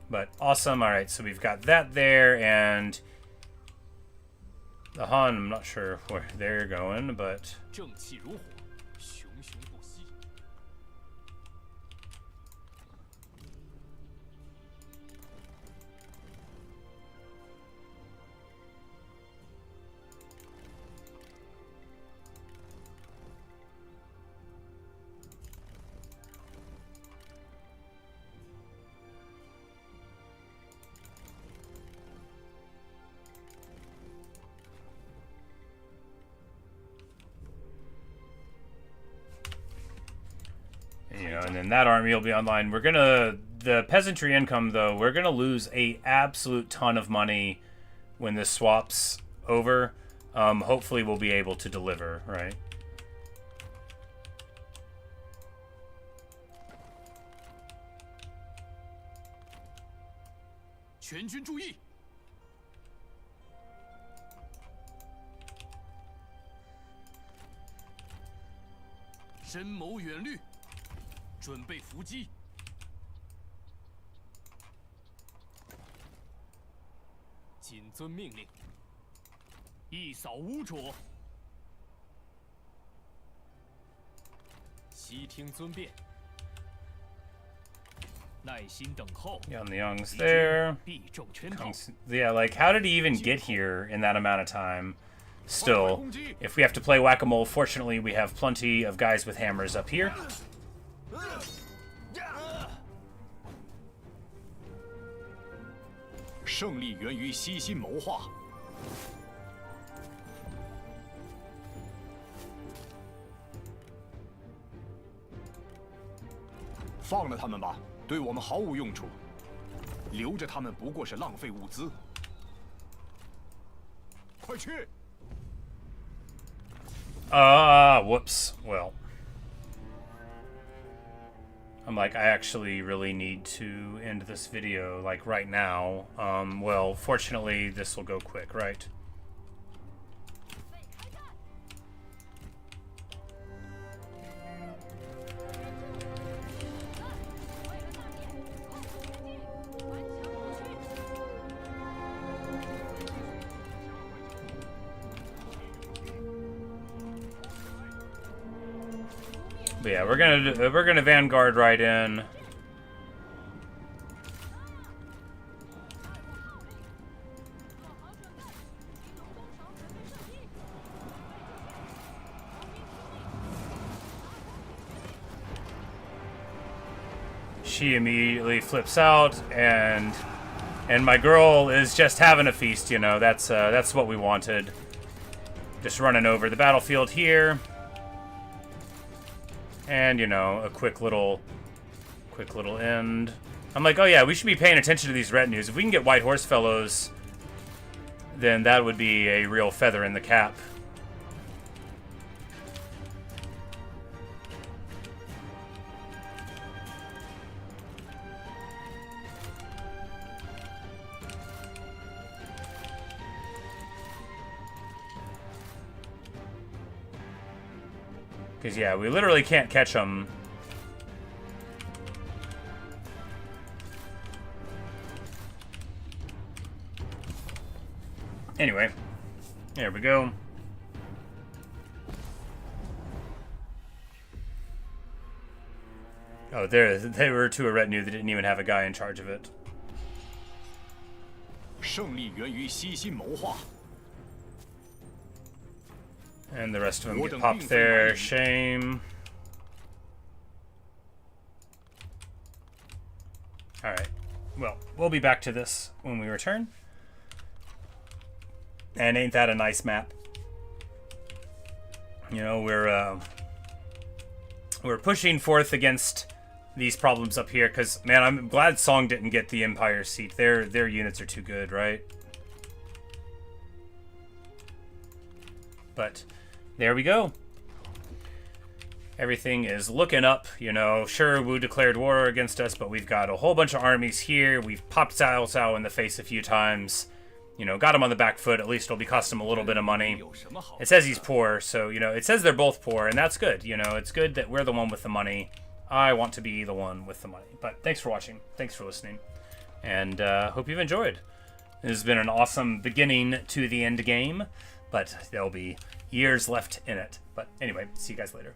But awesome. Alright, so we've got that there, and... The Han, I'm not sure where they're going, but... 正气如火，熊熊不息。 You know, and then that army will be online. We're gonna the peasantry income, though, we're going to lose a absolute ton of money when this swaps over. Hopefully we'll be able to deliver, right? 全军注意！深谋远虑，准备伏击。谨遵命令，一扫污浊。悉听尊便。 耐心等候。Yangtze there. Yeah, like, how did he even get here in that amount of time? Still, if we have to play whack-a-mole, fortunately, we have plenty of guys with hammers up here. 胜利源于悉心谋划。放了他们吧。 对我们毫无用处，留着他们不过是浪费物资。快去！ Whoops. Well, I'm like, I actually really need to end this video, like, right now. Well, fortunately, this will go quick, right? But yeah, we're gonna vanguard right in. She immediately flips out, and my girl is just having a feast. You know, that's what we wanted. Just running over the battlefield here. And, you know, a quick little end. I'm like, oh yeah, we should be paying attention to these retinues. If we can get white horse fellows, then that would be a real feather in the cap. Because, yeah, we literally can't catch them. Anyway, there we go. Oh, they were to a retinue that didn't even have a guy in charge of it. 胜利源于悉心谋划。 And the rest of them get popped there. Shame. Alright. Well, we'll be back to this when we return. And ain't that a nice map? You know, we're pushing forth against these problems up here, because, man, I'm glad Song didn't get the Empire seat. Their units are too good, right? But there we go. Everything is looking up, you know. Sure, Wu declared war against us, but we've got a whole bunch of armies here. We've popped Cao Cao in the face a few times. You know, got him on the back foot. At least it'll be cost him a little bit of money. It says he's poor, so, you know, it says they're both poor, and that's good. You know, it's good that we're the one with the money. I want to be the one with the money. But thanks for watching. Thanks for listening. And hope you've enjoyed. This has been an awesome beginning to the end game, but there'll be years left in it. But anyway, see you guys later.